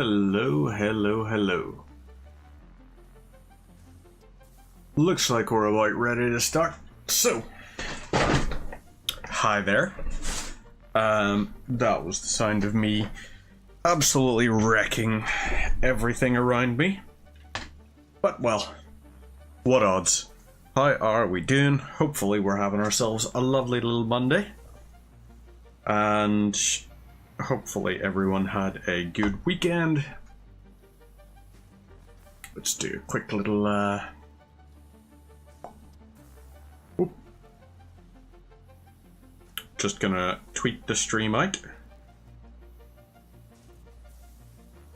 Hello, hello, hello. Looks like we're about ready to start. So, hi there. That was the sound of me absolutely wrecking everything around me. But well, what odds? How are we doing? Hopefully we're having ourselves a lovely little Monday. And hopefully everyone had a good weekend. Let's do a quick little just gonna tweet the stream out.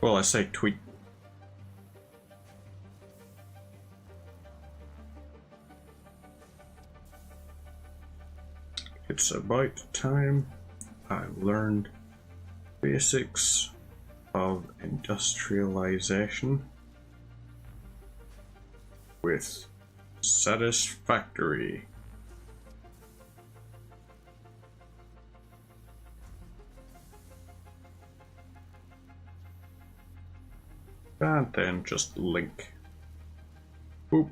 Well, I say tweet. It's about time I learned basics of industrialization with satisfactory. And then just link. Boop.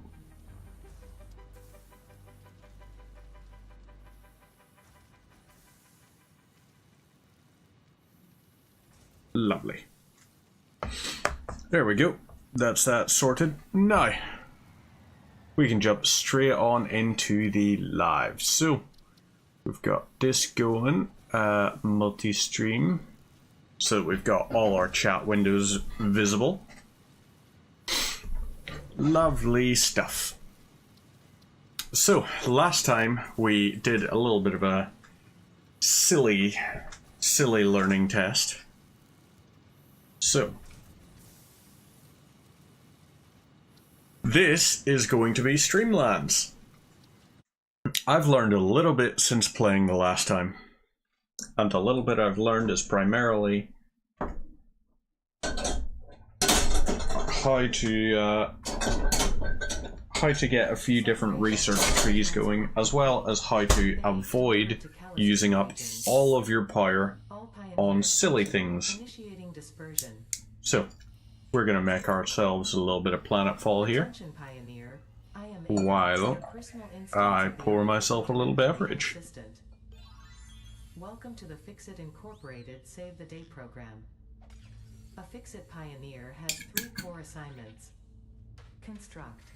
Lovely. There we go. That's that sorted. Now, we can jump straight on into the live. So, we've got this going, multi-stream. So we've got all our chat windows visible. Lovely stuff. So, last time we did a little bit of a silly learning test. So, this is going to be Streamlands. I've learned a little bit since playing the last time. And the little bit I've learned is primarily how to get a few different research trees going, as well as how to avoid using up all of your power on silly things. So, we're going to make ourselves a little bit of planetfall here, while I pour myself a little beverage. Welcome to the Fixit Incorporated Save the Day program. A Fixit Pioneer has 3 core assignments. Construct.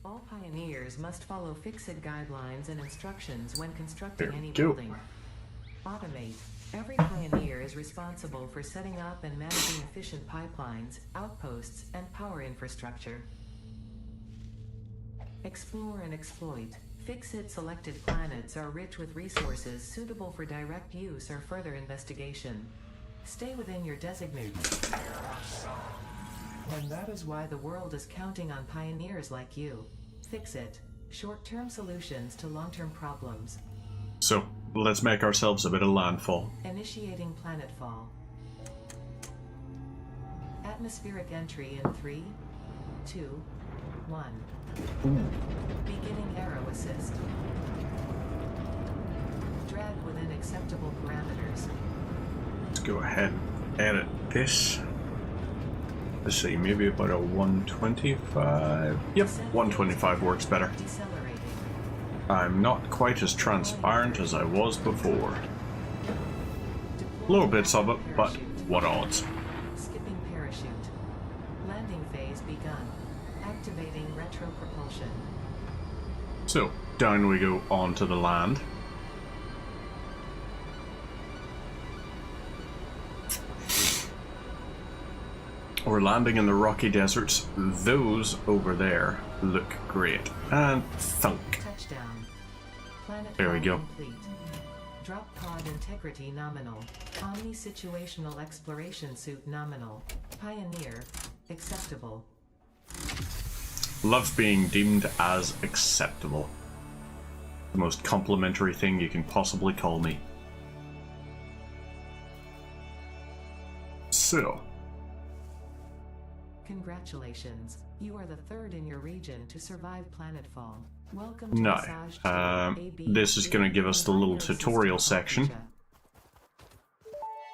All pioneers must follow Fixit guidelines and instructions when constructing any building. Automate. Every pioneer is responsible for setting up and managing efficient pipelines, outposts, and power infrastructure. Explore and exploit. Fixit selected planets are rich with resources suitable for direct use or further investigation. Stay within your designates. And that is why the world is counting on pioneers like you. Fixit. Short-term solutions to long-term problems. So, let's make ourselves a bit of landfall. Initiating planetfall. Atmospheric entry in 3, 2, 1. Beginning arrow assist. Drag within acceptable parameters. Let's go ahead and edit this. Let's see, maybe about a 125. Yep, 125 works better. I'm not quite as transparent as I was before. Little bits of it, but what odds? Skipping parachute. Landing phase begun. Activating retro propulsion. So, down we go onto the land. We're landing in the rocky deserts. Those over there look great. And thunk. Touchdown. Planet there we go. Complete. Drop pod integrity nominal. Omni-situational exploration suit nominal. Pioneer. Acceptable. Love being deemed as acceptable. The most complimentary thing you can possibly call me. So. Congratulations. You are the 3rd in your region to survive planetfall. Welcome to Now, this is going to give us the little tutorial section.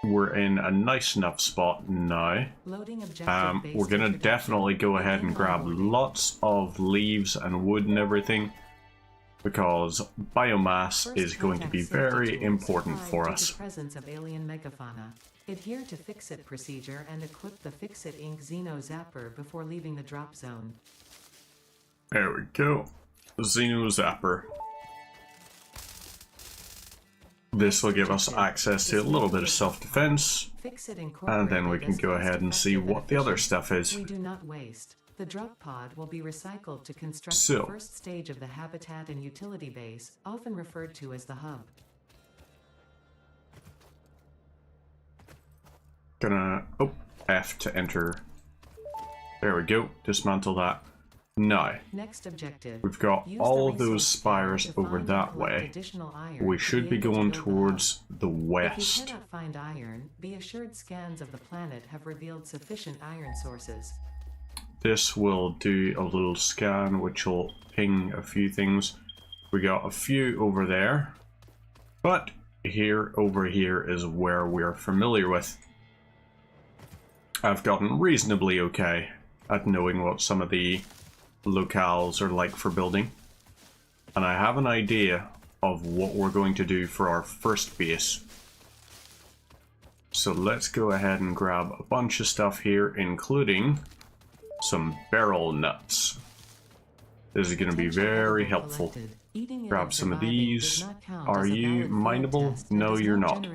we're in a nice enough spot now. Loading objective We're gonna definitely go ahead and grab lots of leaves and wood and everything, because biomass is going to be very important for us. Presence of alien megafauna. Adhere to Fix-It procedure and equip the Fix-It Inc. Xeno Zapper before leaving the drop zone. There we go. Xeno Zapper. This will give us access to a little bit of self-defense, and then we can go ahead and see what the other stuff is. We do not waste. The drop pod will be recycled to construct So, the first stage of the habitat and utility base, often referred to as the hub. Gonna... oh, F to enter. There we go. Dismantle that. Now, Next objective. we've got Use all the of those resource spires tab to over find that and collect way. additional iron We to should be able to going build the hub. towards the If you west. cannot find iron, be assured scans of the planet have revealed sufficient iron sources. This will do a little scan, which will ping a few things. We got a few over there, but over here is where we're familiar with. I've gotten reasonably okay at knowing what some of the locales are like for building, and I have an idea of what we're going to do for our first base. So let's go ahead and grab a bunch of stuff here, including some barrel nuts. This is going to be very helpful. Grab some of these. Are you mineable? No, you're not.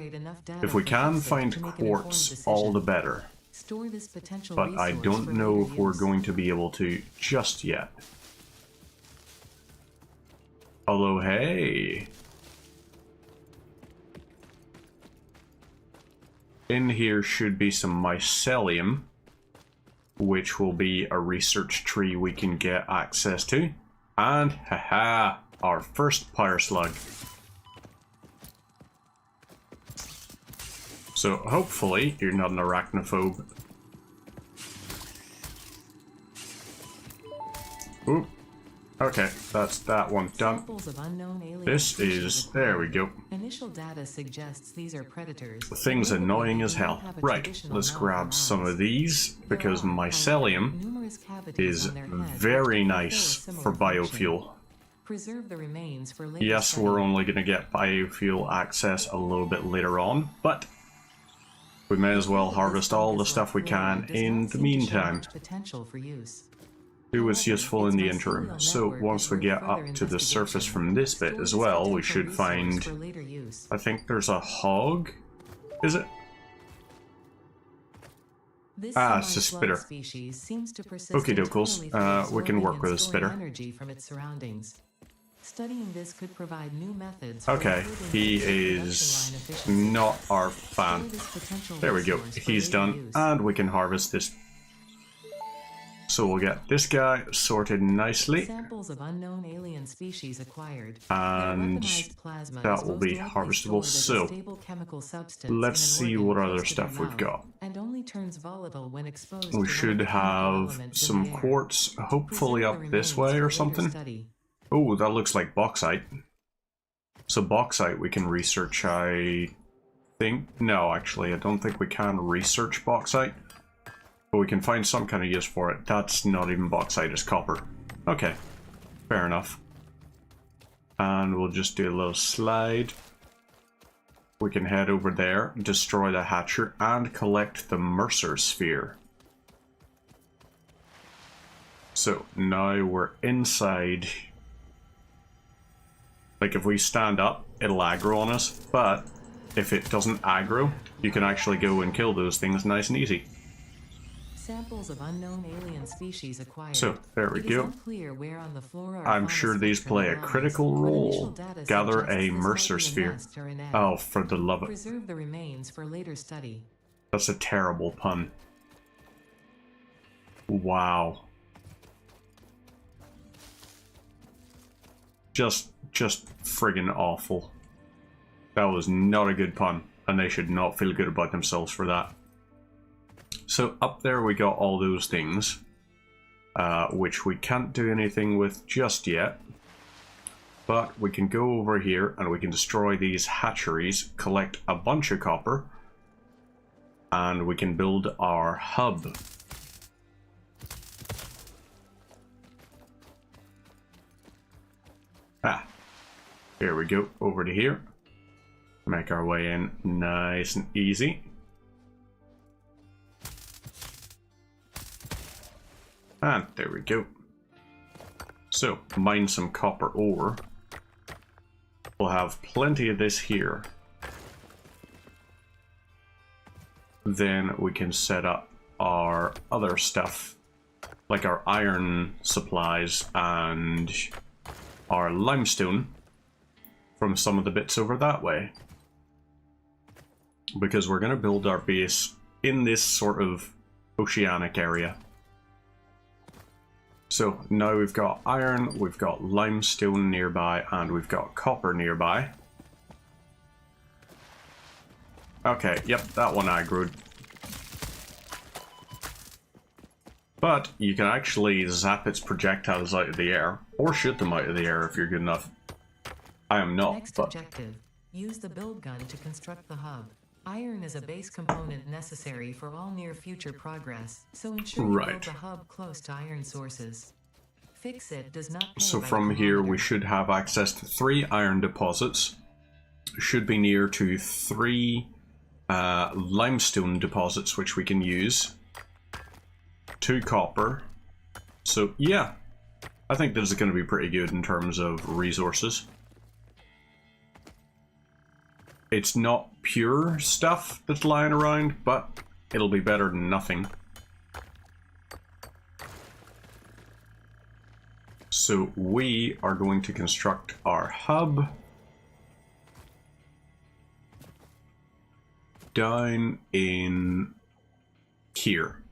If we can find quartz, all the better. Store this potential But I resource don't for know later if we're use. going to be able to just yet. Although, hey. In here should be some mycelium, which will be a research tree we can get access to. And, haha, our first pyre slug. So hopefully you're not an arachnophobe. Oop. Okay, that's that one done. Samples of unknown alien This species is... acquired. there we go. Initial data suggests these are predators. The thing's However, annoying they as do not hell. have a Right, traditional let's mouth grab and some eyes. of these, because There are, however, mycelium numerous cavities is on their heads very which nice fulfill a for similar function. biofuel. Preserve the remains for later Yes, study. we're only going to get biofuel access a little bit later on, but we may as well harvest all the stuff we can in the meantime. Potential for use. Do what's useful in the interim. So once we get up to the surface from this bit as well, we should find... I think there's a hog? Is it? This Ah, it's a semi-slug spitter. species seems to persist Okie dokes. entirely through We can absorbing work and with a storing spitter. energy from its surroundings. Studying this could provide new methods for Okay, improving he production is line efficiency. not our Store fan. this potential There we go. resource for He's later done, use. and we can harvest this. So we'll get this guy sorted nicely, Samples of unknown alien species acquired. and Their weaponized plasma that is will most be likely harvestable. stored as a So stable chemical substance let's in an see organ what close other to the stuff we've mouth, got. and only turns volatile when exposed to We one should of the chemical have elements in some the air. quartz, hopefully Preserve the up this remains way for or later something. study. Oh, that looks like bauxite. So bauxite we can research, I think. No, actually, I don't think we can research bauxite. But we can find some kind of use for it. That's not even bauxite, it's copper. Okay, fair enough. And we'll just do a little slide. We can head over there, destroy the hatcher, and collect the Mercer sphere. So now we're inside. Like if we stand up, it'll aggro on us, but if it doesn't aggro, you can actually go and kill those things nice and easy. Samples of unknown alien species acquired. So, there we It is go. unclear where on the flora or I'm fauna sure these spectrum play it a lies, critical but role. initial data Gather suggests a this might Mercer be a sphere. nest or an egg. Oh, for the love of it. Preserve the remains for later study. That's a terrible pun. Wow. Just friggin' awful. That was not a good pun, and they should not feel good about themselves for that. So up there we got all those things, which we can't do anything with just yet. But we can go over here and we can destroy these hatcheries, collect a bunch of copper, and we can build our hub. Ah, here we go, over to here. Make our way in nice and easy. And there we go. So, mine some copper ore. We'll have plenty of this here. Then we can set up our other stuff, like our iron supplies and our limestone from some of the bits over that way. Because we're going to build our base in this sort of oceanic area. So now we've got iron, we've got limestone nearby, and we've got copper nearby. Okay, yep, that one aggroed. But you can actually zap its projectiles out of the air, or shoot them out of the air if you're good enough. I am not, Next but... objective. Use the build gun to construct the hub. Iron is a base component necessary for all near future progress, so ensure you build the hub close to iron sources. Fix-It does not pay So by from here we kilometer. should have access to 3 iron deposits. Should be near to 3 limestone deposits which we can use. 2 copper. So yeah, I think this is going to be pretty good in terms of resources. It's not pure stuff that's lying around, but it'll be better than nothing. So we are going to construct our hub down in here.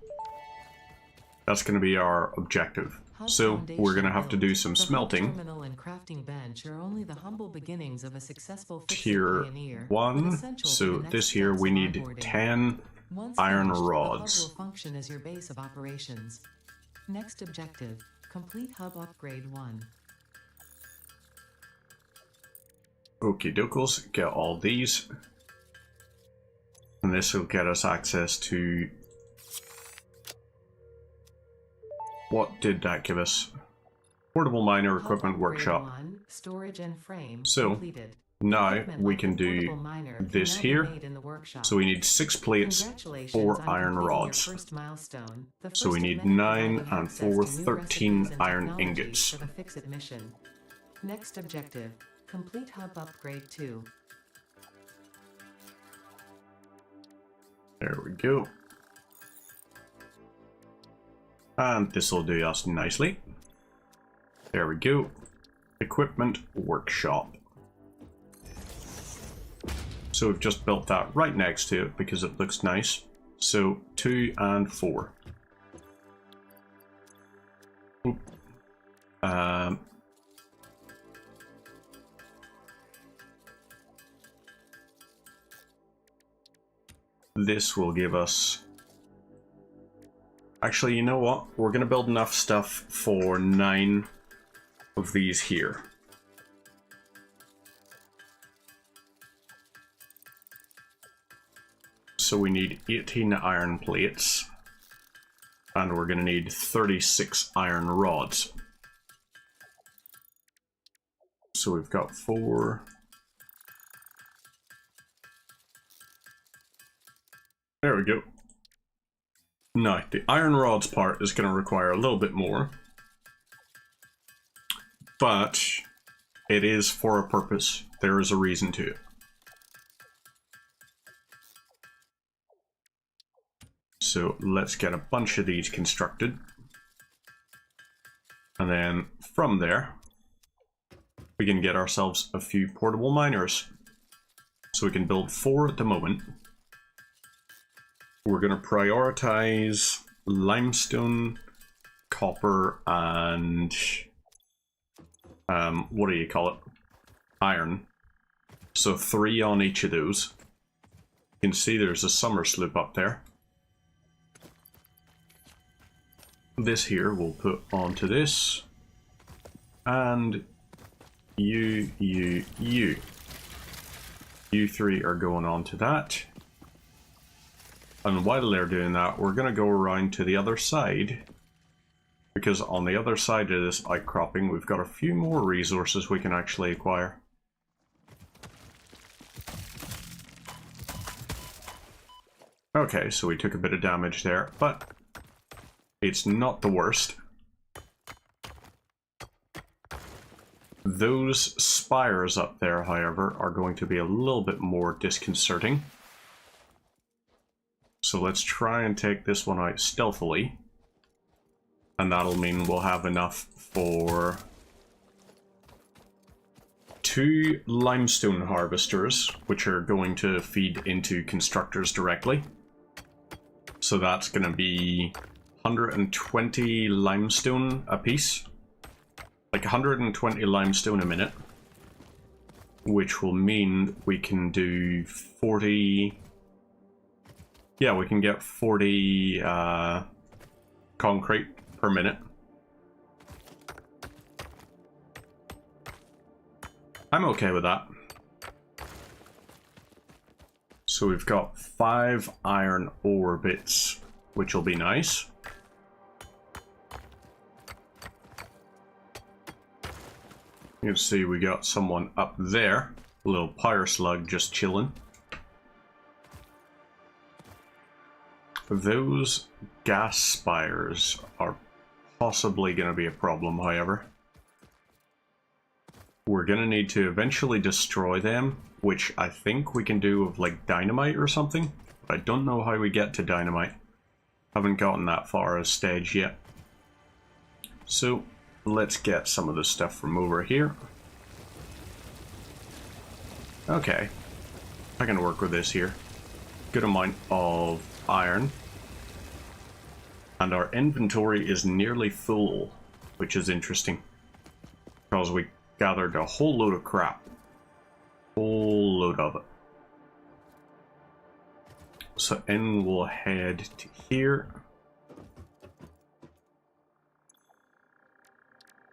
That's going to be our objective. So we're going to have to do some smelting. Terminal and crafting bench are only the humble beginnings of a successful Tier pioneer, 1. So this here we need 10 iron rods. The hub will function as your base of operations. Next objective: complete hub upgrade 1. Okie dokes, get all these. And this will get us access to... What did that give us? Portable miner equipment workshop. 1, storage and frame So completed. now Equipment we like can a do portable miner can this now be here. made in the workshop. So we need 6 plates, Congratulations 4 on iron completing your rods. first milestone. The So we first need of many 9 providing and access 4, to new 13 recipes and iron technologies ingots. for the Fix-It mission. Next objective: complete hub upgrade 2. There we go. And this will do us nicely. There we go. Equipment workshop. So we've just built that right next to it because it looks nice. So 2 and 4. Oop. This will give us... Actually, you know what? We're going to build enough stuff for 9 of these here. So we need 18 iron plates. And we're going to need 36 iron rods. So we've got 4... There we go. Now, the iron rods part is going to require a little bit more. But it is for a purpose. There is a reason to it. So let's get a bunch of these constructed. And then from there, we can get ourselves a few portable miners. So we can build 4 at the moment. We're going to prioritize limestone, copper, and what do you call it? Iron. So 3 on each of those. You can see there's a summer sloop up there. This here we'll put onto this. And you 3 are going on to that. And while they're doing that, we're going to go around to the other side. Because on the other side of this outcropping, we've got a few more resources we can actually acquire. Okay, so we took a bit of damage there, but it's not the worst. Those spires up there, however, are going to be a little bit more disconcerting. So let's try and take this one out stealthily. And that'll mean we'll have enough for 2 limestone harvesters, which are going to feed into constructors directly. So that's going to be 120 limestone a piece. Like 120 limestone a minute. Which will mean we can do 40... Yeah, we can get 40 concrete per minute. I'm okay with that. So we've got 5 iron ore bits, which will be nice. You can see we got someone up there, a little power slug just chilling. Those gas spires are possibly going to be a problem, however. We're going to need to eventually destroy them, which I think we can do with like dynamite or something. But I don't know how we get to dynamite. Haven't gotten that far a stage yet. So let's get some of the stuff from over here. Okay, I can work with this here. Good amount of iron. And our inventory is nearly full, which is interesting. Because we gathered a whole load of crap. Whole load of it. So in we'll head to here.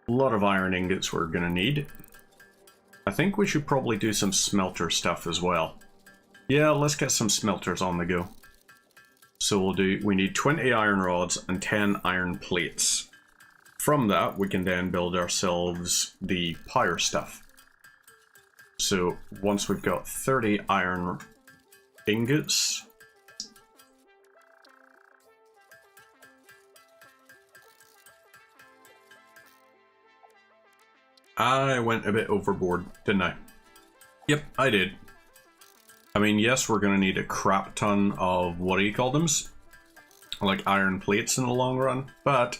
A lot of iron ingots we're going to need. I think we should probably do some smelter stuff as well. Yeah, let's get some smelters on the go. So we need 20 iron rods and 10 iron plates. From that, we can then build ourselves the power stuff. So once we've got 30 iron ingots, I went a bit overboard, didn't I? Yep, I did. I mean, yes, we're going to need a crap ton of, what do you call them? Like iron plates in the long run, but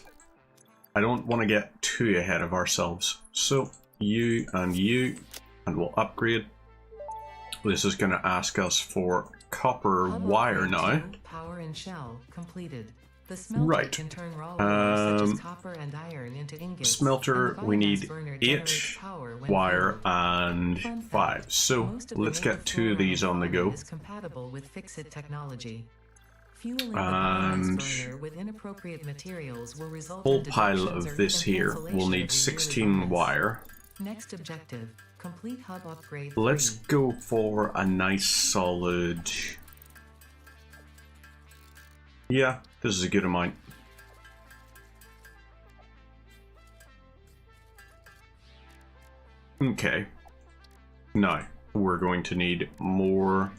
I don't want to get too ahead of ourselves. So, you, and we'll upgrade. This is going to ask us for copper wire now. Power and shell completed. The smelter Right. can turn raw ores such as copper and iron into ingots. Smelter, And the we biomass need burner 8 generates power when wire filled. and Fun 5. fact, So most of the let's native get 2 of flora these and on the fauna go. is compatible with Fix-It technology. Fueling the And biomass burner with inappropriate materials will result Whole in pile deductions of or this even here. cancellation We'll of need your yearly 16 bonus. wire. Next objective, complete hub upgrade Let's 3. go for a nice solid... Yeah, this is a good amount. Okay. Now, we're going to need more...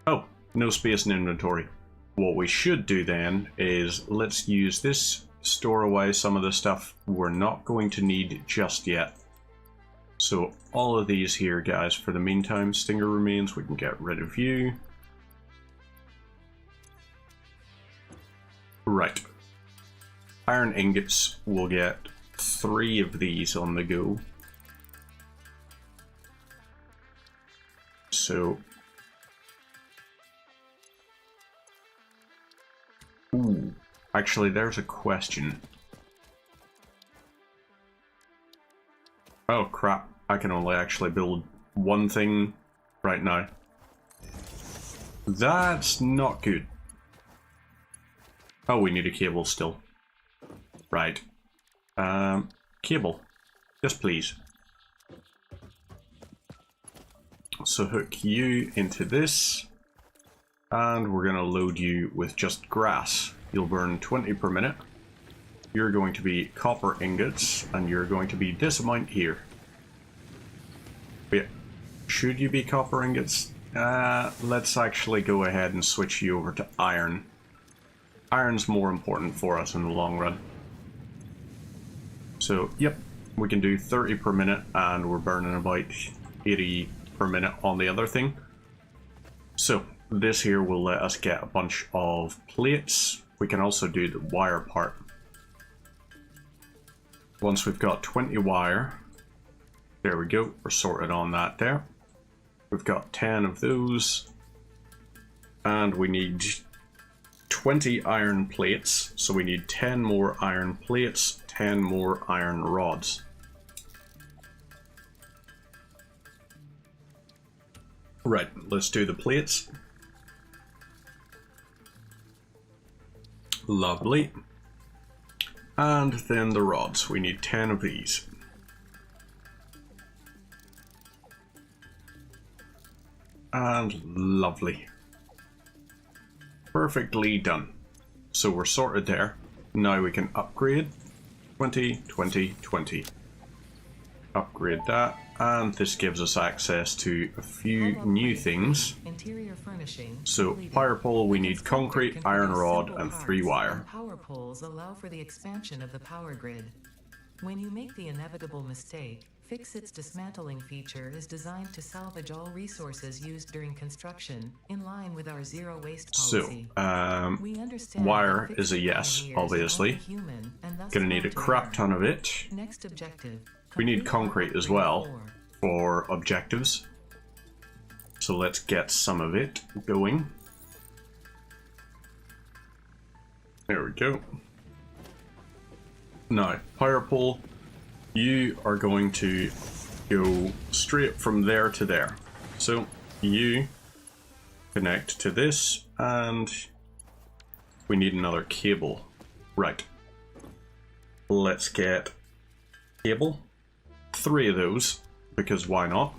Oh, no space in inventory. What we should do then is let's use this, store away some of the stuff we're not going to need just yet. So all of these here, guys, for the meantime, stinger remains, we can get rid of you. Right. Iron ingots, we'll get 3 of these on the go. So... Ooh, actually there's a question. Oh crap, I can only actually build one thing right now. That's not good. Oh, we need a cable still. Right. Cable. Yes, please. So hook you into this. And we're going to load you with just grass. You'll burn 20 per minute. You're going to be copper ingots, and you're going to be this amount here. Wait, should you be copper ingots? Let's actually go ahead and switch you over to iron. Iron's more important for us in the long run. So, yep, we can do 30 per minute, and we're burning about 80 per minute on the other thing. So, this here will let us get a bunch of plates. We can also do the wire part. Once we've got 20 wire, there we go, we're sorted on that there. We've got 10 of those, and we need 20 iron plates, so we need 10 more iron plates, 10 more iron rods. Right, let's do the plates. Lovely. And then the rods. We need 10 of these. And lovely. Perfectly done. So we're sorted there. Now we can upgrade. 20, 20, 20. Upgrade that. And this gives us access to a few new things. Interior furnishing. So power pole, we need concrete, iron rod, and 3 wire. Power poles allow for the expansion of the power grid. When you make the inevitable mistake, Fix-It's dismantling feature is designed to salvage all resources used during construction, in line with our zero waste policy. So, we understand wire that is a yes, Fix-It obviously. human, and thus Gonna need a prone to crap error. ton of it. Next objective. We need Complete concrete as upgrade well 4. for objectives. So let's get some of it going. There we go. Now, power pole, you are going to go straight from there to there. So you connect to this, and we need another cable. Right. Let's get cable. 3 of those, because why not?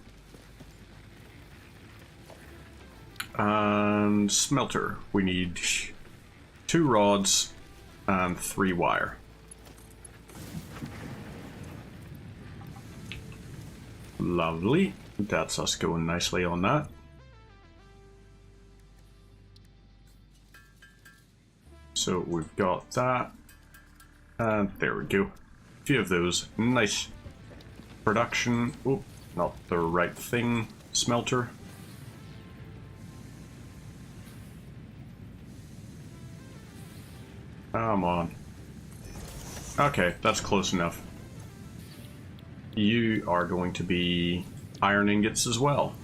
And smelter. We need 2 rods and 3 wire. Lovely. That's us going nicely on that. So we've got that. And there we go. A few of those. Nice. Production. Oh, not the right thing. Smelter. Come on. Okay, that's close enough. You are going to be iron ingots as well.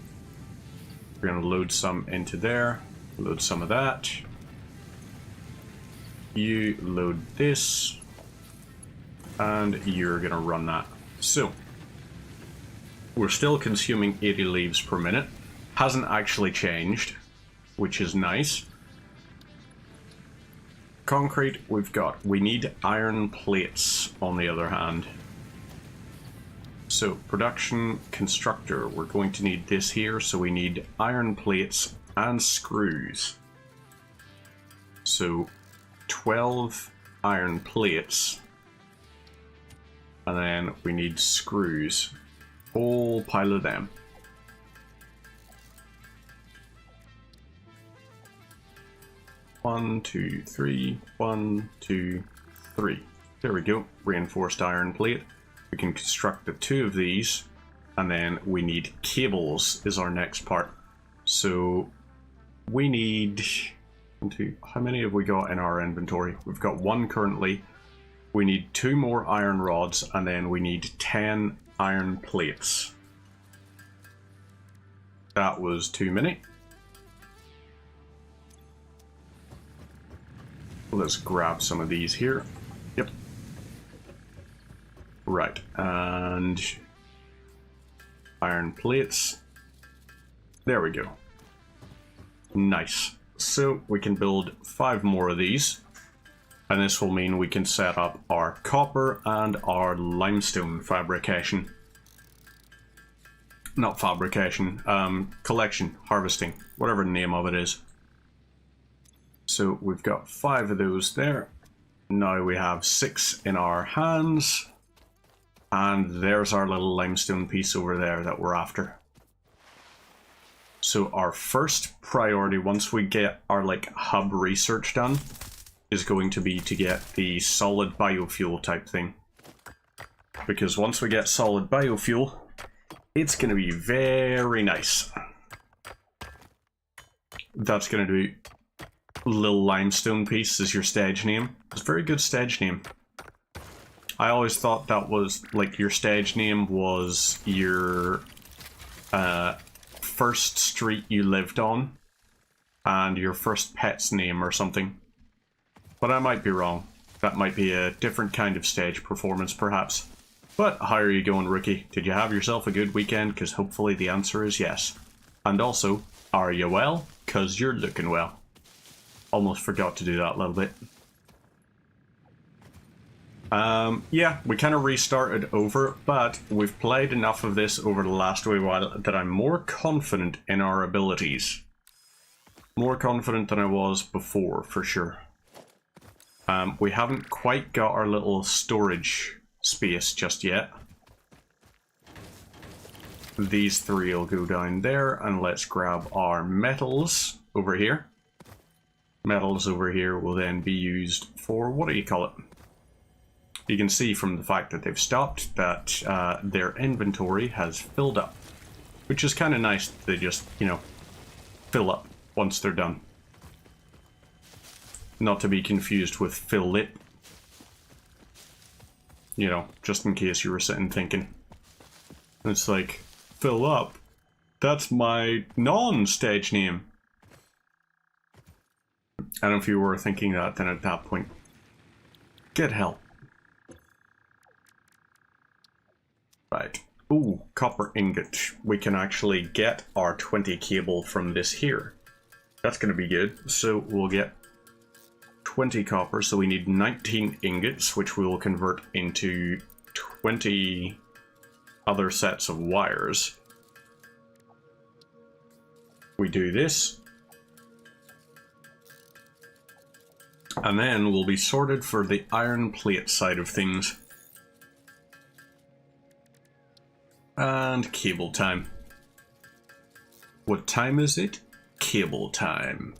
We're going to load some into there. Load some of that. You load this. And you're going to run that. So, we're still consuming 80 leaves per minute. Hasn't actually changed, which is nice. Concrete, we need iron plates on the other hand. So, production constructor, we're going to need this here, so we need iron plates and screws. So, 12 iron plates. And then we need screws. Whole pile of them. One, two, three. 1, 2, 3. There we go. Reinforced iron plate. We can construct the 2 of these. And then we need cables is our next part. So we need... 1, 2, how many have we got in our inventory? We've got 1 currently. We need 2 more iron rods, and then we need 10 iron plates. That was too many. Let's grab some of these here. Yep. Right, and iron plates. There we go. Nice. So we can build 5 more of these. And this will mean we can set up our copper and our limestone fabrication. Not fabrication, collection, harvesting, whatever the name of it is. So we've got 5 of those there. Now we have 6 in our hands. And there's our little limestone piece over there that we're after. So our first priority, once we get our like hub research done, is going to be to get the solid biofuel type thing. Because once we get solid biofuel, it's going to be very nice. That's going to be Little Limestone Piece is your stage name. It's a very good stage name. I always thought that was like your stage name was your first street you lived on and your first pet's name or something. But I might be wrong. That might be a different kind of stage performance perhaps. But how are you going, rookie? Did you have yourself a good weekend? Because hopefully the answer is yes. And also, are you well? Because you're looking well. Almost forgot to do that a little bit. Yeah, we kind of restarted over, but we've played enough of this over the last wee while that I'm more confident in our abilities. More confident than I was before, for sure. We haven't quite got our little storage space just yet. These 3 will go down there, and let's grab our metals over here. Metals over here will then be used for, what do you call it? You can see from the fact that they've stopped that their inventory has filled up. Which is kind of nice that they just, you know, fill up once they're done. Not to be confused with fill it. You know, just in case you were sitting thinking. It's like, fill up? That's my non-stage name. And if you were thinking that, then at that point, get help. Right. Ooh, copper ingot. We can actually get our 20 cable from this here. That's going to be good. So we'll get 20 copper, so we need 19 ingots, which we will convert into 20 other sets of wires. We do this. And then we'll be sorted for the iron plate side of things. And cable time. What time is it? Cable time.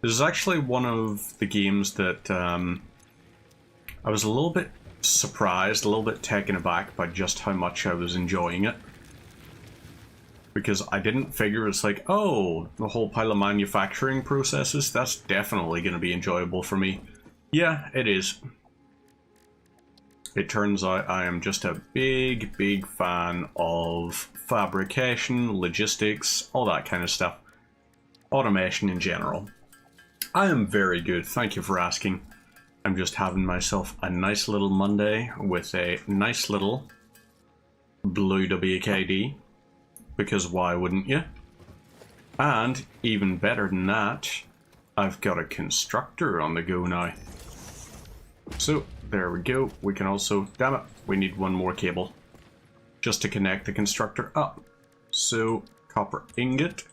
This is actually one of the games that I was a little bit surprised, a little bit taken aback by just how much I was enjoying it. Because I didn't figure it's like, oh, the whole pile of manufacturing processes, that's definitely going to be enjoyable for me. Yeah, it is. It turns out I am just a big, big fan of fabrication, logistics, all that kind of stuff. Automation in general. I am very good, thank you for asking. I'm just having myself a nice little Monday with a nice little blue WKD. Because why wouldn't you? And even better than that, I've got a constructor on the go now. So, there we go. We can also, damn it, we need one more cable just to connect the constructor up. So, copper ingot,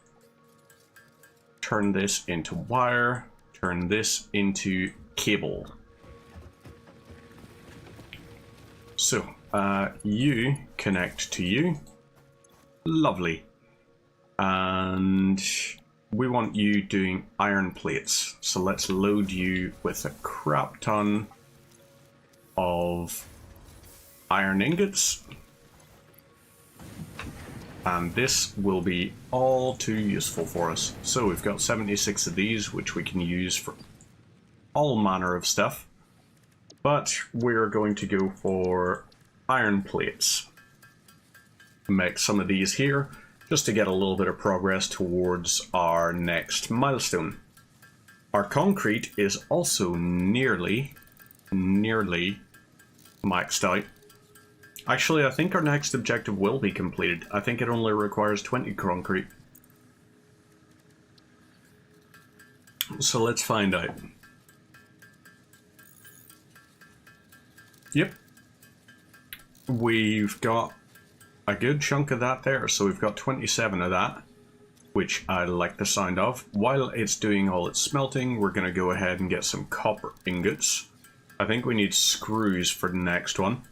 turn this into wire, turn this into cable. So, you connect to you. Lovely. And we want you doing iron plates. So let's load you with a crap ton of iron ingots. And this will be all too useful for us. So we've got 76 of these, which we can use for all manner of stuff. But we're going to go for iron plates. Make some of these here just to get a little bit of progress towards our next milestone. Our concrete is also nearly maxed out. Actually, I think our next objective will be completed. I think it only requires 20 concrete. So let's find out. Yep. We've got a good chunk of that there, so we've got 27 of that. which I like the sound of. While it's doing all its smelting, we're going to go ahead and get some copper ingots. I think we need screws for the next one.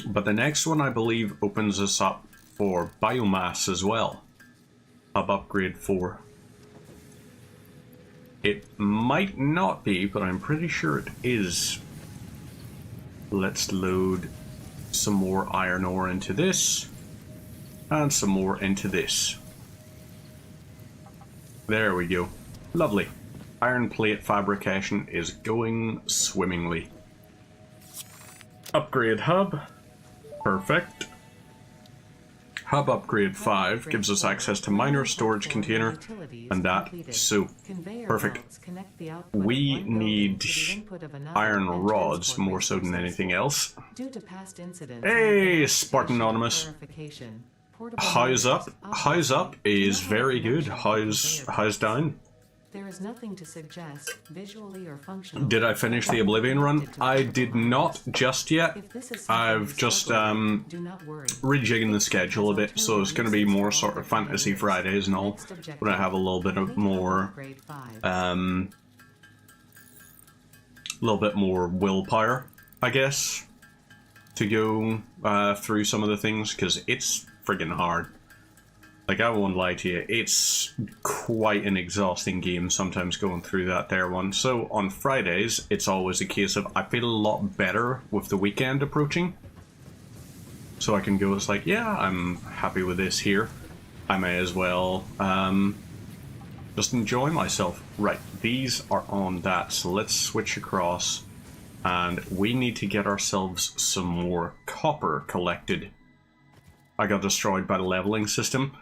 But the next one, I believe, opens us up for biomass as well. Hub upgrade 4. It might not be, but I'm pretty sure it is. Let's load some more iron ore into this. And some more into this. There we go. Lovely. Iron plate fabrication is going swimmingly. Upgrade hub. Perfect. Hub upgrade 5 gives us access to miner, storage container, and that. So, perfect. We need iron rods more so than anything else. Hey, Spartan Anonymous. How's up? How's up is very good. How's down? There is nothing to suggest, visually or functionally. Did I finish the Oblivion run? I did not just yet. I've just rejigging the schedule a bit, so it's going to be more sort of Fantasy Fridays and all, when I have a little bit of more, willpower, I guess, to go through some of the things, because it's friggin' hard. Like, I won't lie to you, it's quite an exhausting game sometimes going through that there one. So, on Fridays, it's always a case of, I feel a lot better with the weekend approaching. So I can go, it's like, yeah, I'm happy with this here. I may as well, just enjoy myself. Right, these are on that, so let's switch across. And we need to get ourselves some more copper collected. I got destroyed by the leveling system.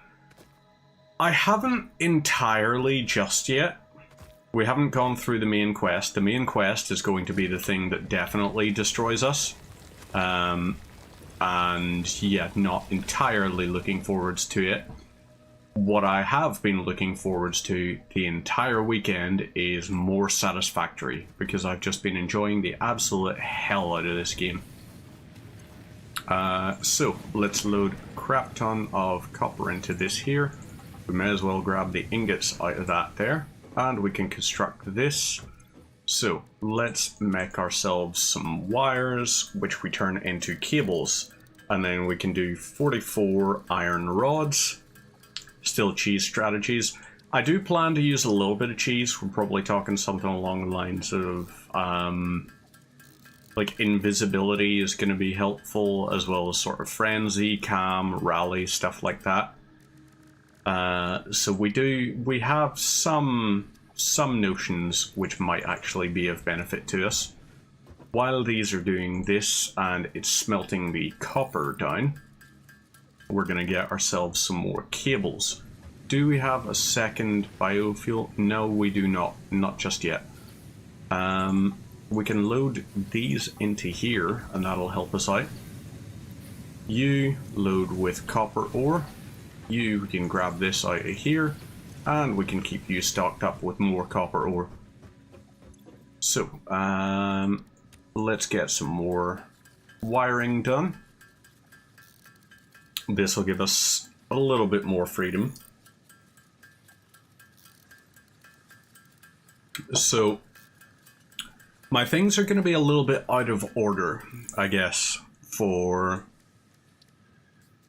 I haven't entirely just yet. We haven't gone through the main quest. The main quest is going to be the thing that definitely destroys us. And yeah, not entirely looking forwards to it. What I have been looking forwards to the entire weekend is more Satisfactory, because I've just been enjoying the absolute hell out of this game. So, let's load a crap ton of copper into this here. We may as well grab the ingots out of that there, and we can construct this. So, let's make ourselves some wires, which we turn into cables, and then we can do 44 iron rods. Still cheese strategies. I do plan to use a little bit of cheese. We're probably talking something along the lines of, like, invisibility is going to be helpful, as well as sort of frenzy, calm, rally, stuff like that. So we have some notions which might actually be of benefit to us. While these are doing this and it's smelting the copper down, we're going to get ourselves some more cables. Do we have a second biofuel? No, we do not. Not just yet. We can load these into here, and that'll help us out. You load with copper ore. You can grab this out of here, and we can keep you stocked up with more copper ore. So, let's get some more wiring done. This will give us a little bit more freedom. So, my things are going to be a little bit out of order, I guess, for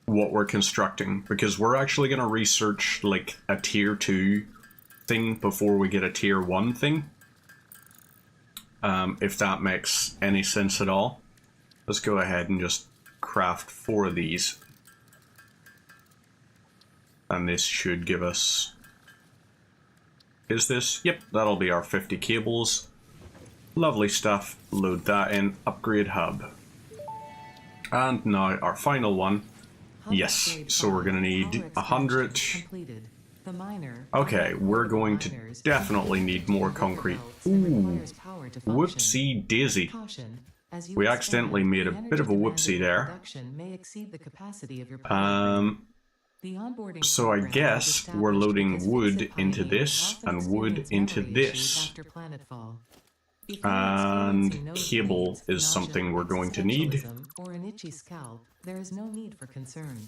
what we're constructing, because we're actually going to research like a tier 2 thing before we get a tier 1 thing. If that makes any sense at all. Let's go ahead and just craft 4 of these. And this should give us... Is this? Yep, that'll be our 50 cables. Lovely stuff. Load that in. Upgrade hub. And now our final one. Yes, so we're going to need 100. Okay, we're going to definitely need more concrete. Ooh, whoopsie daisy. We accidentally made a bit of a whoopsie there. So I guess we're loading wood into this and wood into this. And cable is something we're going to need. Or an itchy scalp, there is no need for concern.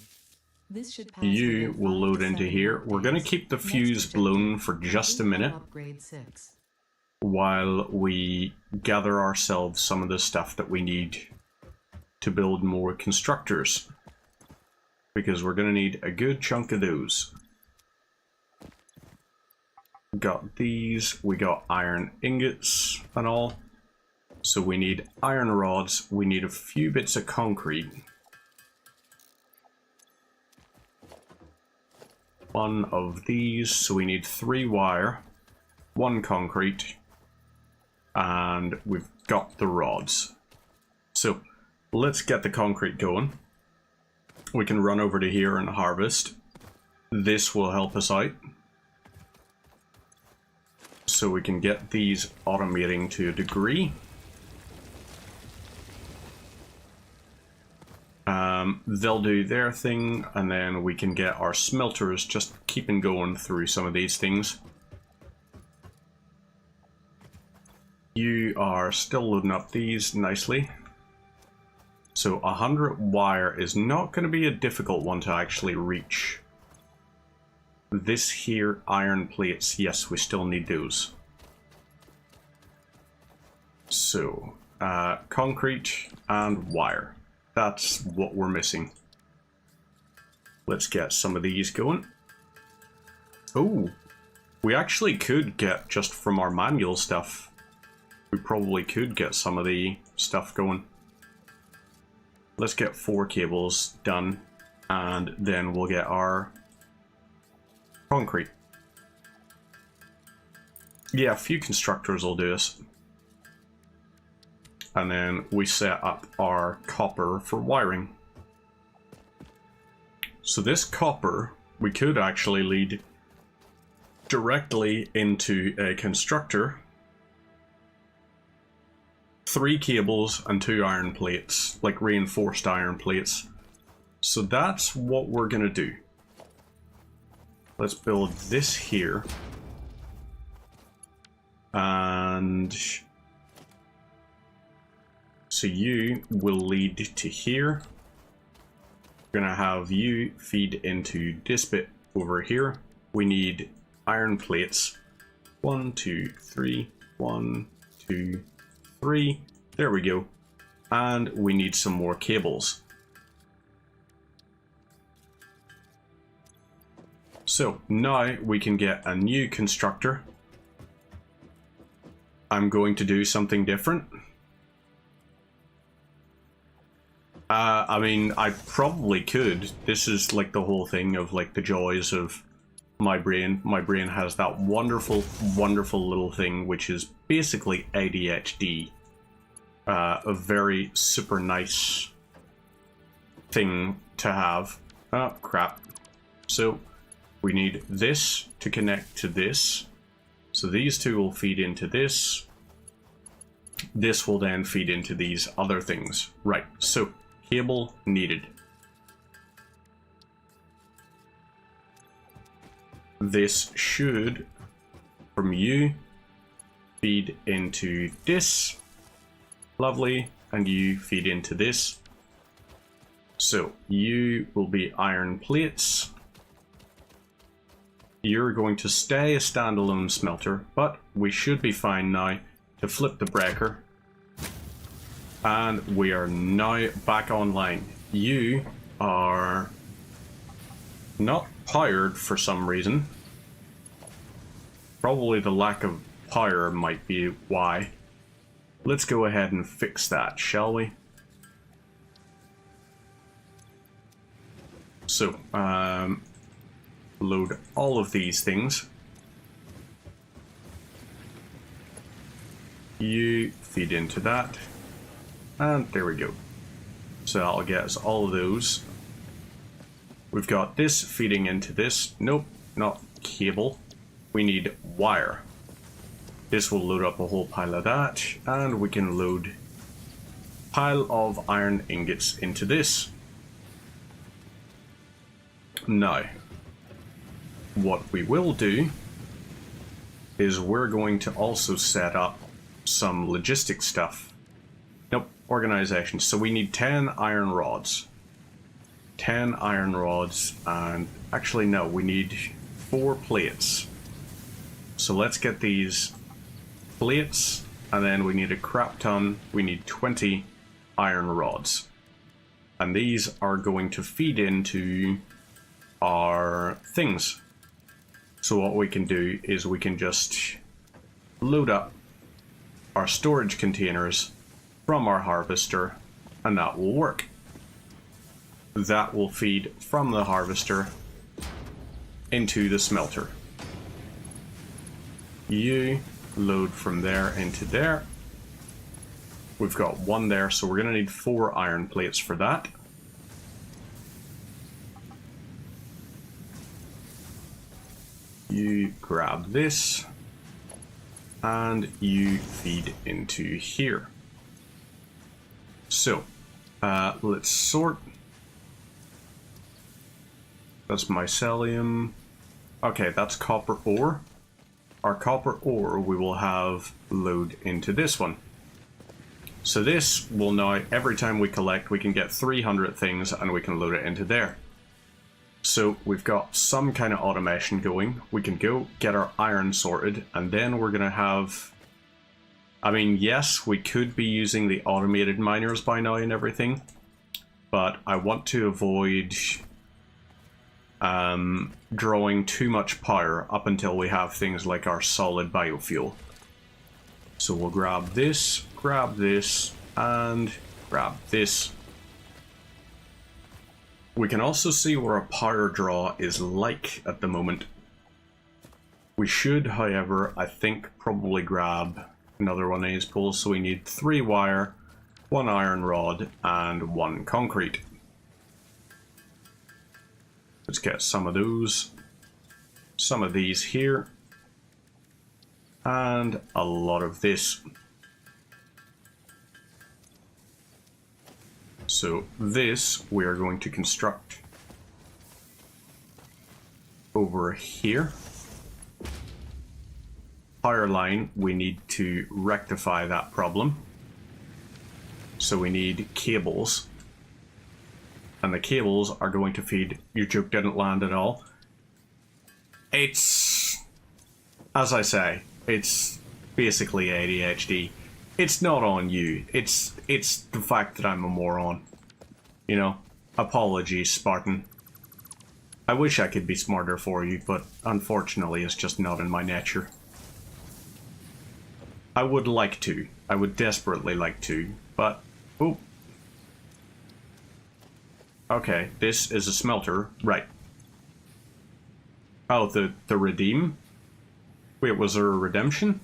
This should pass You within will 5 load to into 7 here. We're going to workdays. keep the Next fuse objective, blown for just a complete minute Upgrade 6. while we gather ourselves some of the stuff that we need to build more constructors. Because we're going to need a good chunk of those. Got these, we got iron ingots and all. So we need iron rods, we need a few bits of concrete. One of these, so we need 3 wire, 1 concrete, and we've got the rods. So let's get the concrete going. We can run over to here and harvest. This will help us out. So we can get these automating to a degree. They'll do their thing, and then we can get our smelters just keeping going through some of these things. You are still loading up these nicely. So 100 wire is not going to be a difficult one to actually reach. This here, iron plates, yes, we still need those. So, concrete and wire. That's what we're missing. Let's get some of these going. Oh, we actually could get, just from our manual stuff, we probably could get some of the stuff going. Let's get 4 cables done, and then we'll get our concrete. Yeah, a few constructors will do us. And then we set up our copper for wiring. So this copper, we could actually lead directly into a constructor. 3 cables and 2 iron plates, like reinforced iron plates. So that's what we're gonna do. Let's build this here. And so you will lead to here. We're gonna have you feed into this bit over here. We need iron plates. 1, 2, 3. 1, 2, 3. There we go. And we need some more cables. So now we can get a new constructor. I'm going to do something different. I mean, I probably could. This is like the whole thing of like the joys of my brain. My brain has that wonderful, wonderful little thing, which is basically ADHD. A very super nice thing to have. Oh, crap. So we need this to connect to this. So these two will feed into this. This will then feed into these other things. Right, so cable needed. This should, from you, feed into this. Lovely. And you feed into this. So you will be iron plates. You're going to stay a standalone smelter, but we should be fine now to flip the breaker. And we are now back online. You are not powered for some reason. Probably the lack of power might be why. Let's go ahead and fix that, shall we? So, load all of these things. You feed into that. And there we go. So that'll get us all of those. We've got this feeding into this. Nope, not cable. We need wire. This will load up a whole pile of that. And we can load a pile of iron ingots into this. Now, what we will do is we're going to also set up some logistic stuff. Nope, organization. So we need 10 iron rods. 10 iron rods, and actually no, we need 4 plates. So let's get these plates, and then we need a crap ton. We need 20 iron rods. And these are going to feed into our things. So what we can do is we can just load up our storage containers from our harvester, and that will work. That will feed from the harvester into the smelter. You load from there into there. We've got 1 there, so we're going to need 4 iron plates for that. You grab this, and you feed into here. So, let's sort. That's mycelium. Okay, that's copper ore. Our copper ore we will have load into this one. So this will now, every time we collect, we can get 300 things and we can load it into there. So we've got some kind of automation going. We can go get our iron sorted, and then we're going to have... I mean, yes, we could be using the automated miners by now and everything, but I want to avoid drawing too much power up until we have things like our solid biofuel. So we'll grab this, and grab this. We can also see what our power draw is like at the moment. We should, however, I think probably grab another one of these poles. So we need 3 wire, 1 iron rod, and 1 concrete. Let's get some of those, some of these here, and a lot of this. So this we are going to construct over here. Power line, we need to rectify that problem. So we need cables. And the cables are going to feed... Your joke didn't land at all. It's... As I say, it's basically ADHD. It's not on you. It's the fact that I'm a moron. You know? Apologies, Spartan. I wish I could be smarter for you, but unfortunately it's just not in my nature. I would like to. I would desperately like to, but... Oh. Okay, this is a smelter. Right. Oh, the redeem? Wait, was there a redemption?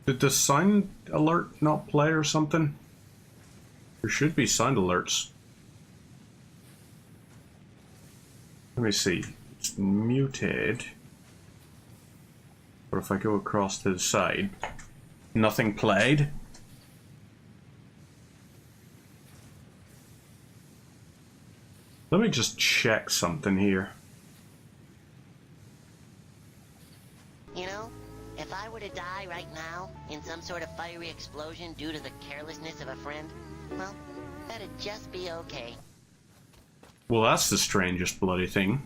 Did the sound alert not play or something? There should be sound alerts. Let me see. It's muted. But if I go across to the side, nothing played. Let me just check something here. You know, if I were to die right now in some sort of fiery explosion due to the carelessness of a friend, well, that'd just be okay. Well, that's the strangest bloody thing.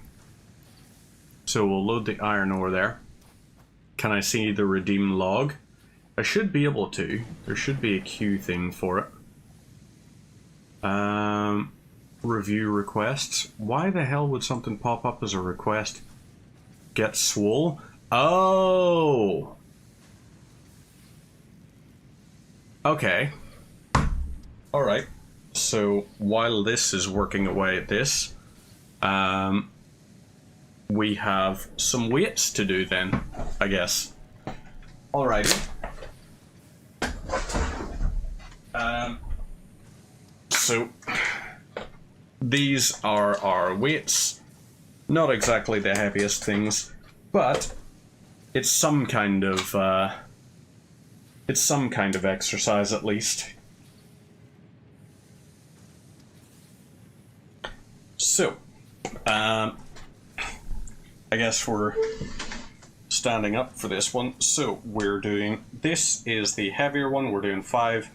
So we'll load the iron ore there. Can I see the redeem log? I should be able to. There should be a queue thing for it. Review requests. Why the hell would something pop up as a request? Get swole? Oh! Okay. Alright. So, while this is working away at this, we have some weights to do then, I guess. Alrighty. So, these are our weights. Not exactly the heaviest things, but it's some kind of exercise at least. So, I guess we're standing up for this one. So we're doing, this is the heavier one. We're doing 5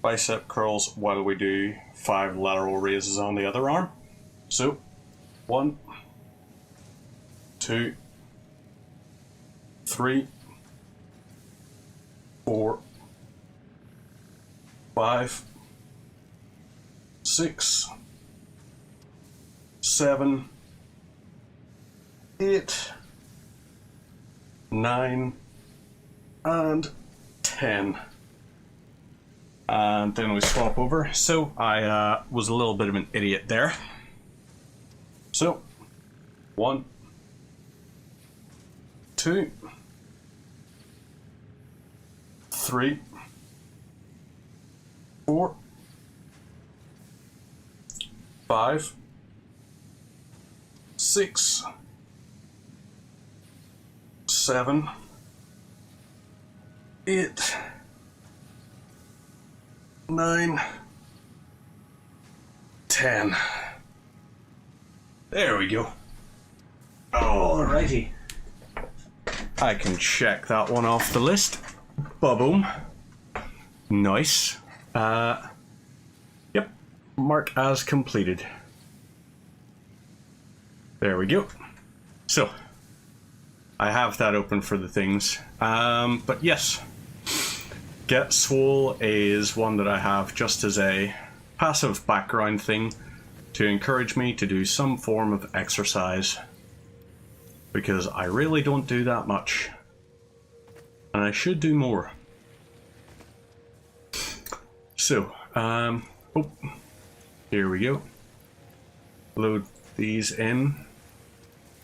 bicep curls while we do 5 lateral raises on the other arm. So, 1, 2, 3, 4, 5, 6, 7, 8, 9, and 10. And then we swap over. So I was a little bit of an idiot there. So 1, 2, 3, 4, 5, 6, 7, 8, 9, 10. There we go. Alrighty. I can check that one off the list. Ba-boom. Nice. Yep. Mark as completed. There we go. So, I have that open for the things. But yes. Get Swole is one that I have just as a passive background thing to encourage me to do some form of exercise. Because I really don't do that much. And I should do more. So, here we go. Load these in.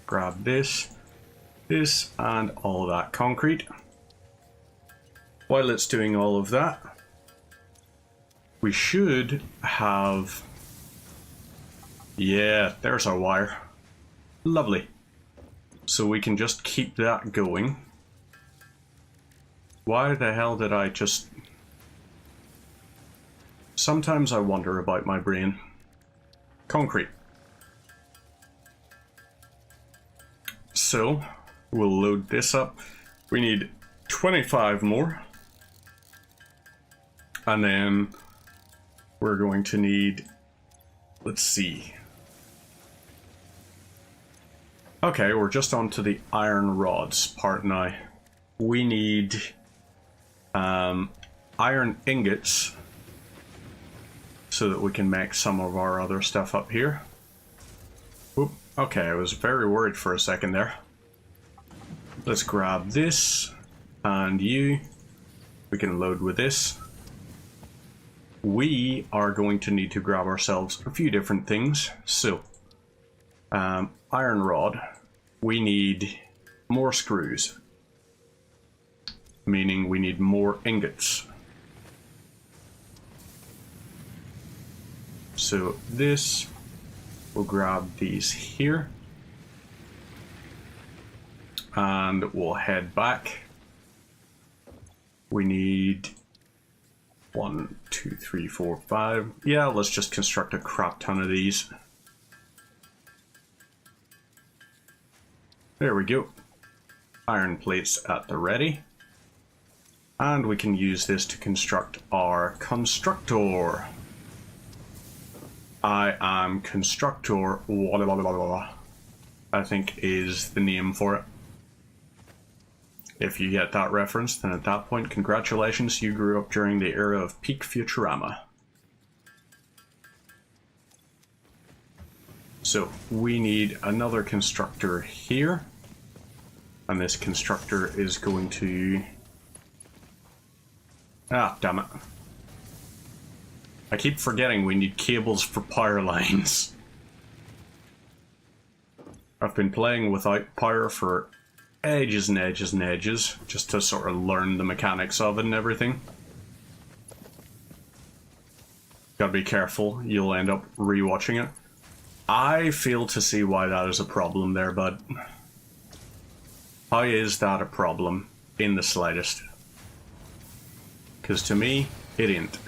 Grab this, and all that concrete. While it's doing all of that, we should have... Yeah, there's our wire. Lovely. So we can just keep that going. Why the hell did I just... Sometimes I wonder about my brain. Concrete. So, we'll load this up. We need 25 more. And then we're going to need... Let's see. Okay, we're just on to the iron rods part now. We need iron ingots so that we can make some of our other stuff up here. Oop, okay, I was very worried for a second there. Let's grab this and you. We can load with this. We are going to need to grab ourselves a few different things. So, iron rod. We need more screws, meaning we need more ingots. So this, we'll grab these here, and we'll head back. We need 1, 2, 3, 4, 5. Yeah, let's just construct a crap ton of these. There we go. Iron plates at the ready. And we can use this to construct our constructor. I am constructor, I think is the name for it. If you get that reference, then at that point, congratulations, you grew up during the era of peak Futurama. So, we need another constructor here. And this constructor is going to... Ah, damn it. I keep forgetting we need cables for power lines. I've been playing without power for ages and ages and ages, just to sort of learn the mechanics of it and everything. Gotta be careful, you'll end up rewatching it. I fail to see why that is a problem there, bud. How is that a problem in the slightest? Because to me, it ain't.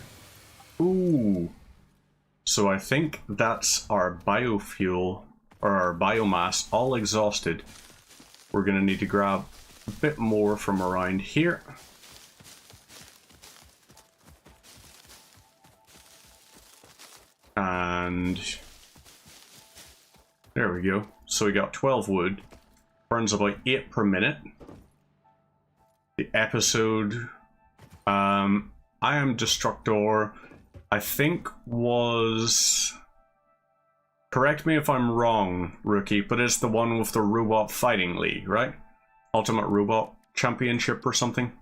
Ooh. So I think that's our biofuel, or our biomass, all exhausted. We're going to need to grab a bit more from around here. And there we go. So we got 12 wood. Burns about 8 per minute. The episode, I Am Destructor, I think was... Correct me if I'm wrong, Rookie, but it's the one with the Robot Fighting League, right? Ultimate Robot Championship or something.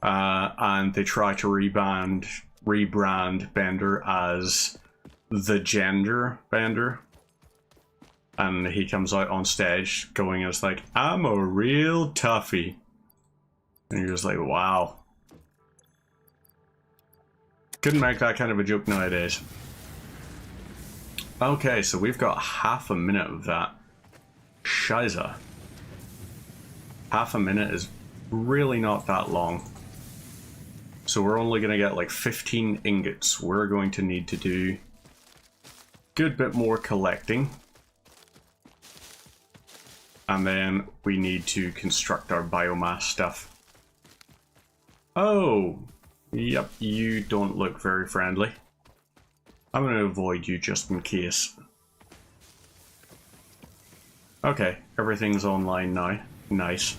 And they try to rebrand Bender as the Gender Bender. And he comes out on stage going as like, I'm a real toughie. And you're just like, wow. Couldn't make that kind of a joke nowadays. Okay, so we've got half a minute of that. Shiza. Half a minute is really not that long. So we're only going to get like 15 ingots. We're going to need to do a good bit more collecting. And then we need to construct our biomass stuff. Oh, yep, you don't look very friendly. I'm going to avoid you just in case. Okay, everything's online now. Nice.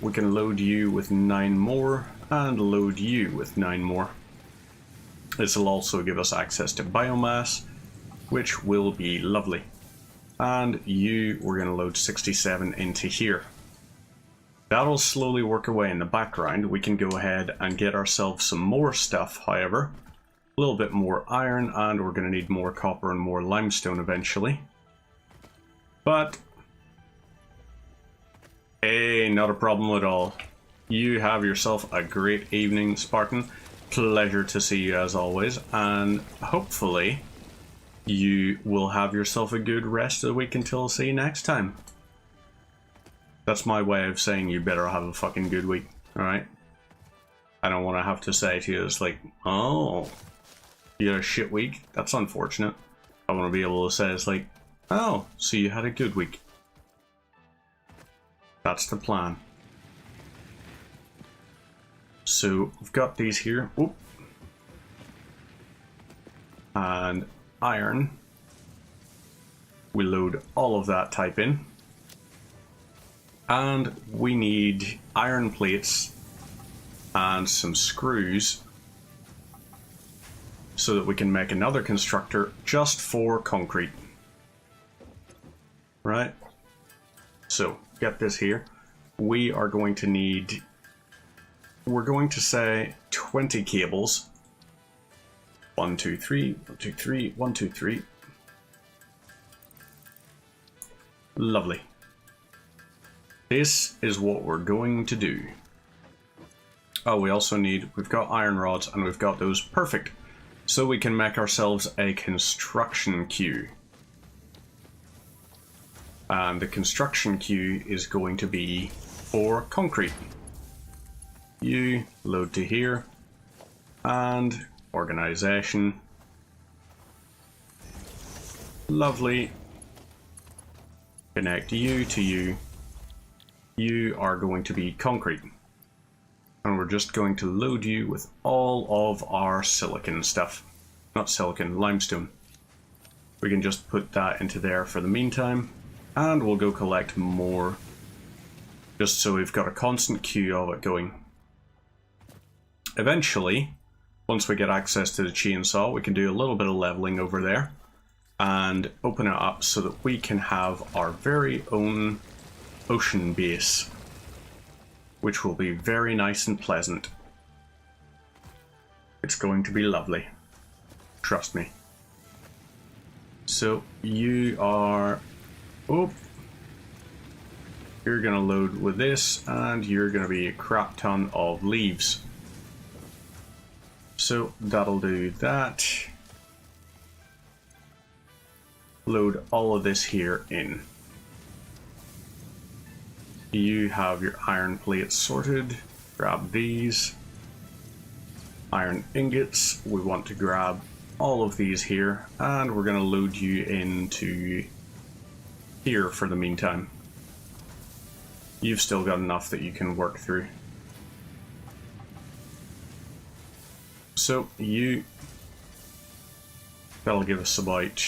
We can load you with 9 more, and load you with 9 more. This will also give us access to biomass, which will be lovely. And we're going to load 67 into here. That'll slowly work away in the background. We can go ahead and get ourselves some more stuff, however. A little bit more iron, and we're going to need more copper and more limestone eventually. But, hey, not a problem at all. You have yourself a great evening, Spartan. Pleasure to see you as always, and hopefully you will have yourself a good rest of the week until I'll see you next time. That's my way of saying you better have a fucking good week, alright? I don't want to have to say to you, it's like, oh, you had a shit week? That's unfortunate. I want to be able to say, it's like, oh, so you had a good week. That's the plan. So, we've got these here. Oop. And iron. We load all of that type in. And we need iron plates and some screws so that we can make another constructor just for concrete. Right? So, get this here. We are going to need, we're going to say 20 cables. 1, 2, 3, 1, 2, 3, 1, 2, 3. Lovely. This is what we're going to do. Oh, we also need, we've got iron rods and we've got those. Perfect. So we can make ourselves a construction queue. And the construction queue is going to be for concrete. You load to here. And organization. Lovely. Connect you to you. You are going to be concrete. And we're just going to load you with all of our silicon stuff. Not silicon, limestone. We can just put that into there for the meantime. And we'll go collect more. Just so we've got a constant queue of it going. Eventually, once we get access to the chainsaw, we can do a little bit of leveling over there. And open it up so that we can have our very own ocean base. Which will be very nice and pleasant. It's going to be lovely. Trust me. So, you are... Oh! You're going to load with this, and you're going to be a crap ton of leaves. So, that'll do that. Load all of this here in. You have your iron plates sorted. Grab these. Iron ingots. We want to grab all of these here. And we're going to load you into here for the meantime. You've still got enough that you can work through. So you... That'll give us about...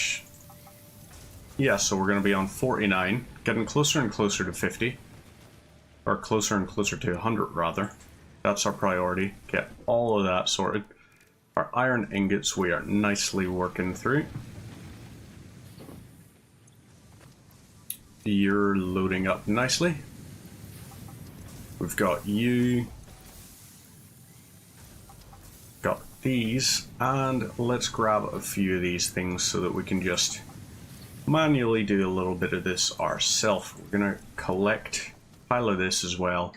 Yeah, so we're going to be on 49, getting closer and closer to 50. Or closer and closer to 100, rather. That's our priority. Get all of that sorted. Our iron ingots we are nicely working through. You're loading up nicely. We've got you. Got these. And let's grab a few of these things so that we can just manually do a little bit of this ourselves. We're going to collect a pile of this as well.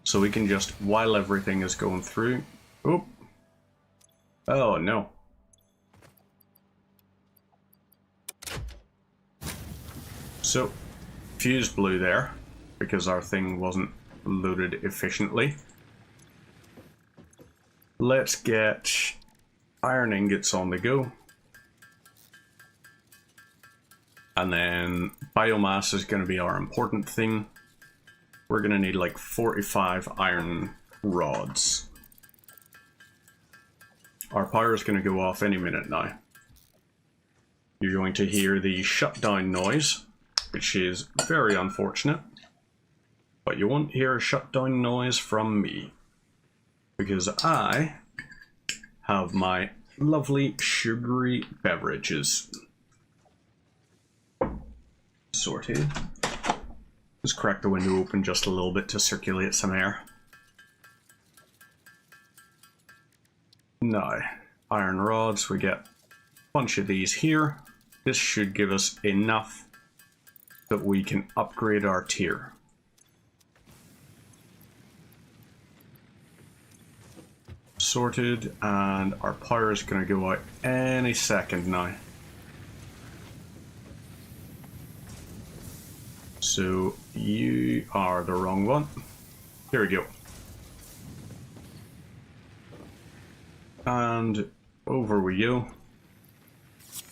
So we can just, while everything is going through... Oop. Oh, no. So, fuse blew there, because our thing wasn't loaded efficiently. Let's get iron ingots on the go. And then biomass is going to be our important thing. We're going to need like 45 iron rods. Our power is going to go off any minute now. You're going to hear the shutdown noise, which is very unfortunate. But you won't hear a shutdown noise from me, because I have my lovely sugary beverages. Sorted. Just crack the window open just a little bit to circulate some air. Now, iron rods, we get a bunch of these here. This should give us enough that we can upgrade our tier. Sorted, and our power is going to go out any second now. So you are the wrong one. Here we go. And over we go.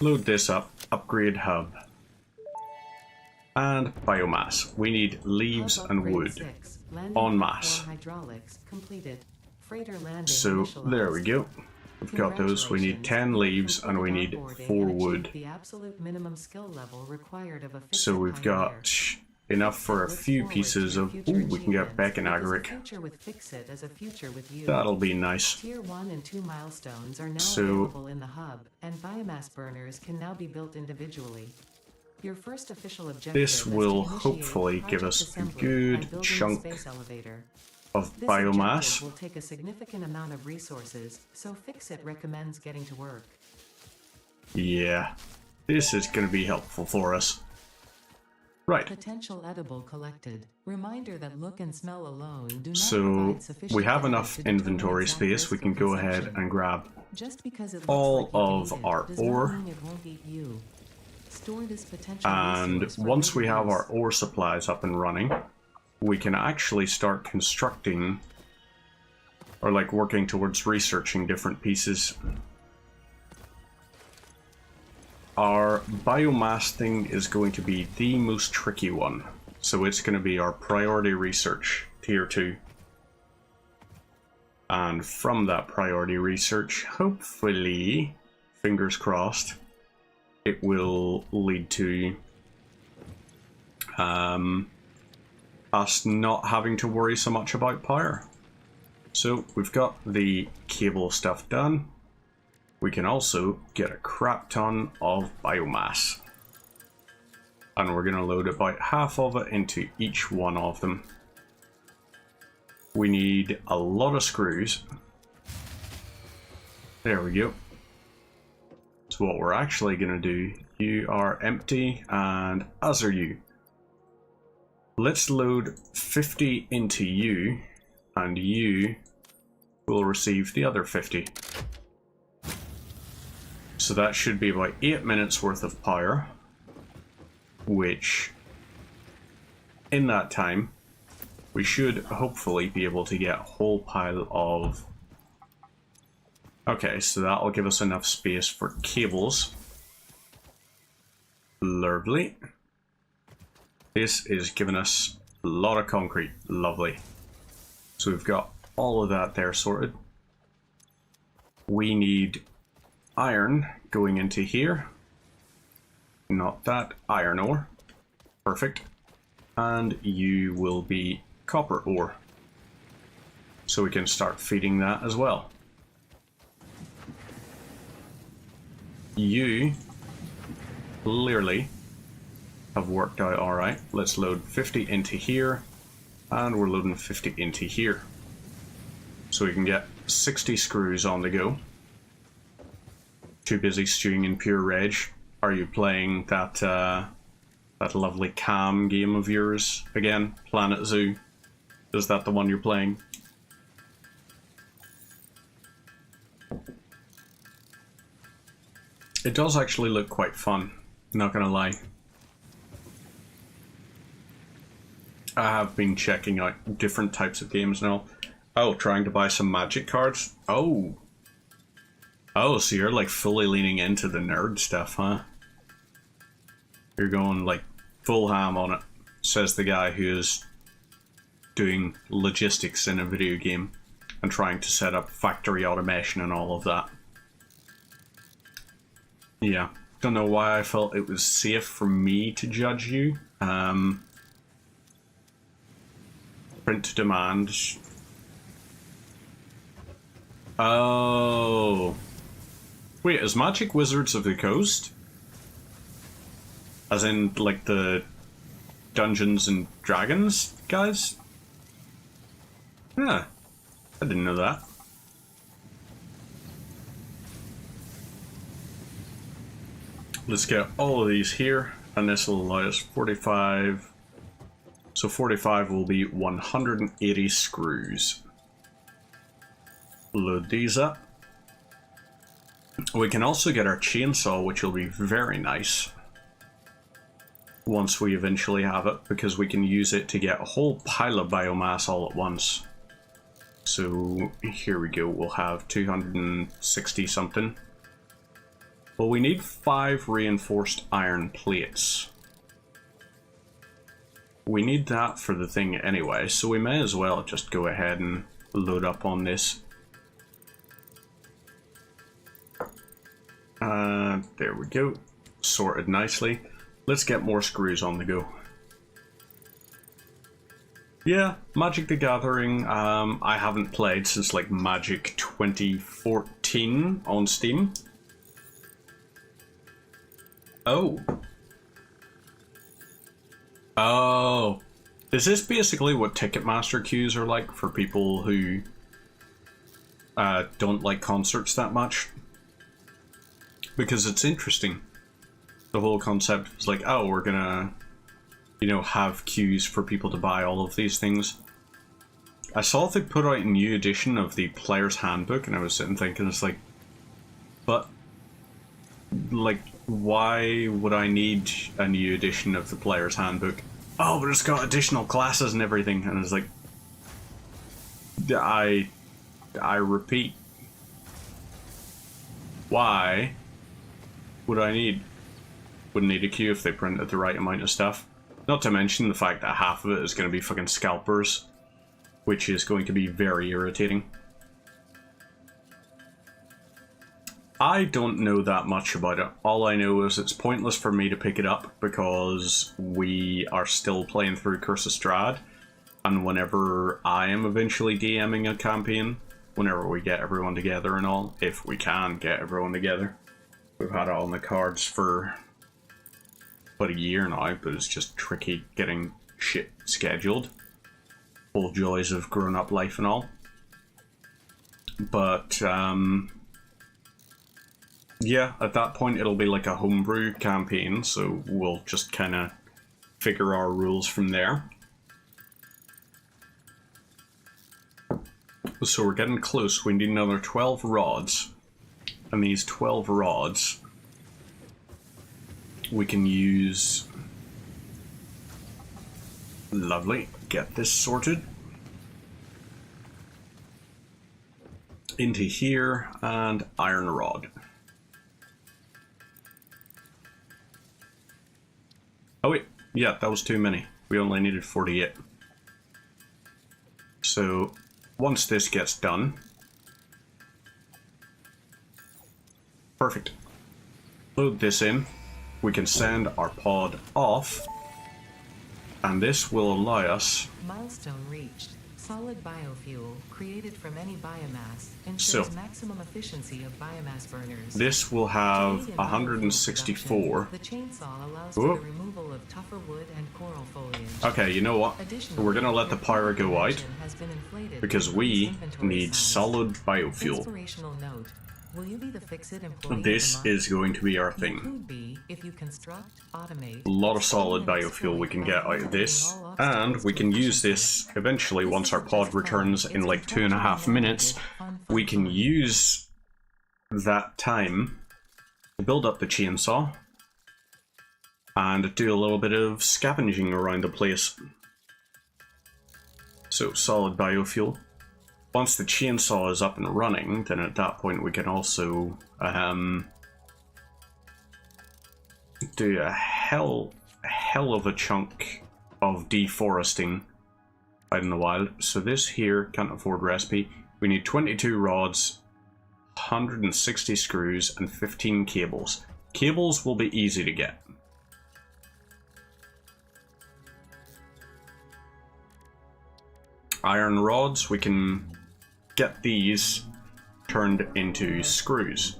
Load this up. Upgrade hub. And biomass. We need leaves and wood. En masse. So there we go. We've got those. We need 10 leaves and we need 4 wood. So we've got enough for a few pieces of... Ooh, we can get back in agaric. That'll be nice. Tier 1 and 2 milestones are now available in the hub, and biomass burners can now be built individually. Your first official objective this will hopefully give us a good chunk of biomass. This will take a significant amount of resources, so Fixit recommends getting to work. Yeah, this is going to be helpful for us. Right. Potential edible collected. Reminder that look and smell alone do not so provide sufficient we have data enough to determine inventory exact space. risk We can of go ahead consumption. and grab Just because it looks all like you of can eat our it does not ore. mean it won't eat you. Store this potential And resource for once we later have use. our ore supplies up and running, we can actually start constructing, or like working towards researching different pieces. Our biomass thing is going to be the most tricky one. So it's going to be our priority research, tier 2. And from that priority research, hopefully, fingers crossed, it will lead to us not having to worry so much about power. So we've got the cable stuff done. We can also get a crap ton of biomass. And we're going to load about half of it into each one of them. We need a lot of screws. There we go. So what we're actually going to do, you are empty and as are you. Let's load 50 into you and you will receive the other 50. So that should be about 8 minutes worth of power, which in that time we should hopefully be able to get a whole pile of... Okay, so that'll give us enough space for cables. Lovely. This is giving us a lot of concrete. Lovely. So we've got all of that there sorted. we need iron going into here. Not that, iron ore. Perfect. And you will be copper ore. So we can start feeding that as well. You clearly have worked out alright. Let's load 50 into here, and we're loading 50 into here. So we can get 60 screws on the go. Too busy stewing in pure rage. Are you playing that that lovely cam game of yours again? Planet Zoo? Is that the one you're playing? It does actually look quite fun, not gonna lie. I have been checking out different types of games now. Oh, trying to buy some magic cards? Oh. Oh, so you're like fully leaning into the nerd stuff, huh? You're going like full ham on it, says the guy who is doing logistics in a video game and trying to set up factory automation and all of that. Yeah, don't know why I felt it was safe for me to judge you. Print to demand. Oh. Wait, is Magic Wizards of the Coast? As in, like, the Dungeons and Dragons guys? Yeah, I didn't know that. Let's get all of these here, and this will allow us 45. So 45 will be 180 screws. Load these up. We can also get our chainsaw, which will be very nice once we eventually have it, because we can use it to get a whole pile of biomass all at once. So here we go, we'll have 260 something. Well, we need 5 reinforced iron plates. We need that for the thing anyway, so we may as well just go ahead and load up on this. There we go. Sorted nicely. Let's get more screws on the go. Yeah, Magic the Gathering, I haven't played since like Magic 2014 on Steam. Oh. Oh. Is this basically what Ticketmaster queues are like for people who don't like concerts that much? Because it's interesting. The whole concept is like, oh, we're gonna, you know, have queues for people to buy all of these things. I saw they put out a new edition of the Player's Handbook, and I was sitting thinking, it's like, but, like, why would I need a new edition of the Player's Handbook? Oh, but it's got additional classes and everything, and it's like, I repeat, why would I need? Wouldn't need a queue if they printed the right amount of stuff. Not to mention the fact that half of it is going to be fucking scalpers, which is going to be very irritating. I don't know that much about it. All I know is it's pointless for me to pick it up because we are still playing through Curse of Strahd, and whenever I am eventually DMing a campaign, whenever we get everyone together and all, if we can get everyone together. We've had it on the cards for about a year now, but it's just tricky getting shit scheduled. Full joys of grown-up life and all. But, yeah, at that point it'll be like a homebrew campaign, so we'll just kind of figure our rules from there. So we're getting close. We need another 12 rods. And these 12 rods we can use. Lovely. Get this sorted. Into here, and iron rod. Oh wait, yeah, that was too many. We only needed 48. So, once this gets done, Perfect. Load this in. We can send our pod off. And this will allow us... Milestone reached. Solid biofuel created from any biomass ensures So, maximum efficiency of biomass burners. this will have Aid in 164. biofuel production, the chainsaw allows for the removal of tougher wood and coral foliage. Okay, you know what? Additionally, We're gonna let the your pyro go out production has been inflated because to we increase inventory need size. solid biofuel. Inspirational note. Will you be the Fix-It employee of This the month? is going to be our You thing. could be if you construct, automate, A lot of solid and biofuel we can exploit get out of this, all obstacles and we to can use efficiency. this eventually This once our isn't pod just fun, returns in it's like 2.5 minutes. fun, We can fun. use that time to build up the chainsaw and do a little bit of scavenging around the place. So, solid biofuel. Once the chainsaw is up and running, then at that point we can also do a hell of a chunk of deforesting out in the wild. So this here, can't afford recipe. We need 22 rods, 160 screws, and 15 cables. Cables will be easy to get. Iron rods, we can get these turned into screws.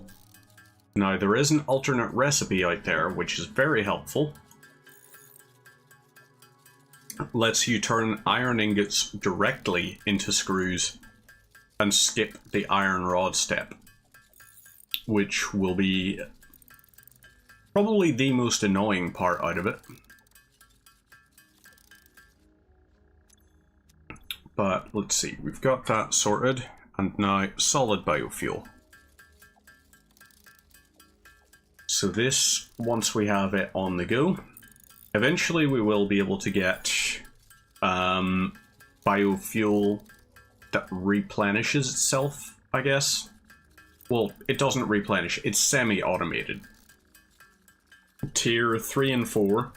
Now, there is an alternate recipe out there, which is very helpful. Lets you turn iron ingots directly into screws and skip the iron rod step, which will be probably the most annoying part out of it. But let's see, we've got that sorted, and now solid biofuel. So this, once we have it on the go, eventually we will be able to get biofuel that replenishes itself, I guess. Well, it doesn't replenish, it's semi-automated. Tier 3 and 4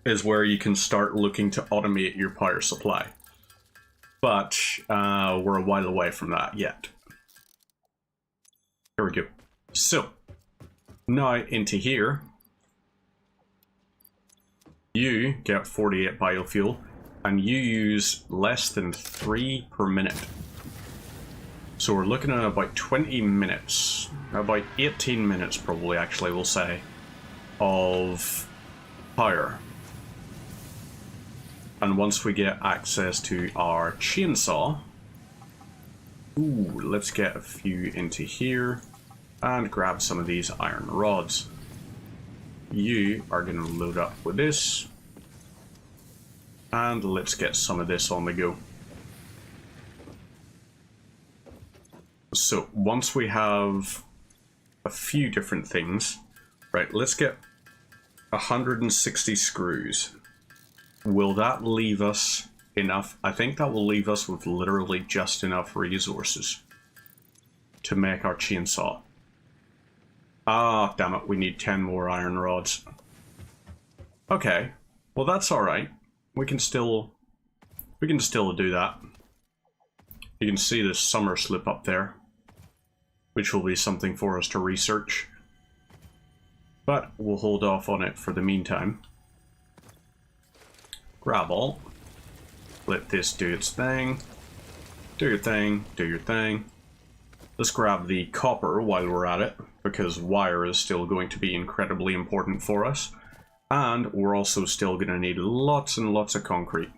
is where you can start looking to automate your power supply. But we're a while away from that yet. Here we go. So, now into here, you get 48 biofuel, and you use less than 3 per minute. So we're looking at about 20 minutes, about 18 minutes probably actually, we'll say, of power. And once we get access to our chainsaw, ooh, let's get a few into here and grab some of these iron rods. You are going to load up with this, and let's get some of this on the go. So once we have a few different things, right, let's get 160 screws. Will that leave us enough? I think that will leave us with literally just enough resources to make our chainsaw. Ah, damn it, we need 10 more iron rods. Okay, well that's alright. We can still do that. You can see the summer slip up there, which will be something for us to research. But we'll hold off on it for the meantime. Grab all. Let this do its thing. Do your thing, do your thing. Let's grab the copper while we're at it, because wire is still going to be incredibly important for us. And we're also still going to need lots and lots of concrete.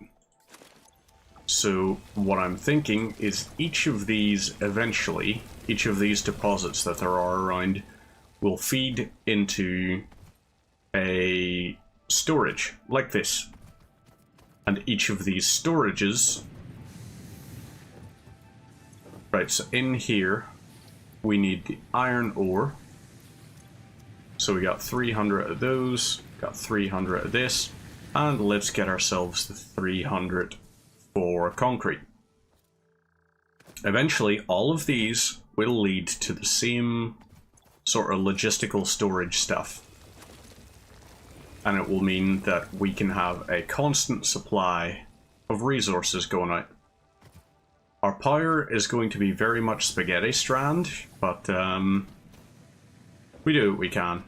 So what I'm thinking is each of these eventually, each of these deposits that there are around, will feed into a storage like this. And each of these storages... Right, so in here, we need the iron ore. So we got 300 of those, got 300 of this, and let's get ourselves the 300 for concrete. Eventually, all of these will lead to the same sort of logistical storage stuff. And it will mean that we can have a constant supply of resources going out. Our power is going to be very much spaghetti strand, but We do what we can.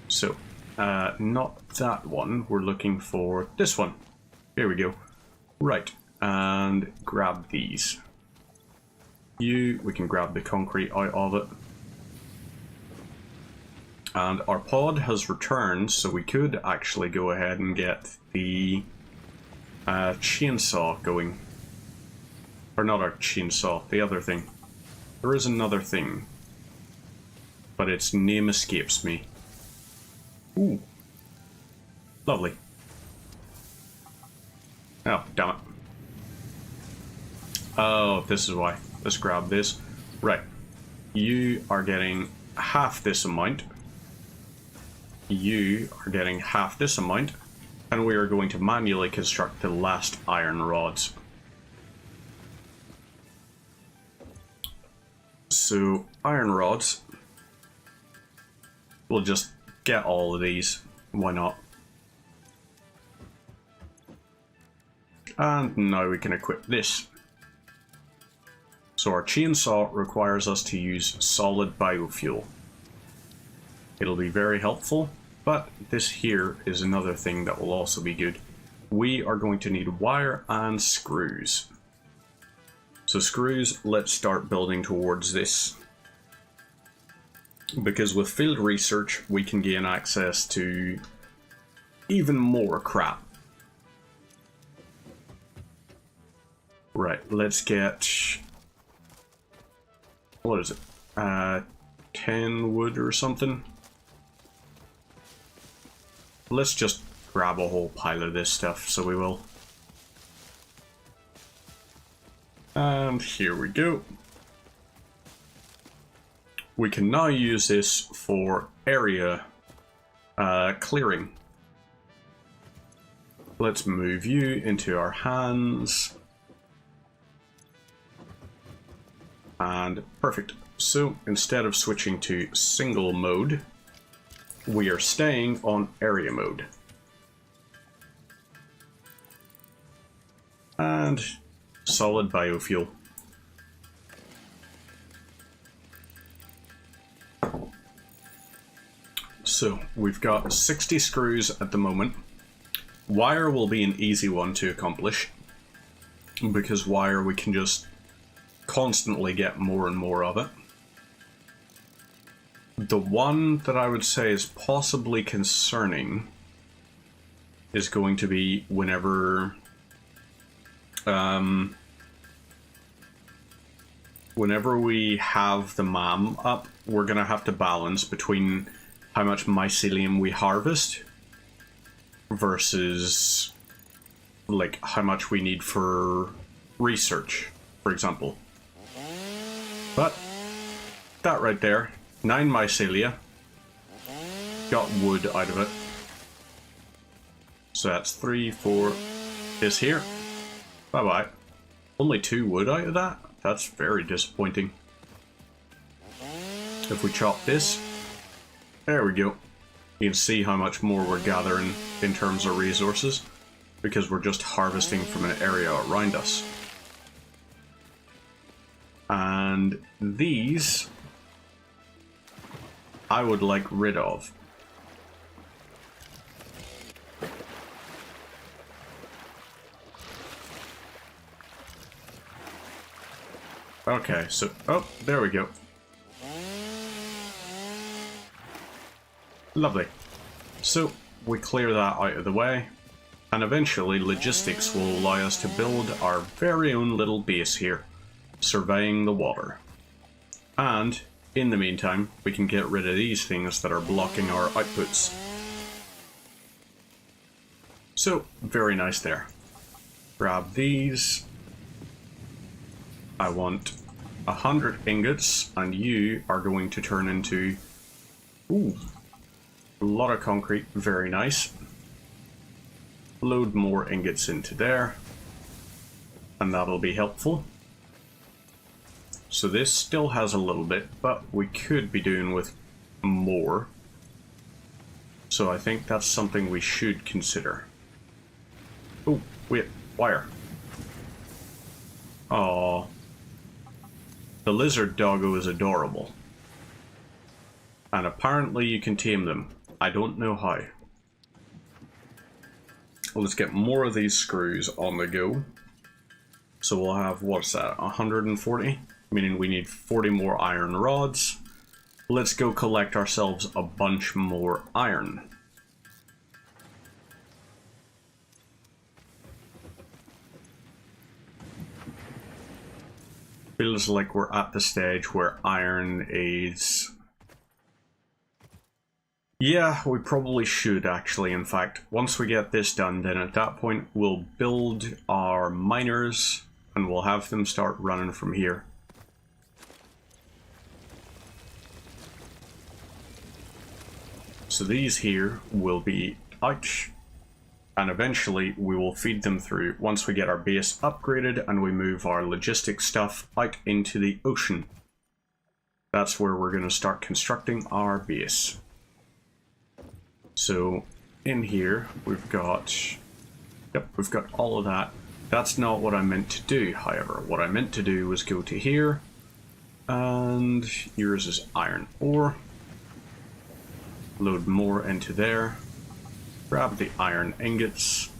So, not that one. We're looking for this one. Here we go. Right, and grab these. We can grab the concrete out of it. And our pod has returned, so we could actually go ahead and get the chainsaw going. Or not our chainsaw, the other thing. There is another thing, but its name escapes me. Ooh. Lovely. Oh, damn it. Oh, this is why. Let's grab this. Right. You are getting half this amount. You are getting half this amount. And we are going to manually construct the last iron rods. So, iron rods. We'll just get all of these. Why not? And now we can equip this. So our chainsaw requires us to use solid biofuel. It'll be very helpful, but this here is another thing that will also be good. We are going to need wire and screws. So screws, let's start building towards this. Because with field research, we can gain access to even more crap. Right, let's get... what is it? 10 wood or something? Let's just grab a whole pile of this stuff, so we will. And here we go. We can now use this for area clearing. Let's move you into our hands. And perfect. So instead of switching to single mode, we are staying on area mode. And solid biofuel. So we've got 60 screws at the moment. Wire will be an easy one to accomplish, because wire we can just constantly get more and more of it. The one that I would say is possibly concerning is going to be whenever whenever we have the MAM up, we're going to have to balance between how much mycelium we harvest versus like how much we need for research, for example. But that right there, 9 mycelia, got wood out of it. So that's 3, 4, this here. Bye-bye. Only 2 wood out of that? That's very disappointing. If we chop this, there we go. You can see how much more we're gathering in terms of resources, because we're just harvesting from an area around us. And these I would like rid of. Okay, so, oh, there we go. Lovely. So, we clear that out of the way, and eventually logistics will allow us to build our very own little base here, surveying the water. And, in the meantime, we can get rid of these things that are blocking our outputs. So, very nice there. Grab these. I want 100 ingots, and you are going to turn into... ooh, a lot of concrete, very nice. Load more ingots into there, and that'll be helpful. So this still has a little bit, but we could be doing with more. So I think that's something we should consider. Oh, wait, wire. Aww. The lizard doggo is adorable. And apparently you can tame them. I don't know how. Let's get more of these screws on the go. So we'll have, what's that, 140? Meaning we need 40 more iron rods. Let's go collect ourselves a bunch more iron. Feels like we're at the stage where iron is... Yeah, we probably should actually, in fact. Once we get this done, then at that point we'll build our miners and we'll have them start running from here. So these here will be out, and eventually we will feed them through once we get our base upgraded and we move our logistics stuff out into the ocean. That's where we're going to start constructing our base. So in here we've got, yep, we've got all of that. That's not what I meant to do, however. What I meant to do was go to here, and yours is iron ore. Load more into there. Grab the iron ingots,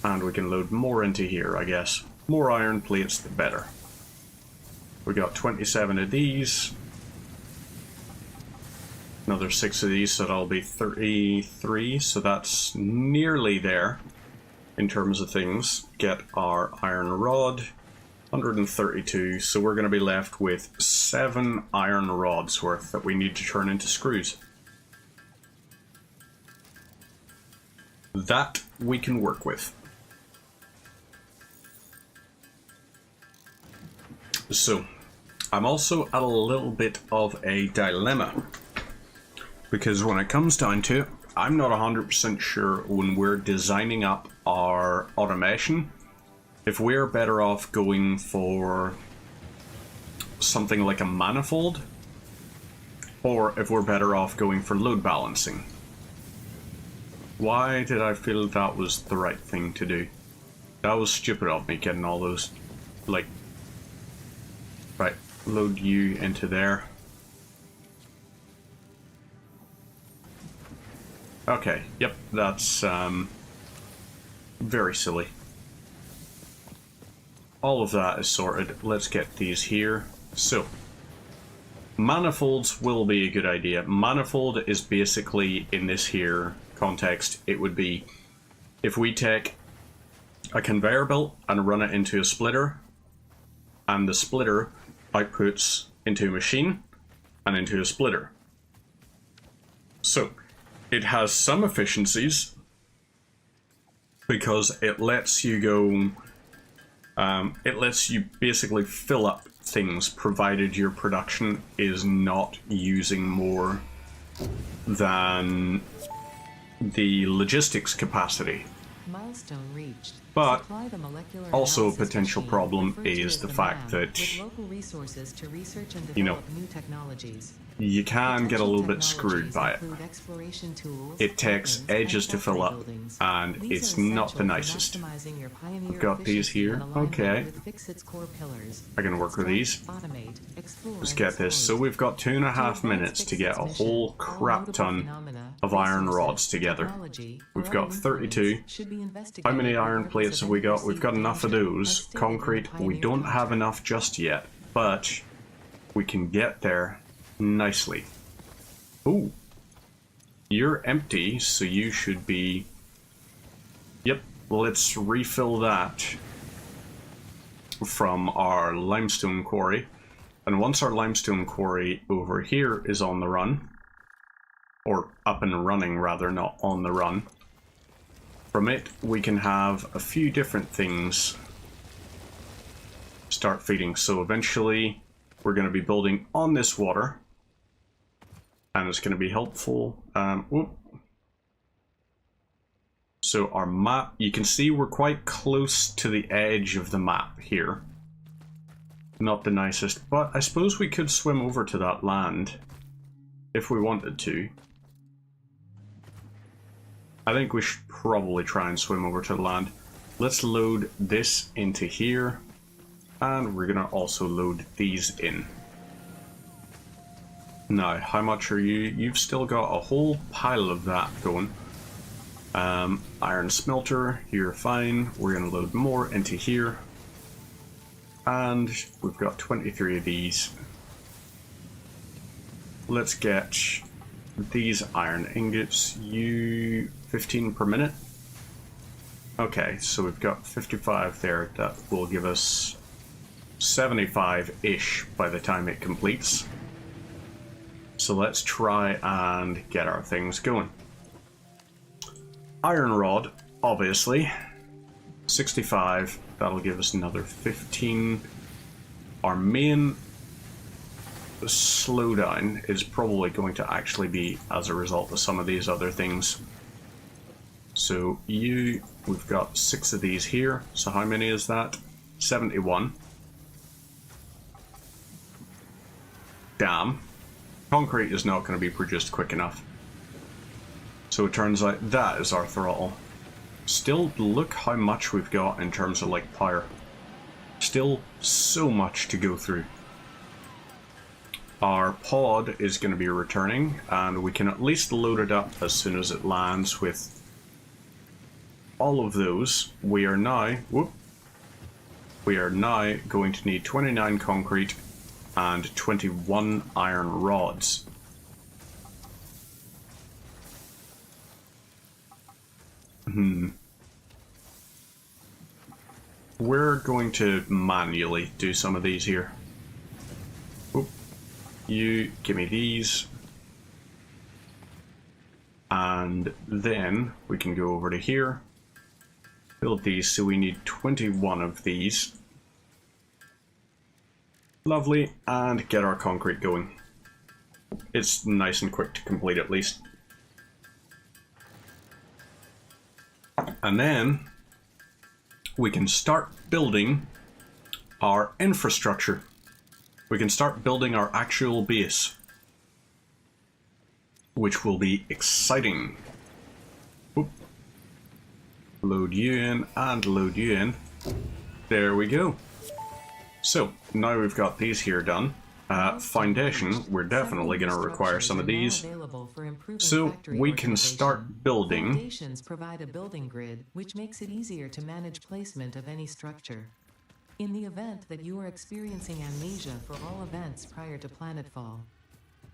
and we can load more into here, I guess. More iron plates, the better. We got 27 of these. Another 6 of these, so that'll be 33, so that's nearly there in terms of things. Get our iron rod, 132, so we're going to be left with 7 iron rods worth that we need to turn into screws. That we can work with. So, I'm also at a little bit of a dilemma. Because when it comes down to it, I'm not 100% sure when we're designing up our automation, if we're better off going for something like a manifold, or if we're better off going for load balancing. Why did I feel that was the right thing to do? That was stupid of me getting all those, like, right, load you into there. Okay, yep, that's very silly. All of that is sorted. Let's get these here. So, manifolds will be a good idea. Manifold is basically, in this here context, it would be if we take a conveyor belt and run it into a splitter, and the splitter outputs into a machine and into a splitter. So, it has some efficiencies because it lets you go, it lets you basically fill up things provided your production is not using more than the logistics capacity. Milestone reached. But Supply the molecular also a analysis potential machine, problem referred to is as the fact lab, that, with local resources to research and you know, develop new technologies. you can get a little bit screwed by it. Include exploration tools, It takes weapons, and edges to fill up, factory buildings. and These it's are not the essential for nicest. maximizing your pioneer We've got these efficiency here. in alignment Okay. with Fixit's core pillars. I can work with these. Automate, explore, Let's and get this. So exploit. we've got 2.5 To minutes advance to get a Fixit's whole mission, all crap notable ton phenomena, of iron resources, rods together. technology, We've or got other 32. influence should be investigated How many for the iron purpose plates of have we got? We've unforeseen got enough of danger, those. as stated in the Concrete, we Pioneer don't have contract. enough just yet, but we can get there nicely. Ooh. You're empty, so you should be... Yep, let's refill that from our limestone quarry. And once our limestone quarry over here is on the run, or up and running rather, not on the run, from it we can have a few different things start feeding. So eventually we're going to be building on this water, and it's going to be helpful. So our map, you can see we're quite close to the edge of the map here. Not the nicest, but I suppose we could swim over to that land if we wanted to. I think we should probably try and swim over to the land. Let's load this into here, and we're gonna also load these in. Now, how much are you? You've still got a whole pile of that going. Iron smelter, you're fine. We're going to load more into here. And we've got 23 of these. Let's get these iron ingots. You 15 per minute. Okay, so we've got 55 there. That will give us 75-ish by the time it completes. So let's try and get our things going. Iron rod, obviously. 65, that'll give us another 15. Our main slowdown is probably going to actually be as a result of some of these other things. So we've got 6 of these here. So how many is that? 71. Damn. Concrete is not going to be produced quick enough. So it turns out that is our throttle. Still, look how much we've got in terms of like power. Still so much to go through. Our pod is going to be returning, and we can at least load it up as soon as it lands with all of those. We are now going to need 29 concrete and 21 iron rods. We're going to manually do some of these here. Oop. You give me these. And then we can go over to here. Build these, so we need 21 of these. Lovely, and get our concrete going. It's nice and quick to complete at least. And then we can start building our infrastructure. We can start building our actual base, which will be exciting. Oop. Load you in and load you in. There we go. So now we've got these here done. Foundation, we're definitely going to require some of these. So we can start building. Foundations provide a building grid, which makes it easier to manage placement of any structure. In the event that you are experiencing amnesia for all events prior to planetfall,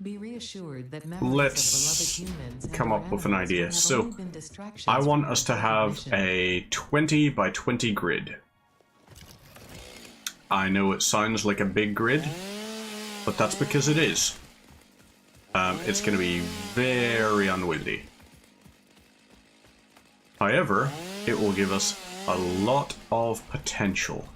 be reassured that memories Let's of beloved humans and come up with an idea. have So only been distractions I want from us to your have mission. a 20 by 20 grid. I know it sounds like a big grid, but that's because it is. It's going to be very unwieldy. However, it will give us a lot of potential.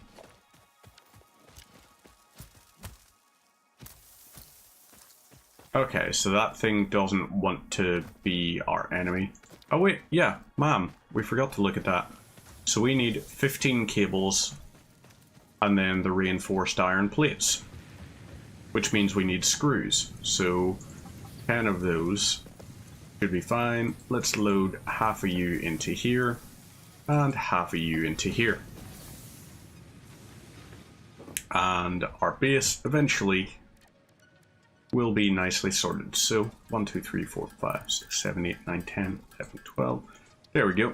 Okay, so that thing doesn't want to be our enemy. Oh wait, yeah, ma'am, we forgot to look at that. So we need 15 cables and then the reinforced iron plates, which means we need screws. So 10 of those should be fine. Let's load half of you into here and half of you into here. And our base eventually will be nicely sorted. So 1, 2, 3, 4, 5, 6, 7, 8, 9, 10, 11, 12. There we go.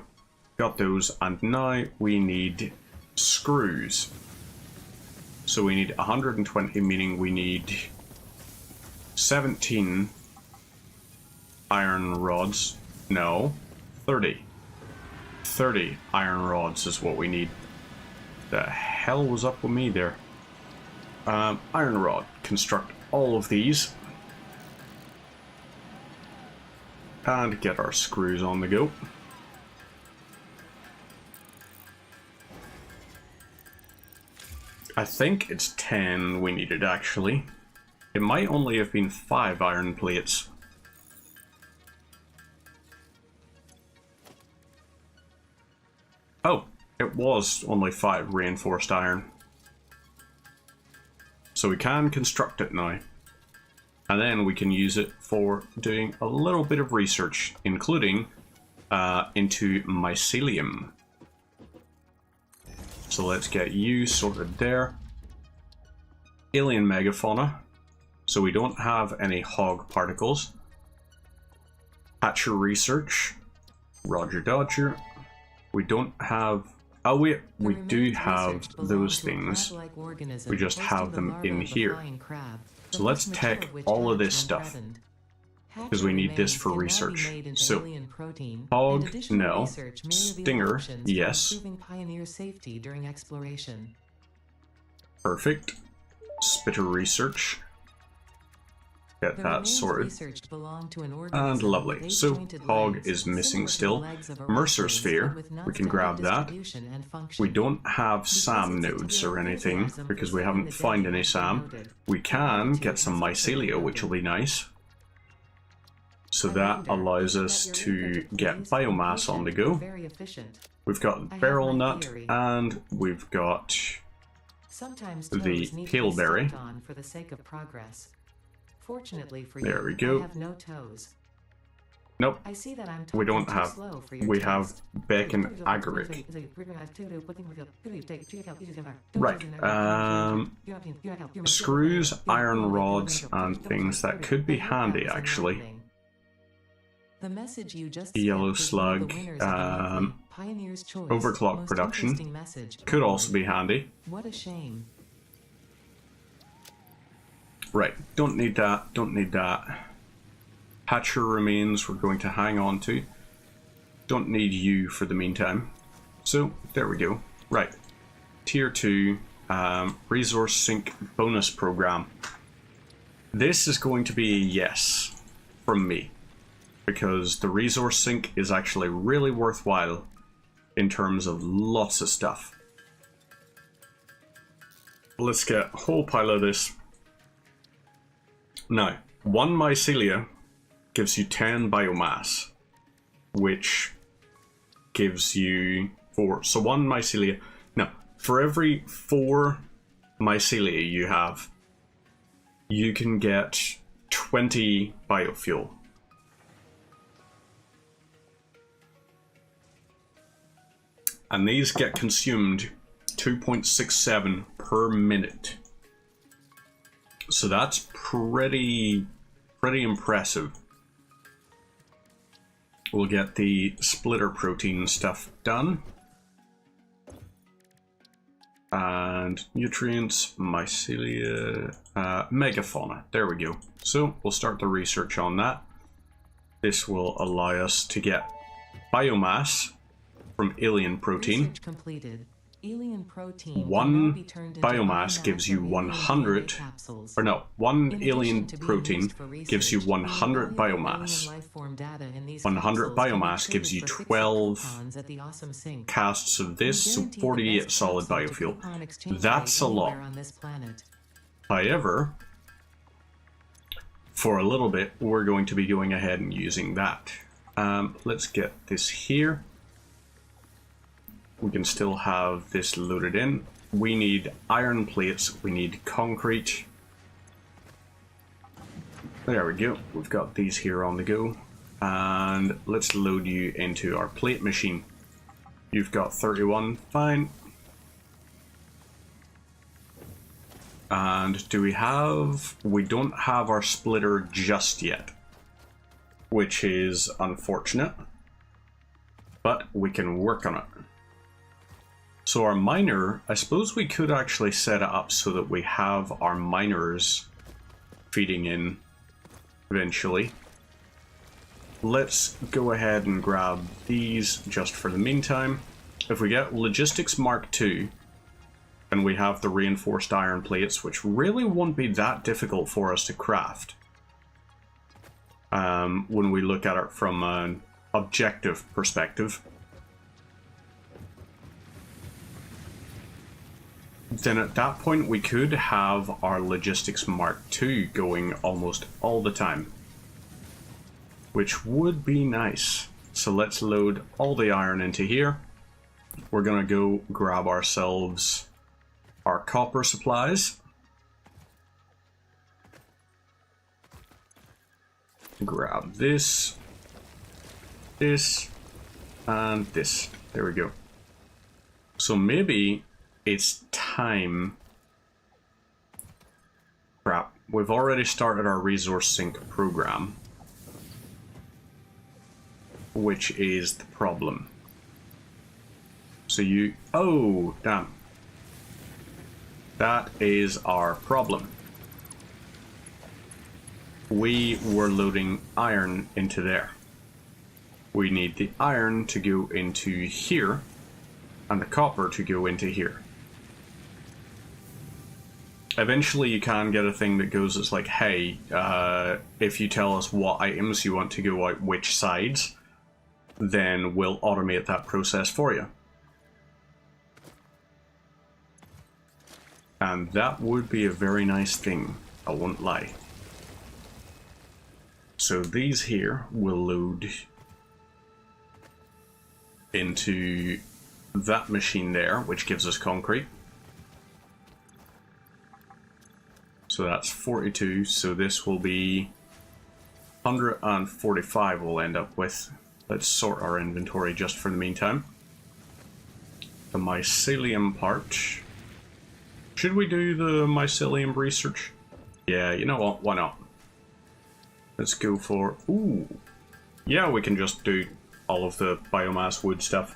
Got those. And now we need screws. So we need 120, meaning we need 17 iron rods. No, 30. 30 iron rods is what we need. The hell was up with me there? Iron rod. Construct all of these. And get our screws on the go. I think it's 10 we needed, actually. It might only have been 5 iron plates. Oh, it was only 5 reinforced iron. So we can construct it now. And then we can use it for doing a little bit of research, including into mycelium. So let's get you sorted there. Alien megafauna. So we don't have any hog particles. Hatcher research. Roger Dodger. We don't have... Oh wait, we do have those things. We just have them in here. So let's take all of this stuff, because we need this for research. So, hog, no. Stinger, yes. Perfect. Spitter research. Get that sorted. And lovely. So, hog is missing still. Mercer sphere, we can grab that. We don't have SAM nodes or anything, because we haven't found any SAM. We can get some mycelia, which will be nice. So that allows us to get biomass on the go. We've got barrel nut, and we've got the paleberry. Fortunately for there you, we go. I have no toes. Nope. I see that I'm We don't talking too have. slow for your We taste. have bacon agaric. Right. Screws, iron rods, and things that could be handy actually. The message you just Yellow skipped is slug, one of the winners of the monthly Pioneer's Choice overclock Most production. Interesting Message Could award. also be handy. What a shame. Right, don't need that, don't need that. Hatcher remains we're going to hang on to. Don't need you for the meantime. So, there we go. Right, Tier 2 Resource Sync Bonus Program. This is going to be a yes from me, because the Resource Sync is actually really worthwhile in terms of lots of stuff. Let's get a whole pile of this. Now, 1 mycelia gives you 10 biomass, which gives you 4. So 1 mycelia. Now, for every 4 mycelia you have, you can get 20 biofuel. And these get consumed 2.67 per minute. So that's pretty impressive. We'll get the splitter protein stuff done. And nutrients, mycelia, megafauna. There we go. So we'll start the research on that. This will allow us to get biomass from alien protein. Research completed. Alien protein 1 biomass gives you 100, or no, 1 alien protein gives you 100 biomass. 100 biomass gives you 12 casts of this, so 48 solid biofuel. That's a lot. However, for a little bit, we're going to be going ahead and using that. Let's get this here. We can still have this loaded in. We need iron plates, we need concrete. There we go, we've got these here on the go. And let's load you into our plate machine. You've got 31, fine. And do we have... We don't have our splitter just yet, which is unfortunate, but we can work on it. So our miner, I suppose we could actually set it up so that we have our miners feeding in eventually. Let's go ahead and grab these just for the meantime. If we get Logistics Mark II, and we have the reinforced iron plates, which really won't be that difficult for us to craft when we look at it from an objective perspective. Then at that point we could have our Logistics Mark II going almost all the time, which would be nice. So let's load all the iron into here. We're gonna go grab ourselves our copper supplies. Grab this, this, and this. There we go. So maybe it's time... Crap, we've already started our resource sink program, which is the problem. So you... Oh, damn. That is our problem. We were loading iron into there. We need the iron to go into here, and the copper to go into here. Eventually you can get a thing that goes, it's like, hey, if you tell us what items you want to go out which sides, then we'll automate that process for you. And that would be a very nice thing, I won't lie. So these here will load into that machine there, which gives us concrete. So that's 42, so this will be 145 we'll end up with. Let's sort our inventory just for the meantime. The mycelium part. Should we do the mycelium research? Yeah, you know what, why not? Let's go for... Ooh! Yeah, we can just do all of the biomass wood stuff.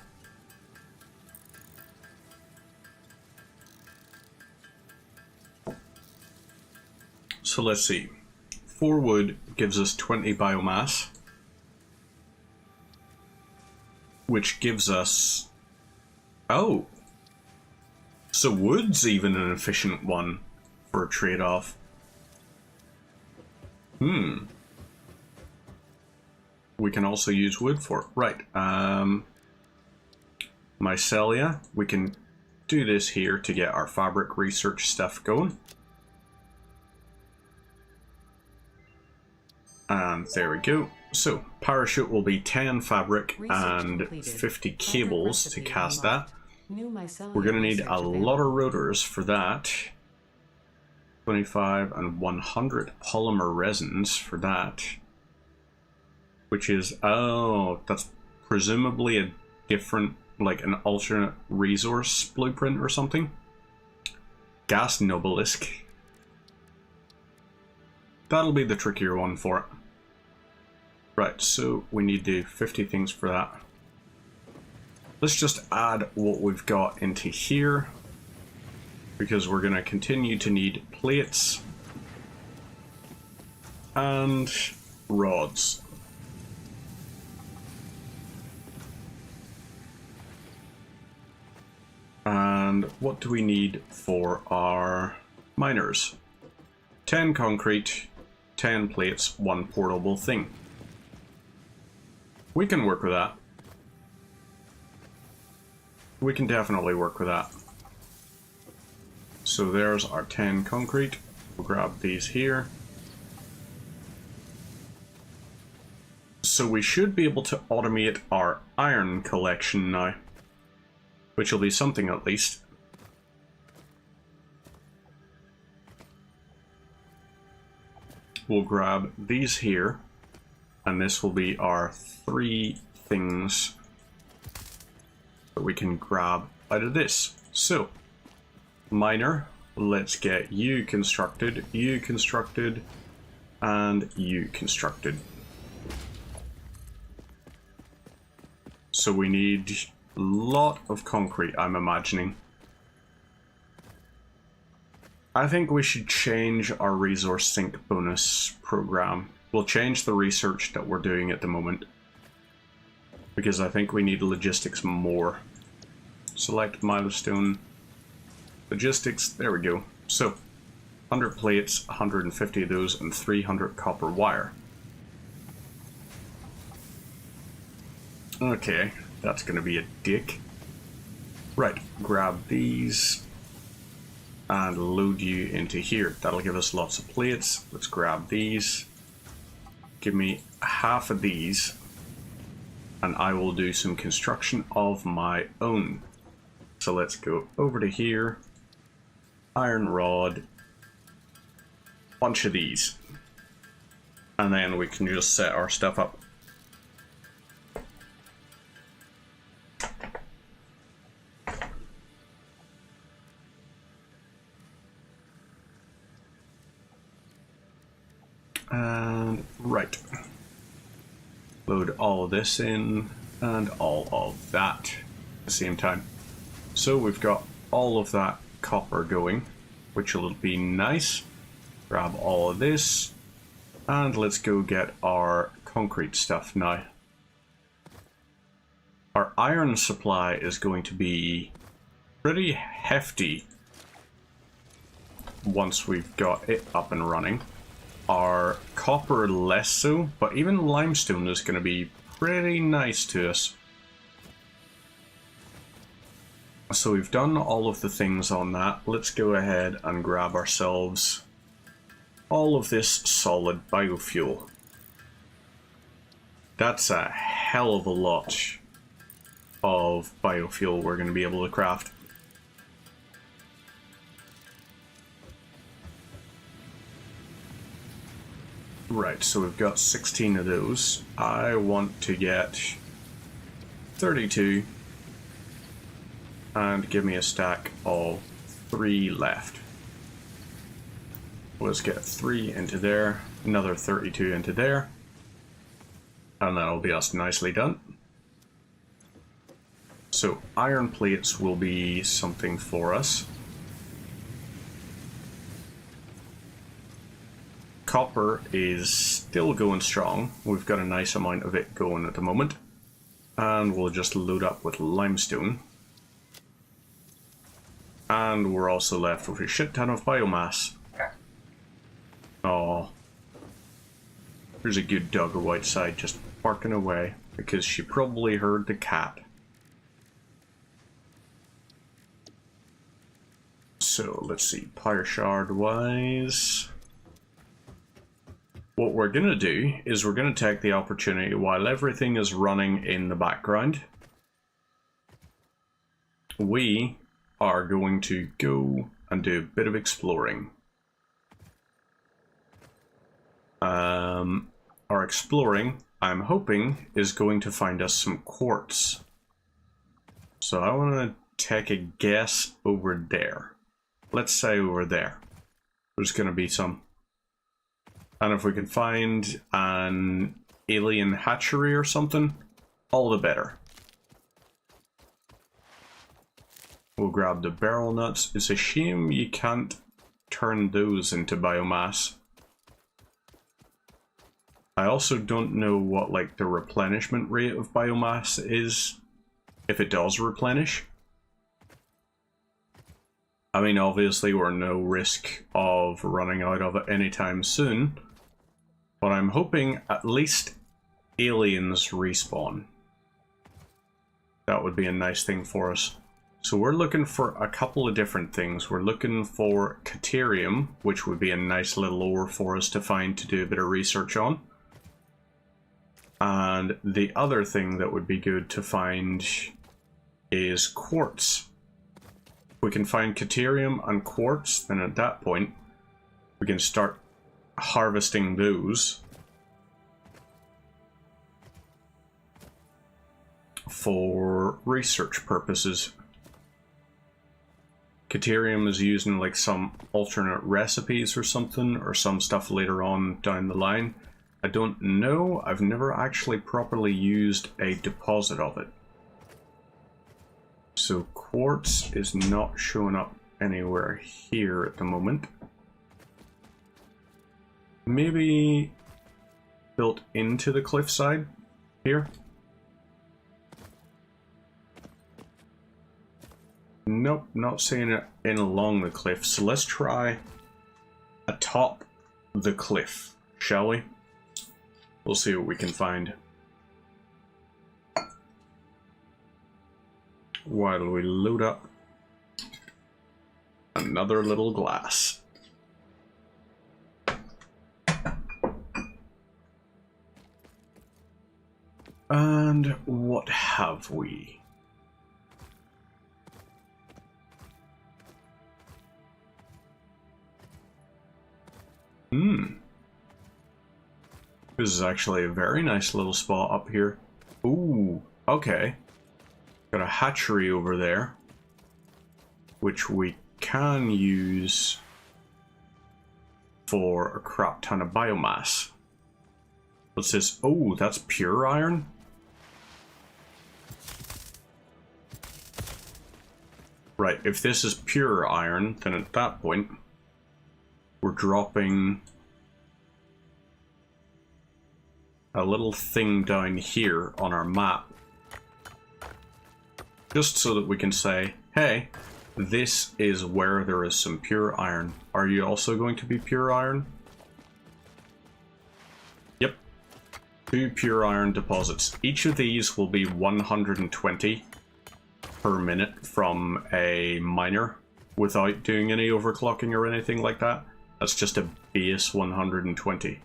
So let's see. 4 wood gives us 20 biomass, which gives us... Oh! So wood's even an efficient one for a trade-off. We can also use wood for it. Right. Mycelia. We can do this here to get our fabric research stuff going. And there we go. So, parachute will be 10 fabric and 50 cables to cast that. We're going to need a lot of rotors for that. 25 and 100 polymer resins for that. Which is, oh, that's presumably a different, like an alternate resource blueprint or something. Gas Nobelisk. That'll be the trickier one for it. Right, so we need to do 50 things for that. Let's just add what we've got into here, because we're going to continue to need plates and rods. And what do we need for our miners? 10 concrete, 10 plates, 1 portable thing. We can work with that. We can definitely work with that. So there's our 10 concrete. We'll grab these here. So we should be able to automate our iron collection now, which will be something at least. We'll grab these here, and this will be our 3 things that we can grab out of this. So, miner, let's get you constructed, and you constructed. So we need a lot of concrete, I'm imagining. I think we should change our resource sink bonus program. We'll change the research that we're doing at the moment, because I think we need logistics more. Select milestone. Logistics, there we go. So, 100 plates, 150 of those, and 300 copper wire. Okay, that's gonna be a dick. Right, grab these and load you into here. That'll give us lots of plates. Let's grab these. Give me half of these, and I will do some construction of my own. So let's go over to here. Iron rod. Bunch of these. And then we can just set our stuff up. Load all of this in and all of that at the same time. So we've got all of that copper going, which will be nice. Grab all of this and let's go get our concrete stuff now. Our iron supply is going to be pretty hefty once we've got it up and running. Our copper less so, but even limestone is going to be pretty nice to us. So we've done all of the things on that. Let's go ahead and grab ourselves all of this solid biofuel. That's a hell of a lot of biofuel we're going to be able to craft. Right, so we've got 16 of those. I want to get 32 and give me a stack of 3 left. Let's get 3 into there, another 32 into there, and that'll be us nicely done. So iron plates will be something for us. Copper is still going strong. We've got a nice amount of it going at the moment. And we'll just load up with limestone. And we're also left with a shit ton of biomass. Oh, there's a good doggo outside just barking away because she probably heard the cat. So let's see, power shard wise. What we're going to do is we're going to take the opportunity while everything is running in the background. We are going to go and do a bit of exploring. Our exploring, I'm hoping, is going to find us some quartz. So I want to take a guess over there. Let's say over there. There's going to be some. And if we can find an alien hatchery or something, all the better. We'll grab the barrel nuts. It's a shame you can't turn those into biomass. I also don't know what like the replenishment rate of biomass is, if it does replenish. I mean, obviously we're no risk of running out of it anytime soon, but I'm hoping at least aliens respawn. That would be a nice thing for us. So we're looking for a couple of different things. We're looking for Caterium, which would be a nice little ore for us to find to do a bit of research on. And the other thing that would be good to find is quartz. If we can find Caterium and quartz, then at that point we can start harvesting those for research purposes. Caterium is used in like some alternate recipes or something, or some stuff later on down the line. I don't know. I've never actually properly used a deposit of it. So quartz is not showing up anywhere here at the moment. Maybe built into the cliffside here. Nope, not seeing it in along the cliff. So let's try atop the cliff, shall we? We'll see what we can find. While we load up another little glass. And what have we? This is actually a very nice little spot up here. Ooh, okay. Got a hatchery over there, which we can use for a crap ton of biomass. What's this? Oh, that's pure iron? Right, if this is pure iron, then at that point, we're dropping a little thing down here on our map. Just so that we can say, hey, this is where there is some pure iron. Are you also going to be pure iron? Yep. 2 pure iron deposits. Each of these will be 120 per minute from a miner without doing any overclocking or anything like that. That's just a base 120.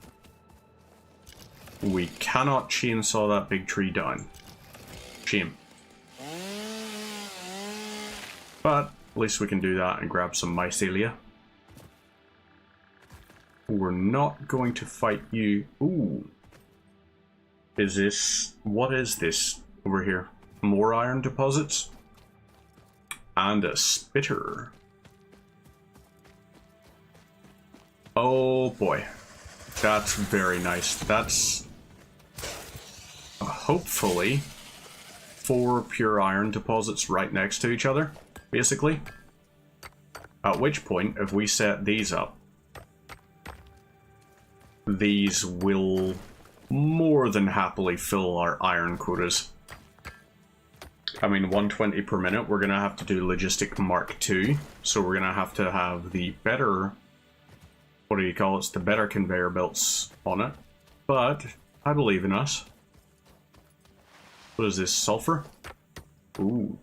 We cannot chainsaw that big tree down. Shame. But at least we can do that and grab some mycelia. We're not going to fight you. Ooh. Is this... What is this over here? More iron deposits? And a spitter. Oh boy. That's very nice. That's... hopefully 4 pure iron deposits right next to each other, basically. At which point, if we set these up, these will more than happily fill our iron quotas. I mean, 120 per minute, we're going to have to do Logistic Mark II, so we're going to have the better, what do you call it, the better conveyor belts on it. But I believe in us. What is this, sulfur? Ooh.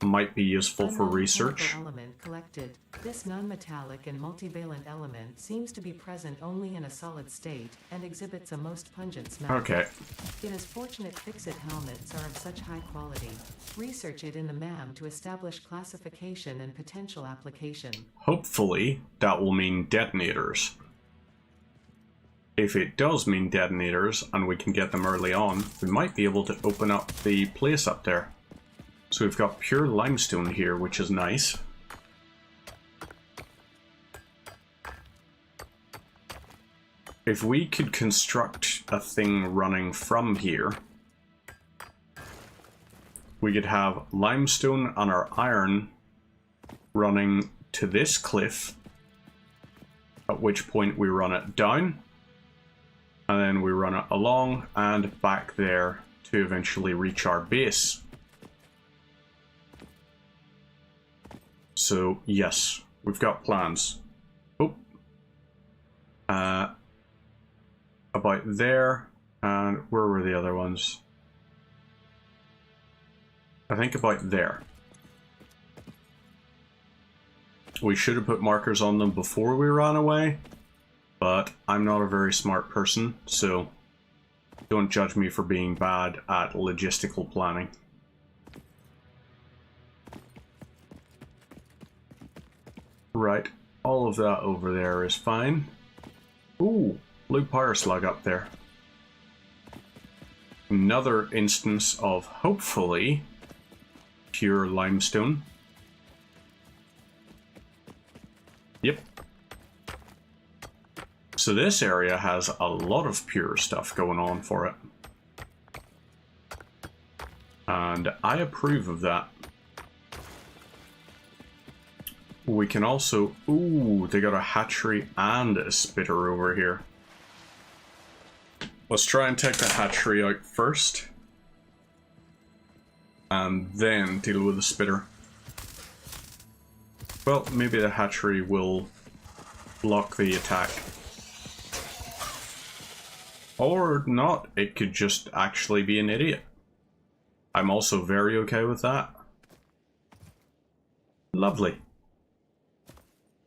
Might be useful for research. Element collected. This non-metallic and multivalent element seems to be present only in a solid state and exhibits a most pungent smell. Okay. It is fortunate fix-it helmets are of such high quality. Research it in the MAM to establish classification and potential application. Hopefully, that will mean detonators. If it does mean detonators, and we can get them early on, we might be able to open up the place up there. So we've got pure limestone here, which is nice. If we could construct a thing running from here, we could have limestone and our iron running to this cliff, at which point we run it down, and then we run it along and back there to eventually reach our base. So, yes, we've got plans. Oh. About there, and where were the other ones? I think about there. We should have put markers on them before we ran away, but I'm not a very smart person, so don't judge me for being bad at logistical planning. Right, all of that over there is fine. Ooh, blue power slug up there. Another instance of, hopefully, pure limestone. Yep. So this area has a lot of pure stuff going on for it. And I approve of that. We can also... Ooh, they got a hatchery and a spitter over here. Let's try and take the hatchery out first. And then deal with the spitter. Well, maybe the hatchery will block the attack. Or not, it could just actually be an idiot. I'm also very okay with that. Lovely.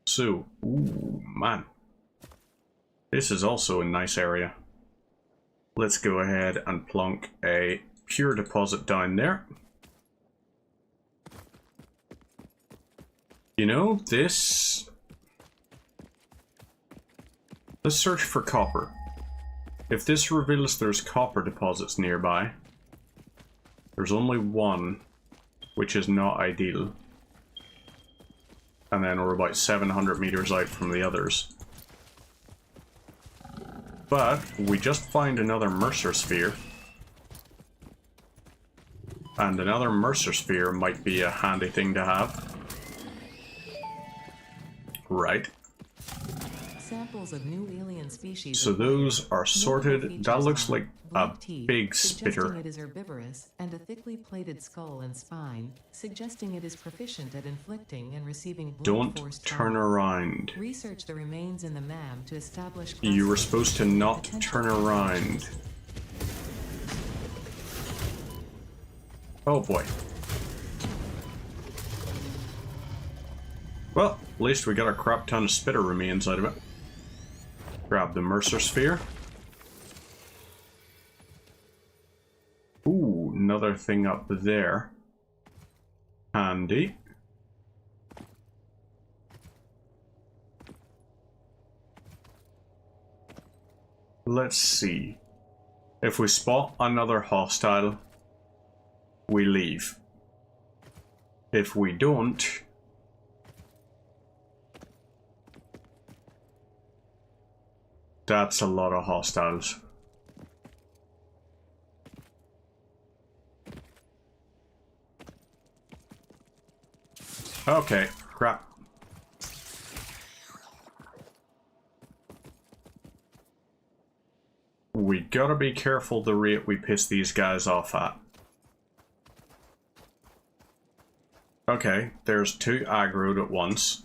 So, ooh, man. This is also a nice area. Let's go ahead and plonk a pure deposit down there. You know, this... Let's search for copper. If this reveals there's copper deposits nearby, there's only one, which is not ideal. And then we're about 700 meters out from the others. But we just found another Mercer Sphere. And another Mercer Sphere might be a handy thing to have. Right. Samples of new alien species. So those are sorted. Notable That features looks are like a black teeth, big suggesting spitter. it is herbivorous, and a thickly plated skull and spine, suggesting it is proficient at inflicting and receiving Don't blunt-force turn trauma. around. Research the remains in the MAM to establish. You were classification supposed to and not potential turn around. Oh boy. Well, at least we got a crap ton of spitter remains out of it. Grab the Mercer Sphere. Ooh, another thing up there. Handy. Let's see. If we spot another hostile, we leave. If we don't, that's a lot of hostiles. Okay, crap. We gotta be careful the rate we piss these guys off at. Okay, there's two aggroed at once.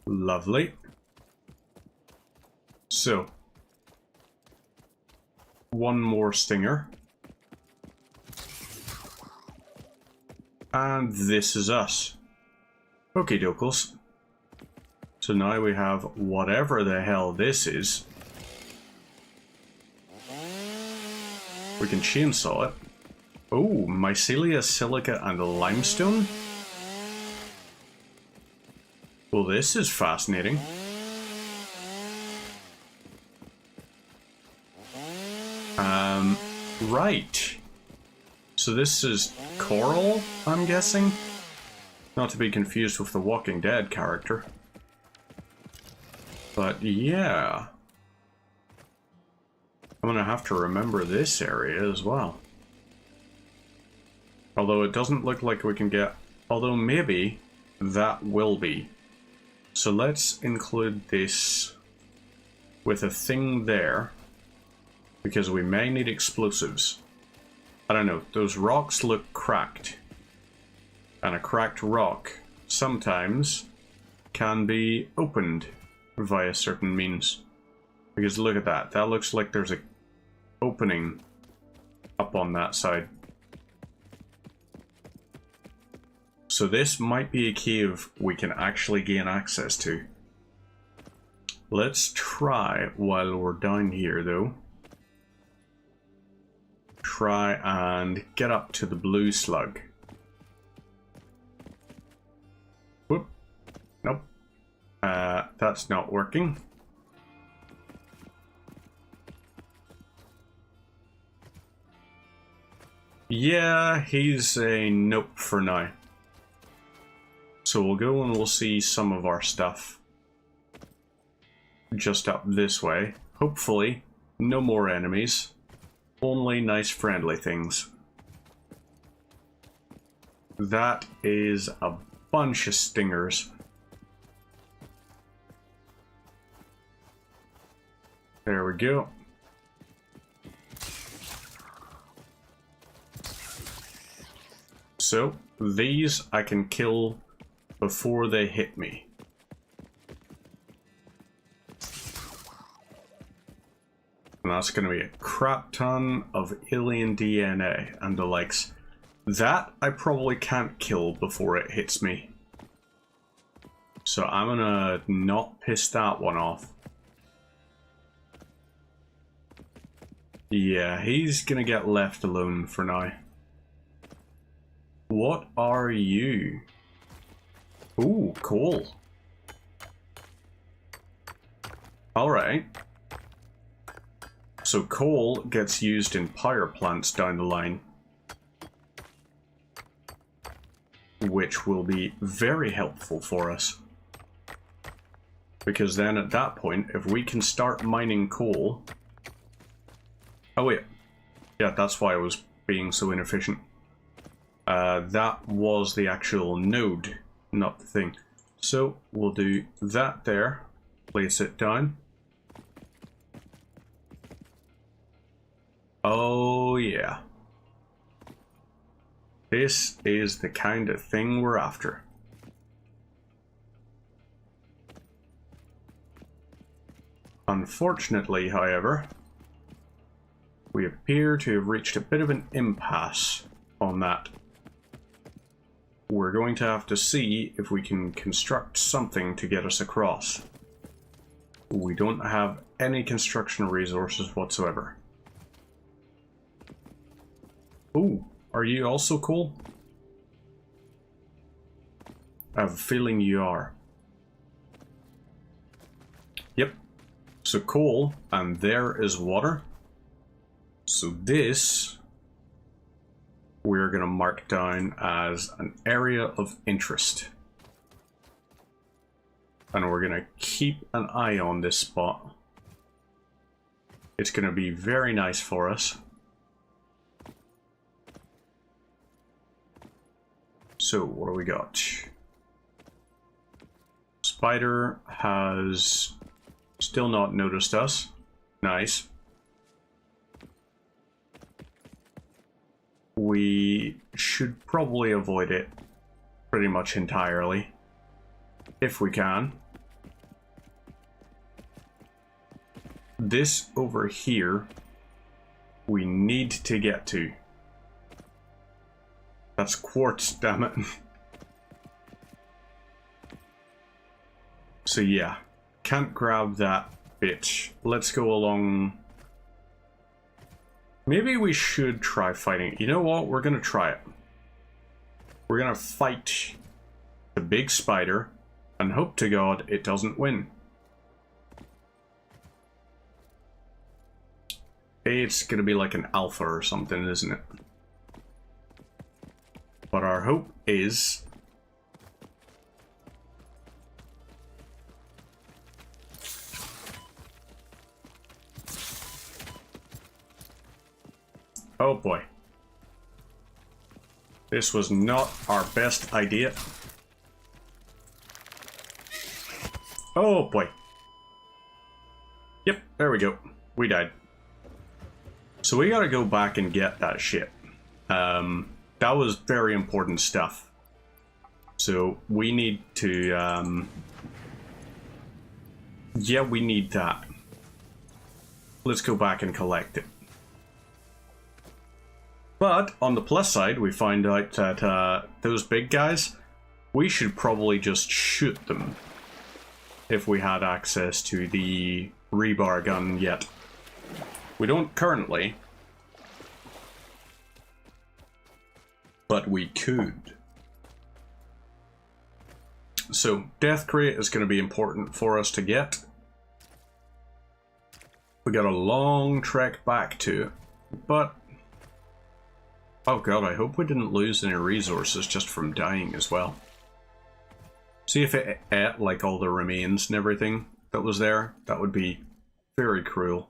Lovely. So, one more stinger. And this is us. Okie dokes. So now we have whatever the hell this is. We can chainsaw it. Oh, mycelia, silica, and limestone? Well, this is fascinating. Right. So this is coral, I'm guessing? Not to be confused with the Walking Dead character. But yeah. I'm gonna have to remember this area as well. Although it doesn't look like we can get... Although maybe that will be. So let's include this with a thing there. Because we may need explosives. I don't know, those rocks look cracked. And a cracked rock sometimes can be opened via certain means. Because look at that, that looks like there's a opening up on that side. So this might be a cave we can actually gain access to. Let's try while we're down here though. Try and get up to the blue slug. Whoop. Nope. That's not working. Yeah, he's a nope for now. So we'll go and we'll see some of our stuff just up this way. Hopefully, no more enemies. Only nice friendly things. That is a bunch of stingers. There we go. So, these I can kill before they hit me. And that's going to be a crap ton of alien DNA and the likes. That I probably can't kill before it hits me. So I'm going to not piss that one off. Yeah, he's going to get left alone for now. What are you? Ooh, cool. Alright. So coal gets used in power plants down the line. which will be very helpful for us. Because then at that point, if we can start mining coal... Oh wait, yeah, that's why I was being so inefficient. That was the actual node, not the thing. So we'll do that there, place it down. Oh yeah. This is the kind of thing we're after. Unfortunately, however, we appear to have reached a bit of an impasse on that. We're going to have to see if we can construct something to get us across. We don't have any construction resources whatsoever. Ooh, are you also coal? I have a feeling you are. Yep. So coal, and there is water. So this, we're going to mark down as an area of interest. And we're going to keep an eye on this spot. It's going to be very nice for us. So, what do we got? Spider has still not noticed us. Nice. We should probably avoid it pretty much entirely, if we can. This over here, we need to get to. That's quartz, damn it. So yeah, can't grab that bitch. Let's go along. Maybe we should try fighting. You know what? We're gonna try it. We're gonna fight the big spider and hope to God it doesn't win. It's gonna be like an alpha or something, isn't it? But our hope is... Oh boy. This was not our best idea. Oh boy. Yep, there we go. We died. So we gotta go back and get that shit. That was very important stuff. So we need to, yeah, we need that. Let's go back and collect it. But on the plus side, we find out that those big guys, we should probably just shoot them if we had access to the rebar gun yet. We don't currently, but we could. So, Death Crate is going to be important for us to get. We got a long trek back to it, but... Oh god, I hope we didn't lose any resources just from dying as well. See if it ate like all the remains and everything that was there. That would be very cruel.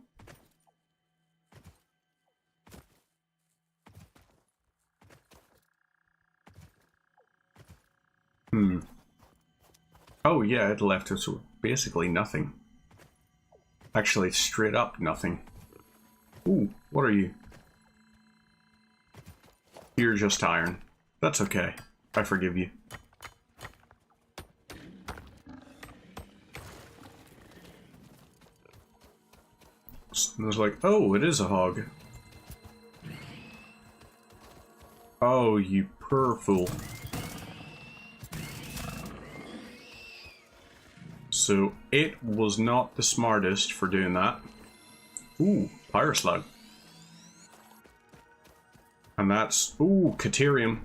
Oh yeah, it left us with basically nothing. Actually, straight up nothing. Ooh, what are you? You're just iron. That's okay. I forgive you. And I was like, oh, it is a hog. Oh, you poor fool. So, it was not the smartest for doing that. Ooh, pyroslug. And that's... Ooh, Caterium.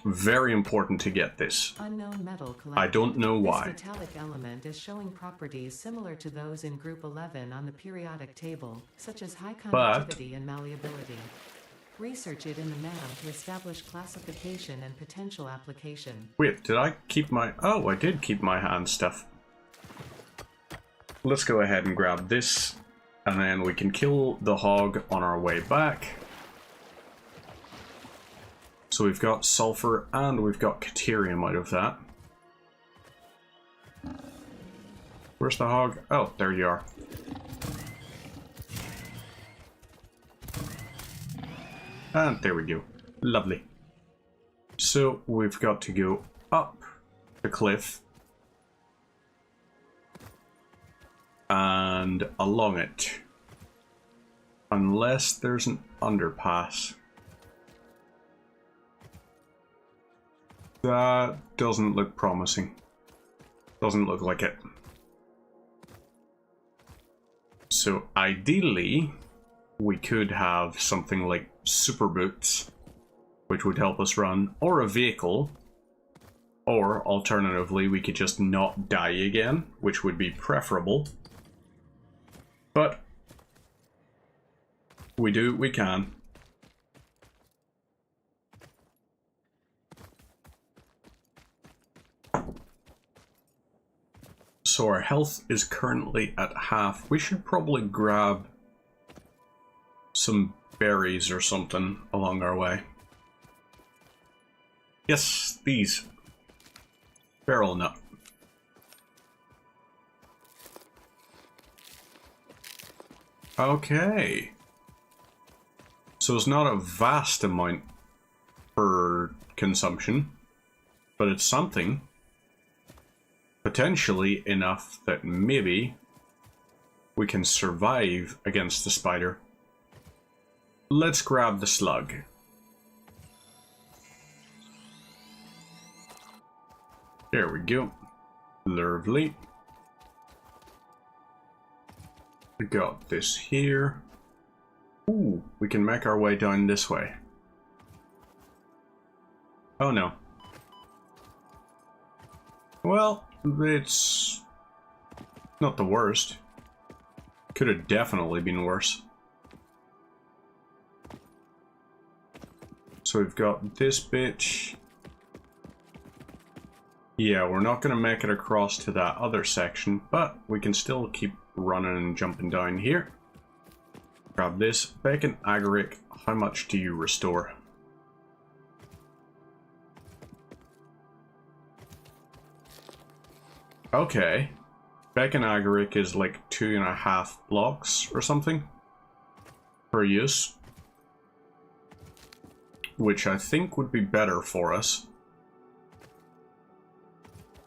Very important to get this. Unknown metal collected. I don't know why. This metallic element is showing properties similar to those in Group 11 on the periodic table, such as high conductivity and malleability. Research it in the man to establish classification and potential application. Wait, did I keep my... Oh, I did keep my hand stuff. Let's go ahead and grab this, and then we can kill the hog on our way back. So we've got sulfur and we've got caterium out of that. Where's the hog? Oh, there you are. And there we go. Lovely. So we've got to go up the cliff and along it. Unless there's an underpass. That doesn't look promising. Doesn't look like it. So ideally, we could have something like super boots, which would help us run, or a vehicle, or alternatively, we could just not die again, which would be preferable. But we do what we can. So our health is currently at half. We should probably grab some berries or something along our way. Yes, these. Barrel nut. Okay. So it's not a vast amount per consumption, but it's something. Potentially enough that maybe we can survive against the spider. Let's grab the slug. There we go. Lovely. We got this here. Ooh, we can make our way down this way. Oh no. Well, it's not the worst. Could have definitely been worse. So we've got this bitch. Yeah, we're not going to make it across to that other section, but we can still keep running and jumping down here. Grab this. Bacon agaric, how much do you restore? Okay. Bacon agaric is like 2.5 blocks or something per use. Which I think would be better for us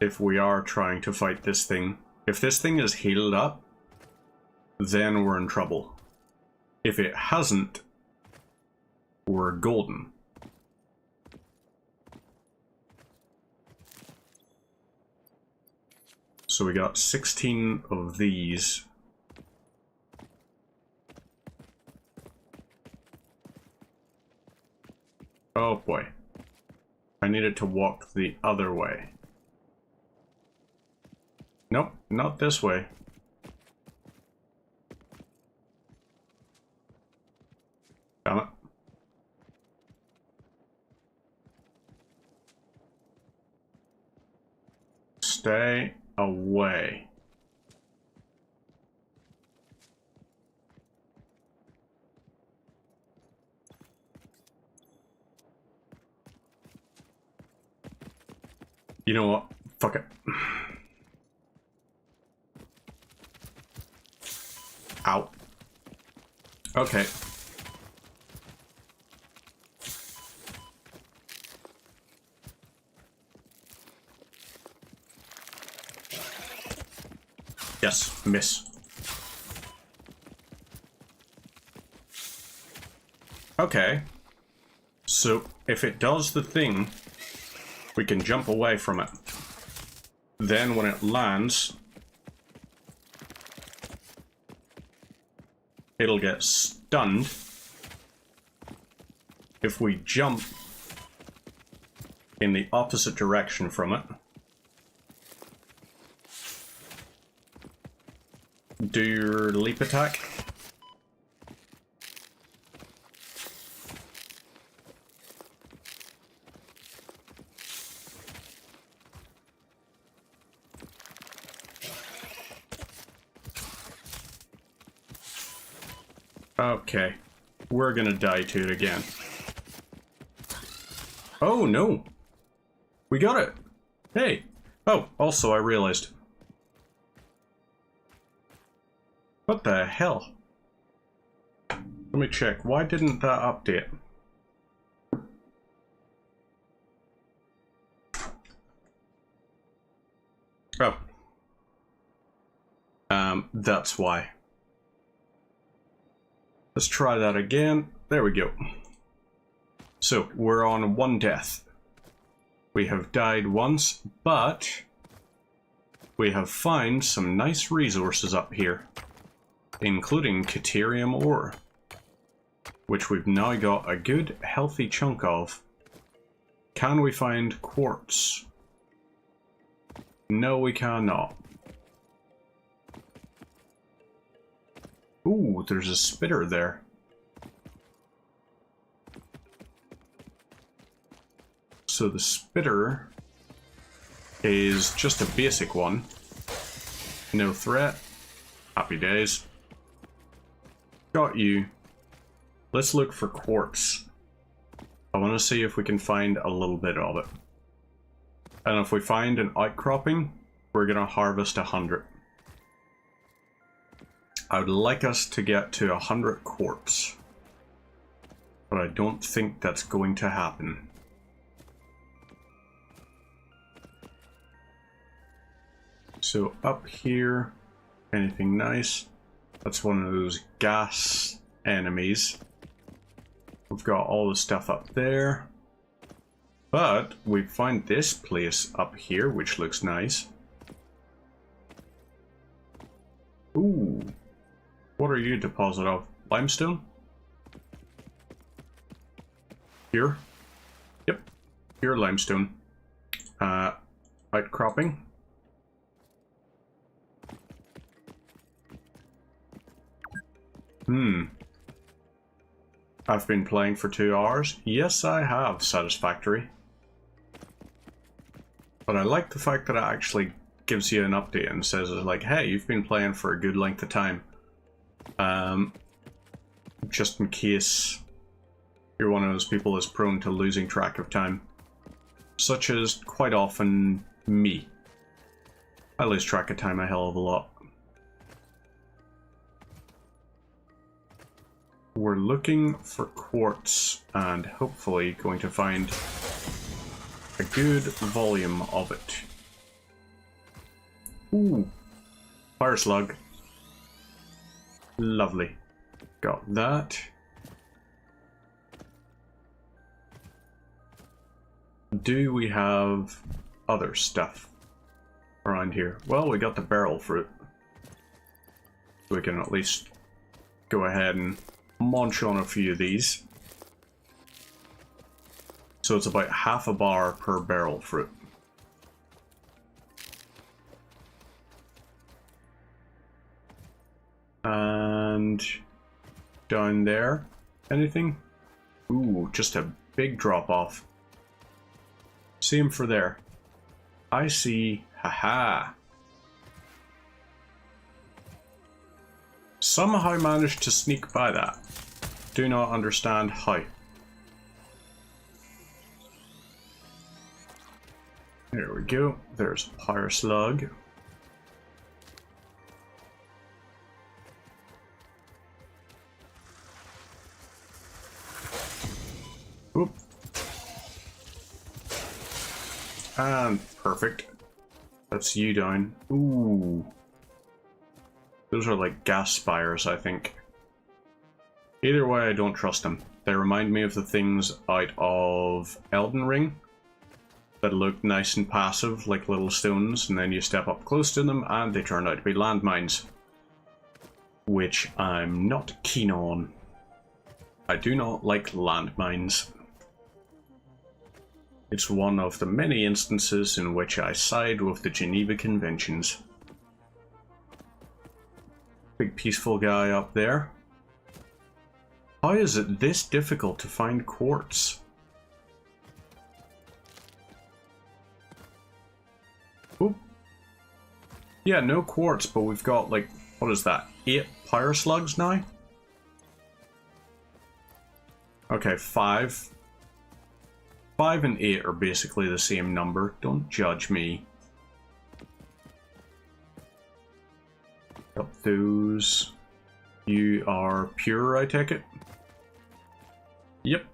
if we are trying to fight this thing. If this thing is healed up, then we're in trouble. If it hasn't, we're golden. So we got 16 of these. Oh boy. I needed to walk the other way. Nope, not this way. Damn it. Stay away. You know what? Fuck it. Ow. Okay. Yes, miss. Okay. So, if it does the thing, we can jump away from it. Then when it lands, it'll get stunned. If we jump in the opposite direction from it, do your leap attack. Okay. We're gonna die to it again. Oh, no. We got it. Hey. Oh, also I realized. What the hell? Let me check. Why didn't that update? Oh. That's why. Let's try that again. There we go. So, we're on 1 death. We have died once, but we have found some nice resources up here, including Caterium ore, which we've now got a good, healthy chunk of. Can we find quartz? No, we cannot. Ooh, there's a spitter there. So the spitter is just a basic one. No threat. Happy days. Got you. Let's look for quartz. I want to see if we can find a little bit of it. And if we find an outcropping, we're going to harvest 100. I would like us to get to 100 quartz, but I don't think that's going to happen. So up here, anything nice? That's one of those gas enemies. We've got all the stuff up there, but we find this place up here, which looks nice. Ooh. What are you a deposit of? Limestone? Here? Yep. Pure limestone. Outcropping. I've been playing for 2 hours. Yes, I have. Satisfactory. But I like the fact that it actually gives you an update and says, like, hey, you've been playing for a good length of time. Just in case you're one of those people that's prone to losing track of time. Such as quite often me. I lose track of time a hell of a lot. We're looking for quartz and hopefully going to find a good volume of it. Ooh, fire slug. Lovely. Got that. Do we have other stuff around here? Well, we got the barrel fruit. We can at least go ahead and munch on a few of these. So it's about half a bar per barrel fruit. And down there, anything? Ooh, just a big drop off. Same for there. I see, haha. Somehow managed to sneak by that. Do not understand how. There we go. There's a fire slug. Oop. And perfect. That's you down. Ooh. Those are like gas spires, I think. Either way, I don't trust them. They remind me of the things out of Elden Ring that look nice and passive, like little stones, and then you step up close to them and they turn out to be landmines. Which I'm not keen on. I do not like landmines. It's one of the many instances in which I side with the Geneva Conventions. Big peaceful guy up there. How is it this difficult to find quartz? Oop. Yeah, no quartz, but we've got like, what is that, 8 fire slugs now? Okay, 5. 5 and 8 are basically the same number. Don't judge me. Up those. You are pure, I take it? Yep.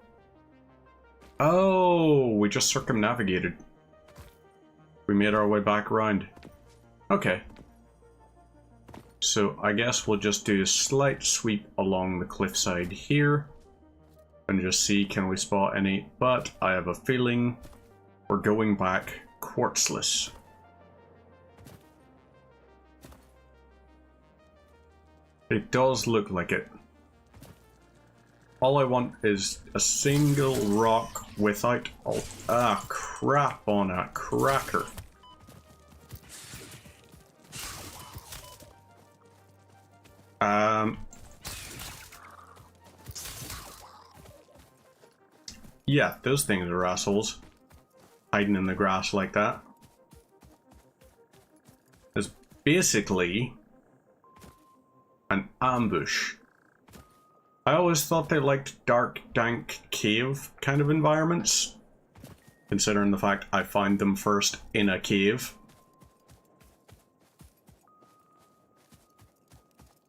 Oh, we just circumnavigated. We made our way back around. Okay. So I guess we'll just do a slight sweep along the cliffside here. And just see, can we spot any? But I have a feeling we're going back quartzless. It does look like it. All I want is a single rock without... Oh, crap on a cracker. Yeah, those things are assholes. Hiding in the grass like that. It's basically an ambush. I always thought they liked dark, dank cave kind of environments. Considering the fact I found them first in a cave.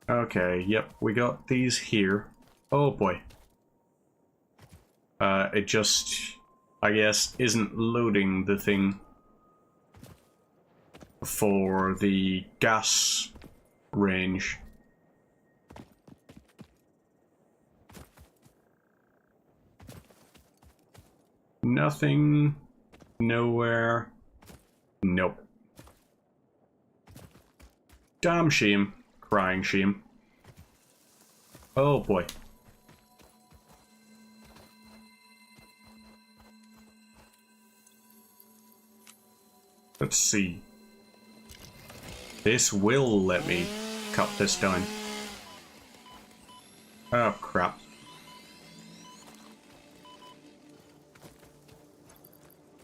Okay, yep, we got these here. Oh boy. It just, I guess, isn't loading the thing for the gas range. Nothing, nowhere, nope. Damn shame, crying shame. Oh boy. Let's see. This will let me cut this down. Oh crap.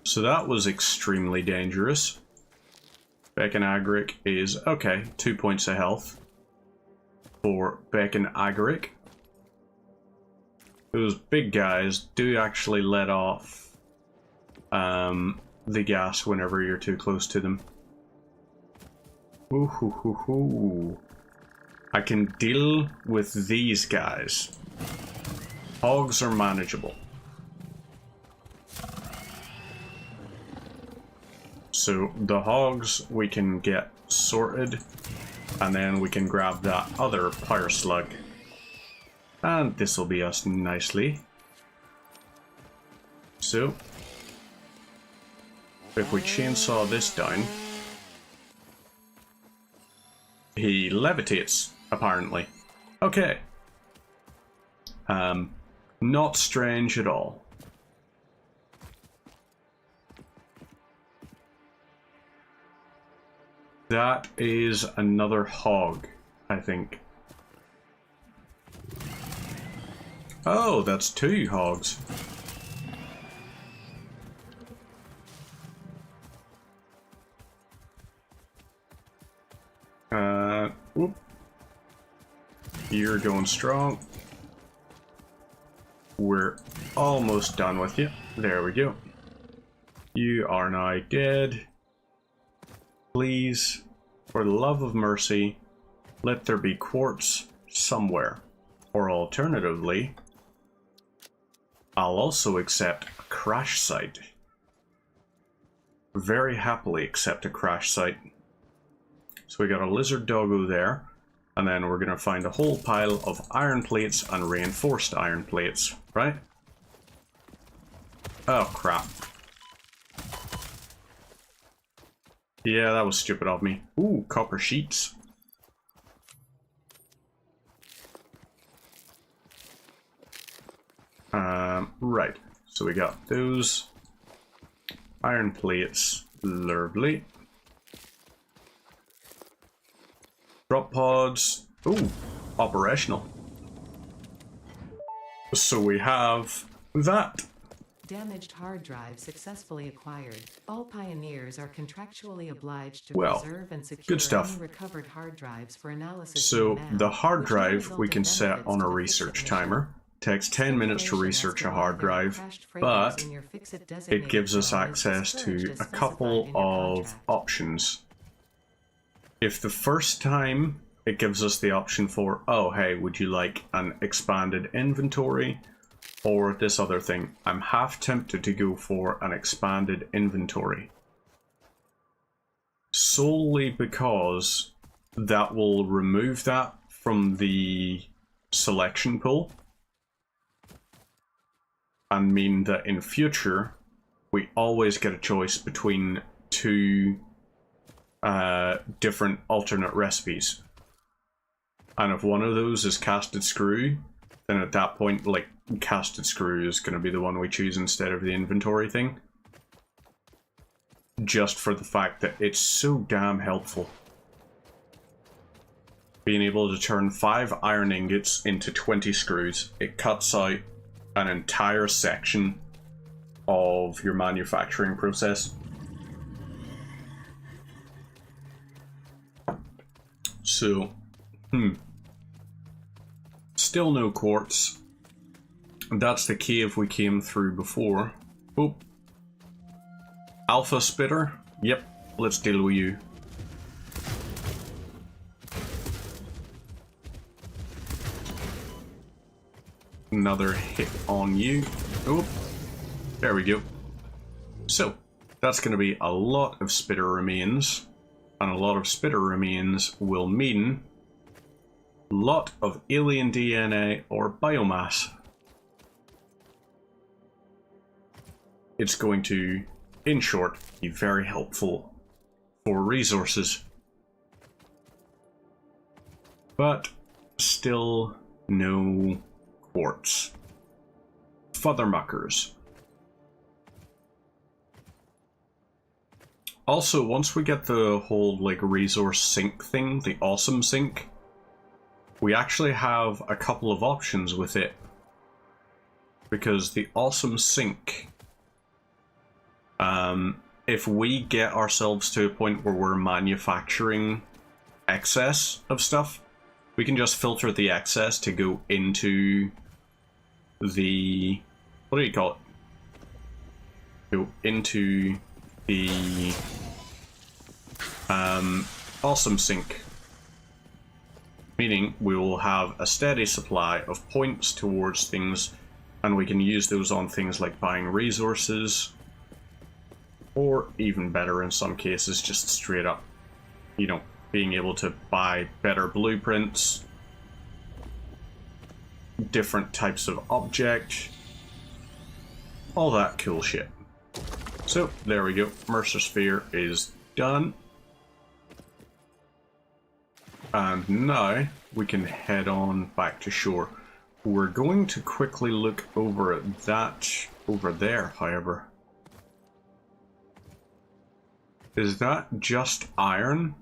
So that was extremely dangerous. Beck and Agaric is, okay, 2 points of health for Beck and Agaric. Those big guys do actually let off the gas whenever you're too close to them. Ooh, hoo, hoo, hoo. I can deal with these guys. Hogs are manageable. So the hogs we can get sorted, and then we can grab that other fire slug. And this will be us nicely. So if we chainsaw this down, he levitates, apparently. Okay. Not strange at all. That is another hog, I think. Oh, that's 2 hogs. Whoop. You're going strong. We're almost done with you. There we go. You are now dead. Please, for the love of mercy, let there be quartz somewhere. Or alternatively, I'll also accept a crash site. Very happily accept a crash site. So we got a lizard doggo there, and then we're going to find a whole pile of iron plates and reinforced iron plates, right? Oh crap. Yeah, that was stupid of me. Ooh, copper sheets. Right. So we got those iron plates. Lovely. Drop pods. Ooh, operational. So we have that. Damaged hard drive successfully acquired. All pioneers are contractually obliged to Well, preserve and secure good stuff. any recovered hard drives for analysis. So in the lab, hard which may drive result we in can set benefits on to a the research fixed timer. Takes 10 minutes to research a hard drive, but it gives us access to a couple of options. If the first time it gives us the option for, oh hey, would you like an expanded inventory or this other thing? I'm half tempted to go for an expanded inventory. Solely because that will remove that from the selection pool and mean that in future we always get a choice between two different alternate recipes. And if one of those is casted screw, then at that point, like, casted screw is going to be the one we choose instead of the inventory thing. Just for the fact that it's so damn helpful. Being able to turn 5 iron ingots into 20 screws, it cuts out an entire section of your manufacturing process. So, still no quartz. That's the cave we came through before. Oh. Alpha spitter? Yep, let's deal with you. Another hit on you. Oh, there we go. So, that's going to be a lot of spitter remains. And a lot of spitter remains will mean a lot of alien DNA or biomass. It's going to, in short, be very helpful for resources. But still no quartz. Fothermuckers. Also, once we get the whole like resource sink thing, the awesome sink, we actually have a couple of options with it. Because the awesome sink, if we get ourselves to a point where we're manufacturing excess of stuff, we can just filter the excess to go into the, what do you call it? Go into the awesome sink. Meaning we will have a steady supply of points towards things, and we can use those on things like buying resources, or even better in some cases, just straight up, you know, being able to buy better blueprints, different types of object, all that cool shit. So, there we go. Mercer Sphere is done. And now we can head on back to shore. We're going to quickly look over at that over there, however. Is that just iron?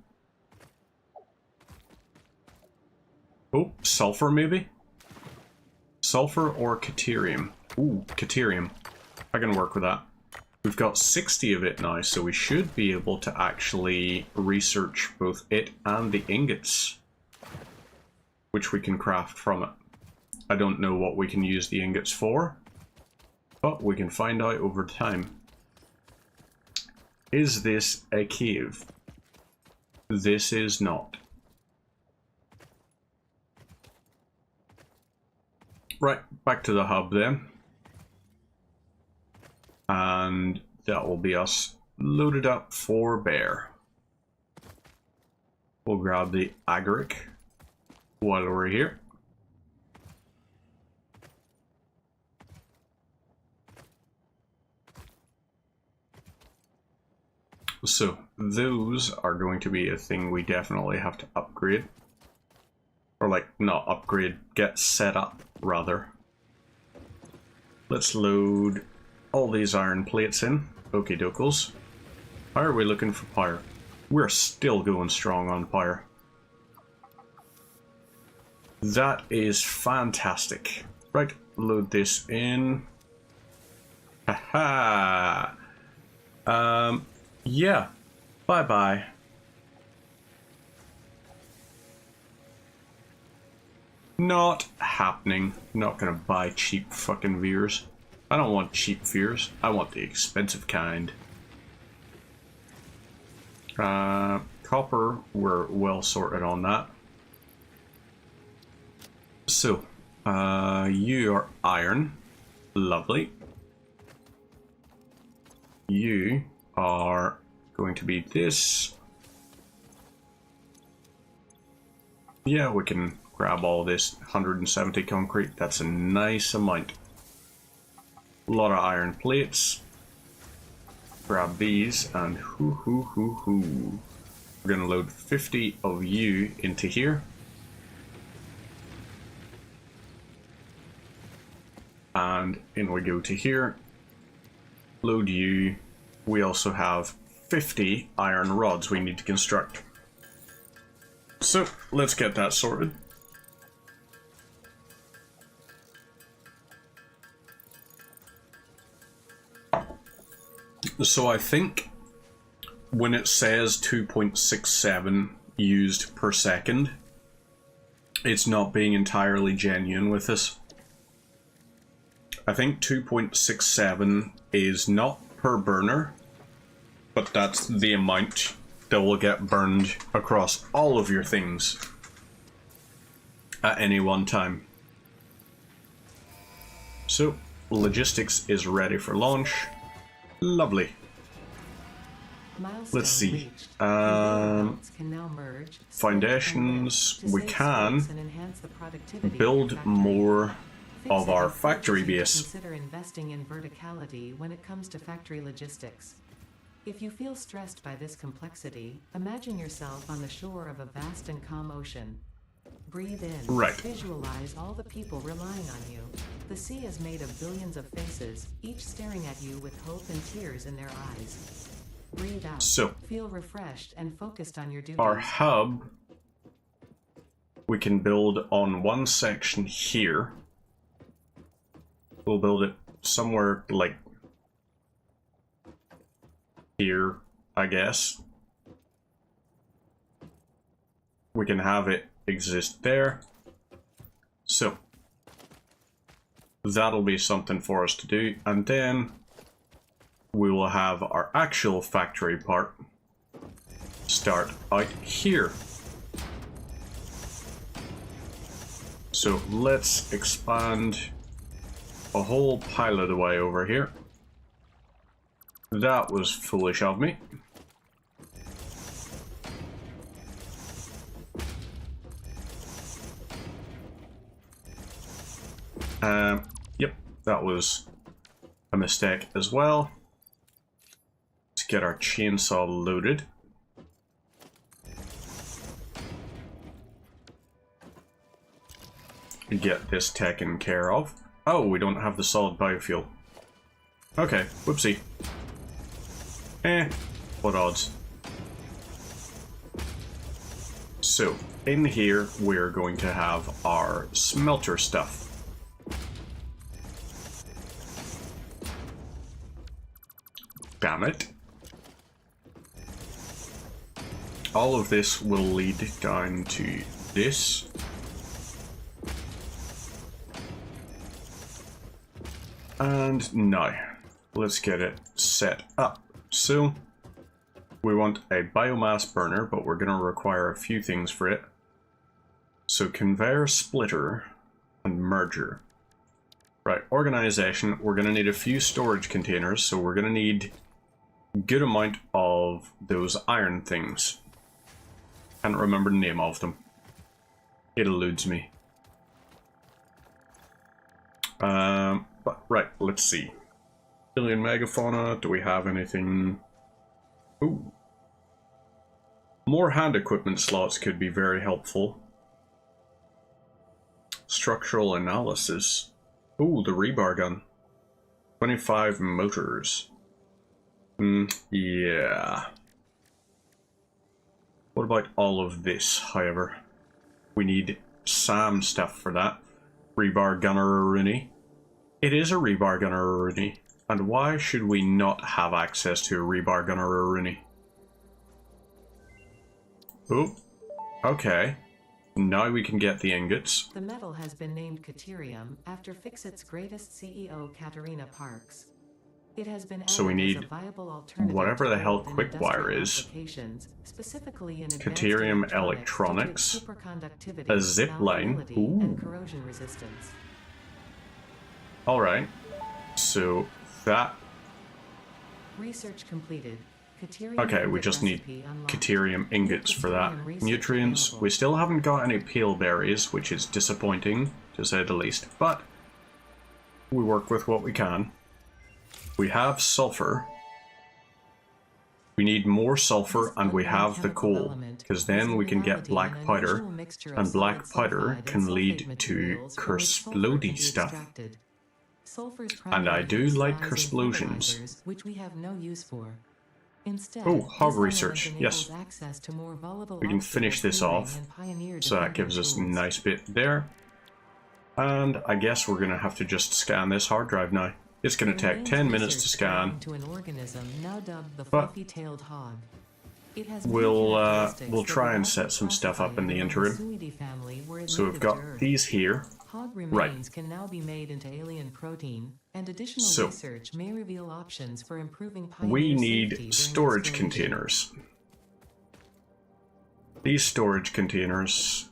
Oh, sulfur maybe? Sulfur or caterium? Ooh, caterium. I can work with that. We've got 60 of it now, so we should be able to actually research both it and the ingots, which we can craft from it. I don't know what we can use the ingots for, but we can find out over time. Is this a cave? This is not. Right, back to the hub then. And that will be us loaded up for bear. We'll grab the agaric while we're here. So those are going to be a thing we definitely have to upgrade. Or like, not upgrade, get set up, rather. Let's load all these iron plates in. Okie dokes. How are we looking for power? We're still going strong on power. That is fantastic. Right, load this in. Haha. Yeah. Bye-bye. Not happening. Not gonna buy cheap fucking veers. I don't want cheap veers. I want the expensive kind. Copper, we're well sorted on that. So, you are iron. Lovely. You are going to be this. Yeah, we can grab all this 170 concrete. That's a nice amount. A lot of iron plates. Grab these and hoo. We're gonna load 50 of you into here. And in we go to here. Load you. We also have 50 iron rods we need to construct. So let's get that sorted. So I think when it says 2.67 used per second, it's not being entirely genuine with this. I think 2.67 is not per burner, but that's the amount that will get burned across all of your things at any one time. So, logistics is ready for launch. Lovely. Milestone Let's see. reached. Robots can now merge, Foundations, split, and we merge to can save space and enhance the productivity of your build factory. more of Fix it our and factory forces you to base. Consider investing in verticality when it comes to factory logistics. If you feel stressed by this complexity, imagine yourself on the shore of a vast and calm ocean. Breathe in. Right. Visualize all the people relying on you. The sea is made of billions of faces, each staring at you with hope and tears in their eyes. Breathe out. So, Feel refreshed and focused on your duties. our hub, we can build on one section here. We'll build it somewhere like here, I guess. We can have it exist there. So, that'll be something for us to do. And then we will have our actual factory part start out here. So let's expand a whole pile of the way over here. That was foolish of me. Yep, that was a mistake as well. Let's get our chainsaw loaded. Get this taken care of. Oh, we don't have the solid biofuel. Okay, whoopsie. What odds? So, in here, we're going to have our smelter stuff. Damn it. All of this will lead down to this. And now, let's get it set up. So, we want a biomass burner, but we're going to require a few things for it. So, conveyor splitter and merger. Right, organization, we're going to need a few storage containers, so we're going to need a good amount of those iron things. Can't remember the name of them. It eludes me. But right, let's see. Billion megafauna, do we have anything? Ooh. More hand equipment slots could be very helpful. Structural analysis. Ooh, the rebar gun. 25 motors. Yeah. What about all of this, however? We need SAM stuff for that. Rebar gunner Rooney. It is a rebar gunner Rooney. And why should we not have access to a rebar gunner Rooney? Oh, okay. now we can get the ingots. The metal has been named Caterium after Fixit's greatest CEO, Katerina Parks. It has been So we added need as a viable alternative whatever to the hell gold in quick wire industrial is. applications, specifically in advanced Caterium electronics, electronics. due to its superconductivity, A zip line. malleability, Ooh. and corrosion resistance. Alright. So that... Research completed. Caterium Okay, we ingot just need recipe unlocked. Caterium ingots for that. Caterium research Nutrients. available. We still haven't got any pale berries, which is disappointing, to say the least. But we work with what we can. We have sulfur. We need more sulfur, and we have the coal, because then we can get black powder, and black powder can lead to Kersplody stuff. And I do like Kersplosions. Which we have no use for. Instead, Oh, this hog element research, yes. enables access to more volatile We can finish this off, so that gives us a nice bit there. And I guess we're going to have to just scan this hard drive now. It's going to take 10 minutes to scan, to an organism now dubbed the but fluffy-tailed hog. It has we'll try and set some stuff up in the interim. So we've got these here. Hog remains can now be made into alien protein, and additional research may reveal options for improving pioneer We safety need during storage exploration. containers. These storage containers,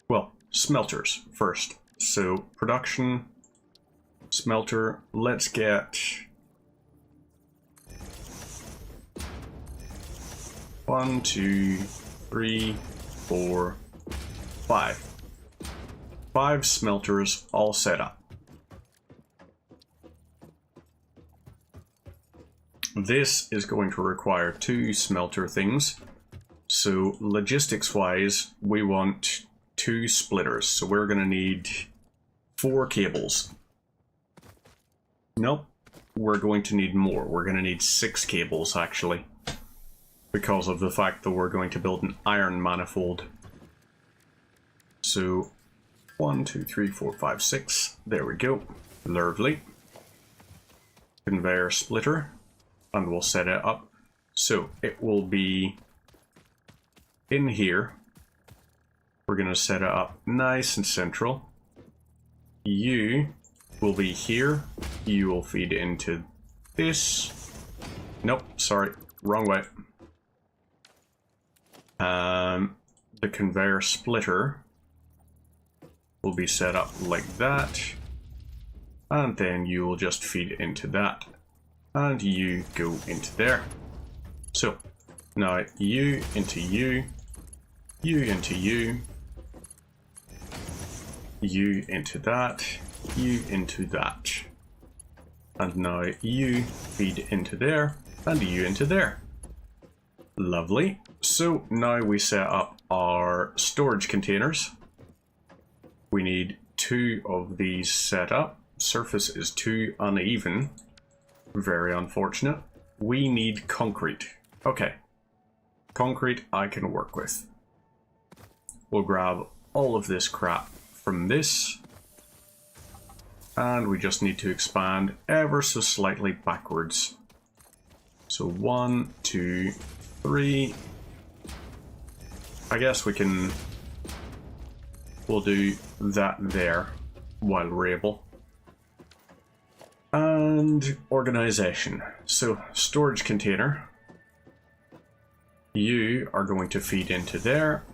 well, smelters first. So production, smelter, let's get 1, 2, 3, 4, 5. 5 smelters all set up. This is going to require 2 smelter things. So logistics wise, we want 2 splitters. So we're going to need 4 cables. Nope, we're going to need more. We're going to need 6 cables actually, because of the fact that we're going to build an iron manifold. So 1, 2, 3, 4, 5, 6. There we go. Lovely. Conveyor splitter. And we'll set it up. So it will be in here. We're going to set it up nice and central. You will be here. You will feed into this. Nope, sorry. Wrong way. The conveyor splitter will be set up like that, and then you will just feed into that, and you go into there. So now you into you, you into you, you into that, you into that, and now you feed into there, and you into there. Lovely. So now we set up our storage containers. We need 2 of these set up. Surface is too uneven. Very unfortunate. We need concrete. Okay. Concrete I can work with. We'll grab all of this crap from this. And we just need to expand ever so slightly backwards. So 1, 2, 3. I guess we'll do that there while we're able. And organization. So storage container. You are going to feed into there.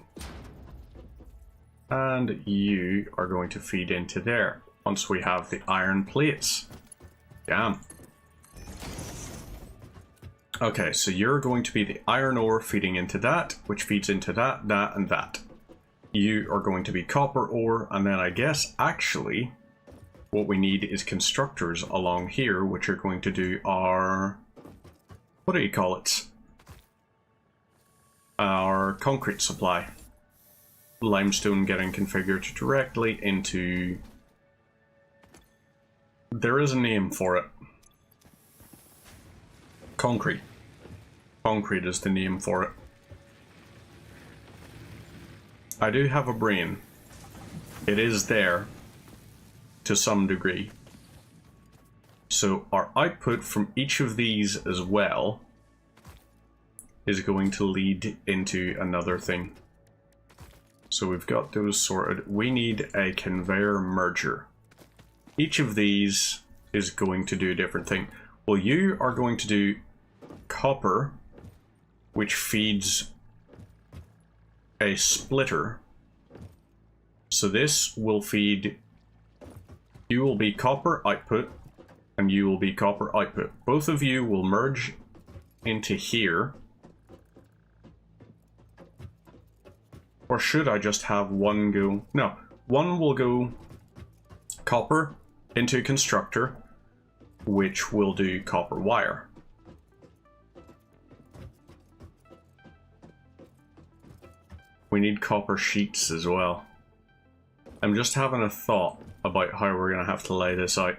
And you are going to feed into there. Once we have the iron plates. Damn. Okay, so you're going to be the iron ore feeding into that, which feeds into that, that, and that. You are going to be copper ore, and then I guess actually what we need is constructors along here, which are going to do our, what do you call it? Our concrete supply. Limestone getting configured directly into, there is a name for it. Concrete. Concrete is the name for it. I do have a brain. It is there to some degree. So our output from each of these as well is going to lead into another thing. So we've got those sorted. We need a conveyor merger. Each of these is going to do a different thing. Well, you are going to do copper, which feeds a splitter. So this will feed, you will be copper output, and you will be copper output. Both of you will merge into here. Or should I just have one go? No, one will go copper into constructor, which will do copper wire. We need copper sheets as well. I'm just having a thought about how we're going to have to lay this out.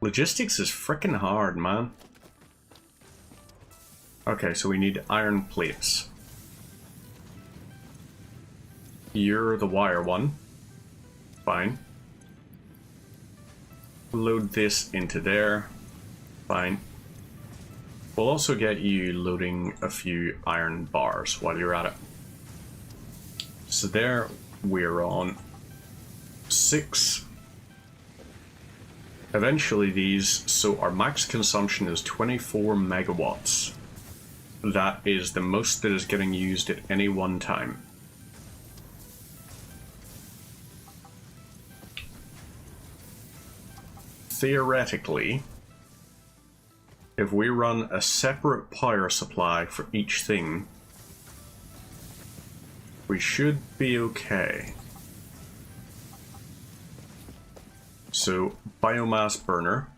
Logistics is freaking hard, man. Okay, so we need iron plates. You're the wire one. Fine. Load this into there. Fine. We'll also get you loading a few iron bars while you're at it. So there we're on 6. Eventually these, so our max consumption is 24 megawatts. That is the most that is getting used at any one time. Theoretically, if we run a separate power supply for each thing, we should be okay. So, biomass burner,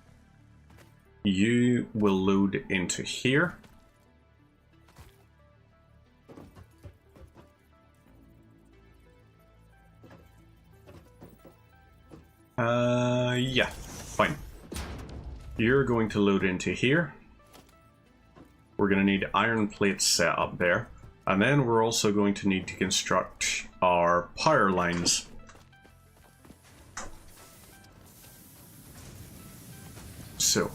you will load into here. Yeah, fine. You're going to load into here. We're going to need iron plates set up there. And then we're also going to need to construct our power lines. So,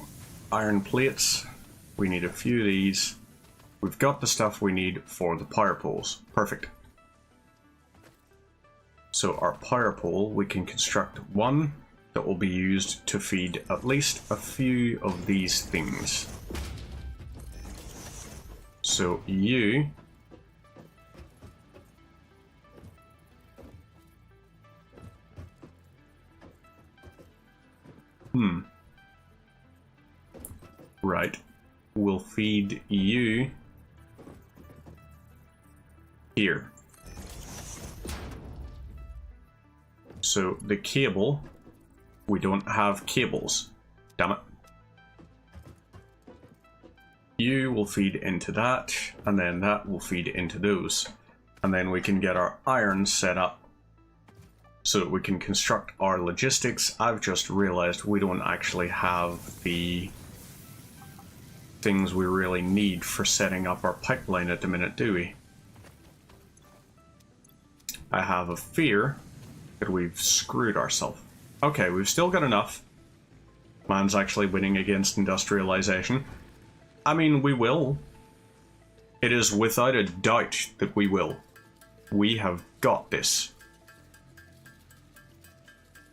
iron plates. We need a few of these. We've got the stuff we need for the power poles. Perfect. So our power pole, we can construct one that will be used to feed at least a few of these things. So you right, we'll feed you here. So the cable, we don't have cables. Damn it. You will feed into that, and then that will feed into those. And then we can get our iron set up so that we can construct our logistics. I've just realized we don't actually have the things we really need for setting up our pipeline at the minute, do we? I have a fear that we've screwed ourselves. Okay, we've still got enough. Man's actually winning against industrialization. I mean, we will. It is without a doubt that we will. We have got this.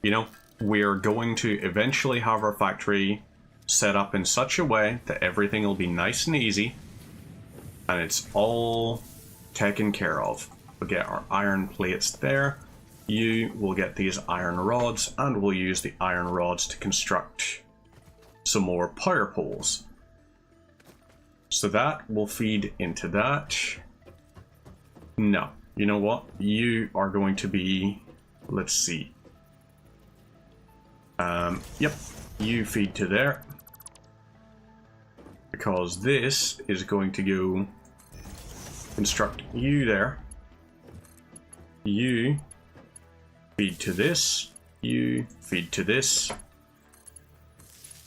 You know, we're going to eventually have our factory set up in such a way that everything will be nice and easy. And it's all taken care of. We'll get our iron plates there. You will get these iron rods, and we'll use the iron rods to construct some more power poles. So that will feed into that. No, you know what? You are going to be, let's see. Yep, you feed to there. Because this is going to go construct you there. You feed to this. You feed to this.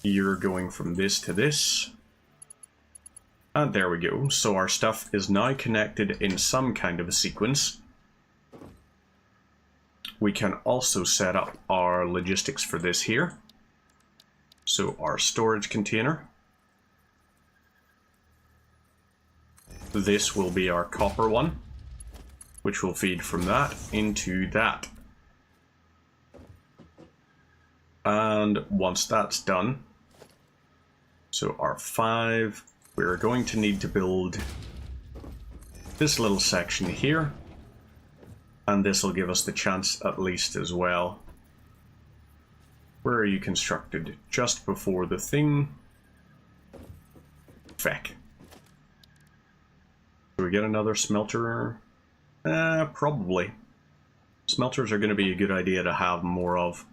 You're going from this to this. And there we go. So our stuff is now connected in some kind of a sequence. We can also set up our logistics for this here. So our storage container. This will be our copper one. which will feed from that into that. And once that's done, so our 5, we're going to need to build this little section here, and this will give us the chance at least as well. Where are you constructed? Just before the thing. Feck. Do we get another smelter? Probably. Smelters are going to be a good idea to have more of.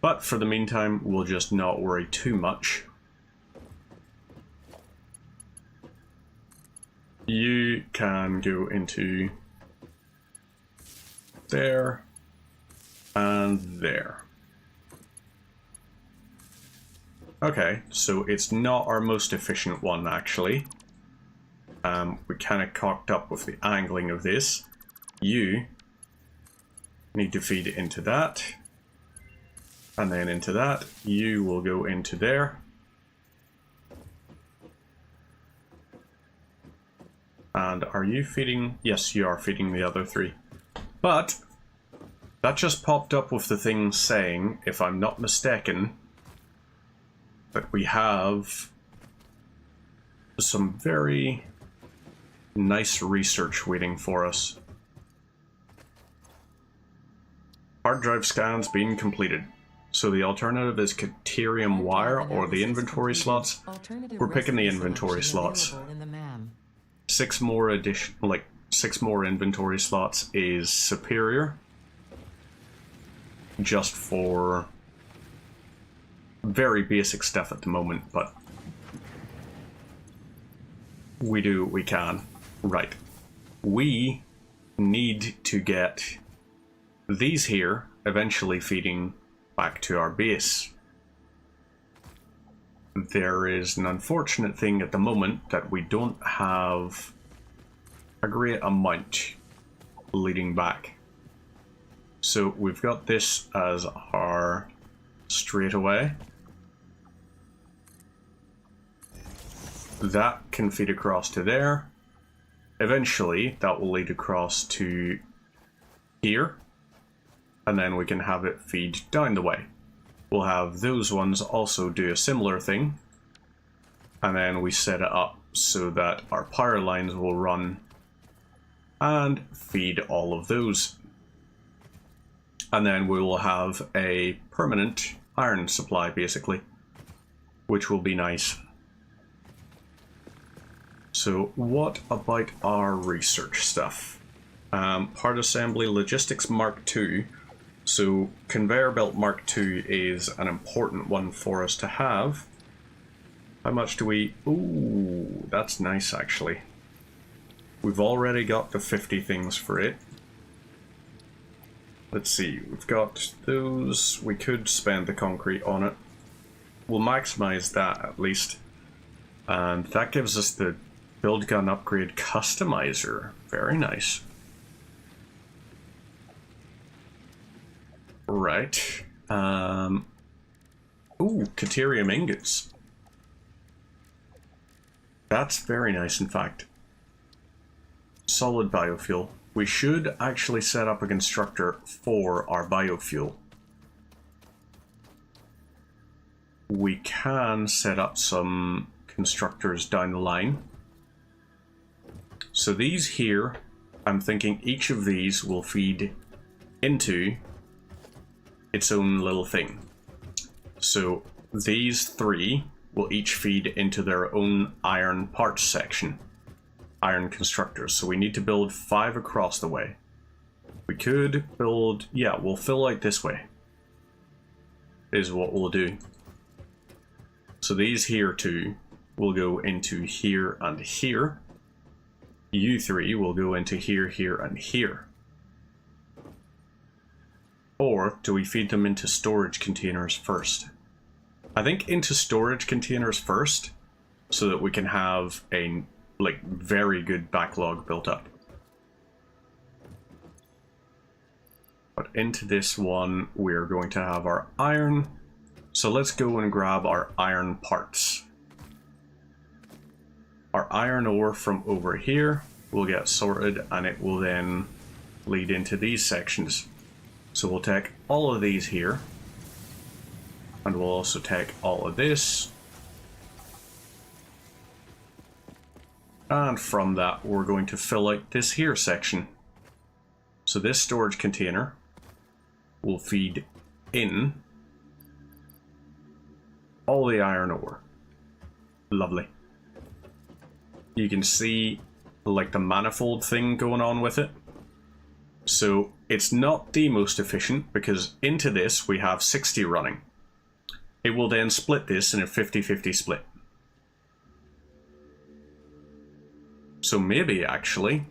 But for the meantime, we'll just not worry too much. You can go into there and there. Okay, so it's not our most efficient one actually. We kind of cocked up with the angling of this. You need to feed into that. And then into that. You will go into there. And are you feeding? Yes, you are feeding the other 3. But that just popped up with the thing saying, if I'm not mistaken, that we have some very nice research waiting for us. Hard drive scans being completed. So the alternative is Caterium wire or the inventory slots. We're picking the inventory slots. 6 more addition, 6 more inventory slots is superior. Just for very basic stuff at the moment, but we do what we can. Right. We need to get these here eventually feeding back to our base. There is an unfortunate thing at the moment that we don't have a great amount leading back. So we've got this as our straightaway. That can feed across to there. Eventually, that will lead across to here. And then we can have it feed down the way. We'll have those ones also do a similar thing. And then we set it up so that our power lines will run and feed all of those. And then we will have a permanent iron supply, basically, which will be nice. So what about our research stuff? Part assembly logistics Mark II. So conveyor belt Mark II is an important one for us to have. How much do we... Ooh, that's nice actually. We've already got the 50 things for it. Let's see, we've got those. We could spend the concrete on it. We'll maximize that at least. And that gives us the build gun upgrade customizer. Very nice. Right. Ooh, Caterium ingots. That's very nice, in fact. Solid biofuel. We should actually set up a constructor for our biofuel. We can set up some constructors down the line. So these here, I'm thinking each of these will feed into its own little thing. So these 3 will each feed into their own iron parts section. Iron constructors. So we need to build 5 across the way. We could build... Yeah, we'll fill out this way. Is what we'll do. So these here 2 will go into here and here. You 3 will go into here, here, and here. Or do we feed them into storage containers first? I think into storage containers first, so that we can have a very good backlog built up. But into this one, we're going to have our iron. So let's go and grab our iron parts. Our iron ore from over here. will get sorted, and it will then lead into these sections. So we'll take all of these here, and we'll also take all of this. And from that, we're going to fill out this here section. So this storage container will feed in all the iron ore. Lovely. You can see like the manifold thing going on with it. So it's not the most efficient because into this we have 60 running. It will then split this in a 50-50 split. So maybe actually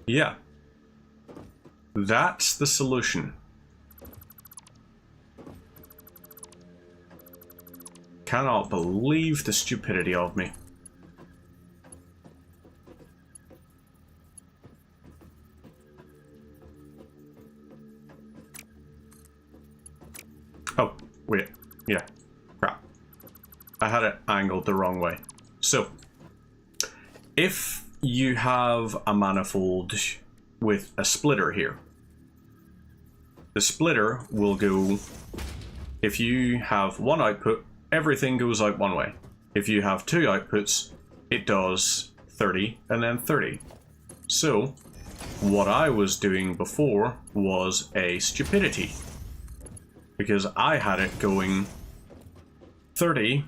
yeah, that's the solution. Cannot believe the stupidity of me. Oh, wait. Yeah. Crap. I had it angled the wrong way. So, if you have a manifold with a splitter here, the splitter will go, if you have one output, everything goes out one way. If you have two outputs, it does 30 and then 30. So, what I was doing before was a stupidity. Because I had it going 30,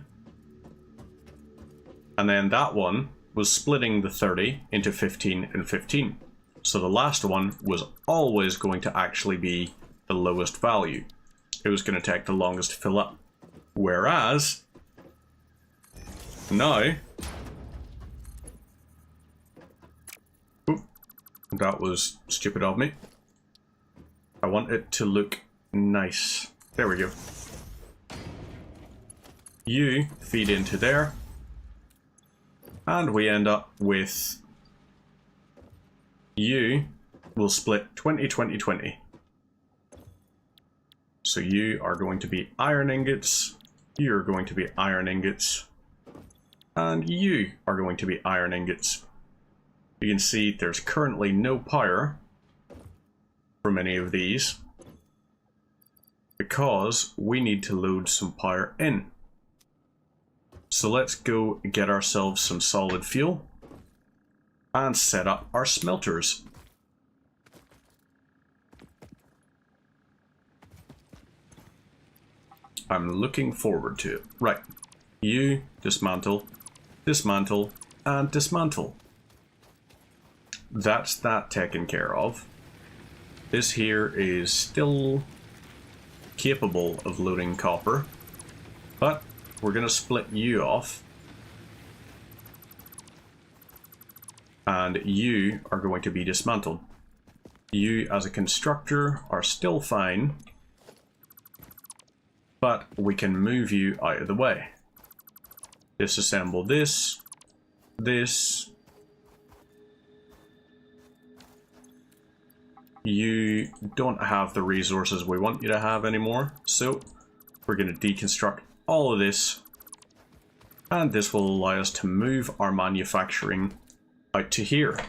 and then that one was splitting the 30 into 15 and 15. So the last one was always going to actually be the lowest value. It was going to take the longest to fill up. Whereas, now, oop, that was stupid of me. I want it to look nice. There we go. You feed into there, and we end up with you will split 20-20-20. So you are going to be iron ingots, you are going to be iron ingots, and you are going to be iron ingots. You can see there's currently no power from any of these because we need to load some power in. So let's go get ourselves some solid fuel and set up our smelters. I'm looking forward to it. Right, you dismantle, dismantle, and dismantle. That's that taken care of. This here is still capable of loading copper, but we're going to split you off, and you are going to be dismantled. You as a constructor are still fine, but we can move you out of the way. Disassemble this, this. You don't have the resources we want you to have anymore, so we're going to deconstruct all of this, and this will allow us to move our manufacturing out to here.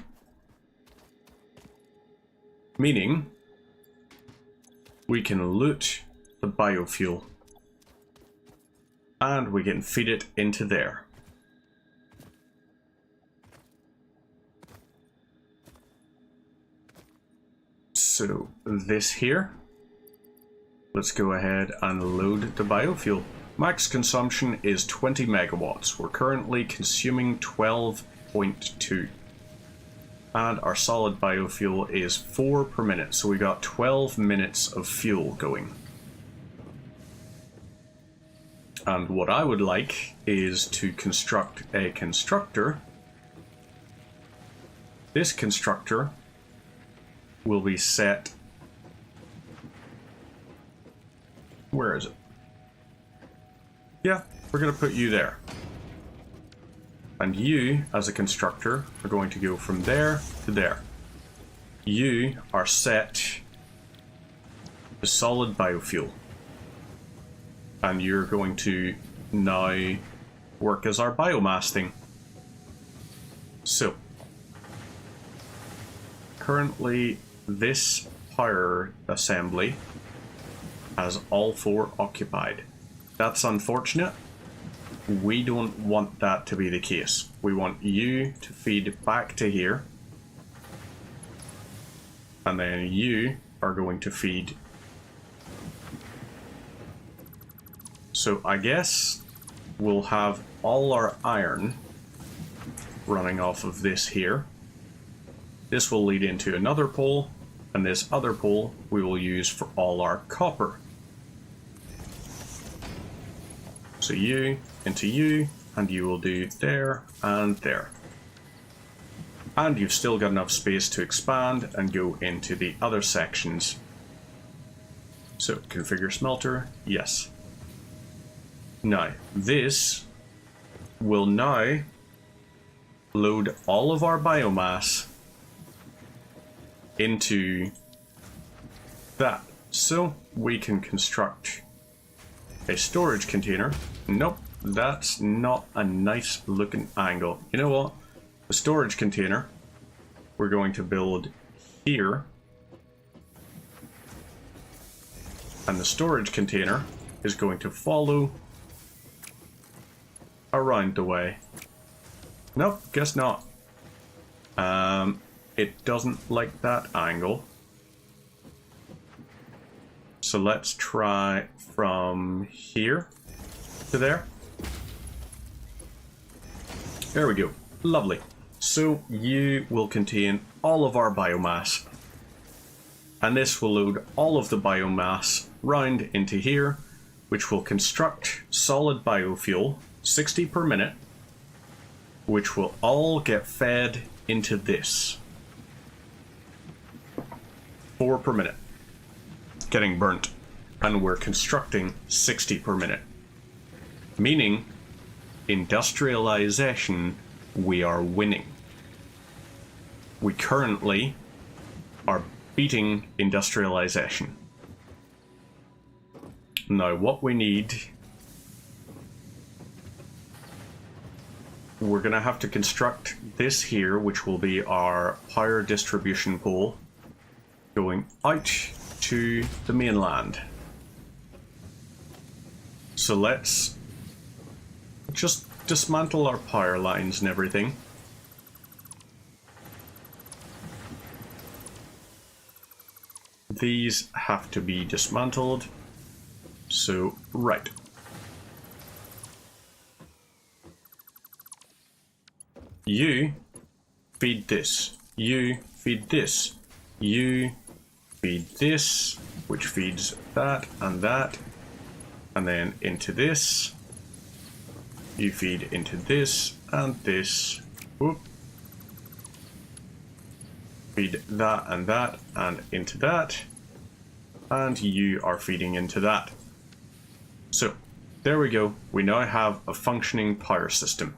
Meaning, we can loot the biofuel, and we can feed it into there. So this here, let's go ahead and load the biofuel. Max consumption is 20 megawatts. We're currently consuming 12.2. And our solid biofuel is 4 per minute, so we got 12 minutes of fuel going. And what I would like is to construct a constructor. This constructor will be set... Where is it? Yeah, we're going to put you there. And you, as a constructor, are going to go from there to there. You are set to solid biofuel. And you're going to now work as our biomass thing. So, currently this power assembly has all 4 occupied. That's unfortunate. We don't want that to be the case. We want you to feed back to here. And then you are going to feed. So I guess we'll have all our iron running off of this here. This will lead into another pole, and this other pole we will use for all our copper. So you into you, and you will do there and there. And you've still got enough space to expand and go into the other sections. So configure smelter, yes. Now, this will now load all of our biomass into that. So we can construct a storage container. Nope, that's not a nice looking angle. You know what? The storage container we're going to build here. And the storage container is going to follow around the way. Nope, guess not. It doesn't like that angle. So let's try from here to there. There we go. Lovely. So you will contain all of our biomass. And this will load all of the biomass round into here, which will construct solid biofuel, 60 per minute, which will all get fed into this. 4 per minute. Getting burnt. And we're constructing 60 per minute. Meaning, industrialization, we are winning. We currently are beating industrialization. Now what we need, we're going to have to construct this here, which will be our power distribution pole going out to the mainland. So let's just dismantle our power lines and everything. These have to be dismantled. So, right. You feed this. You feed this. You feed this, which feeds that and that. And then into this. You feed into this and this. Whoop. Feed that and into that. And you are feeding into that. So, there we go. We now have a functioning power system.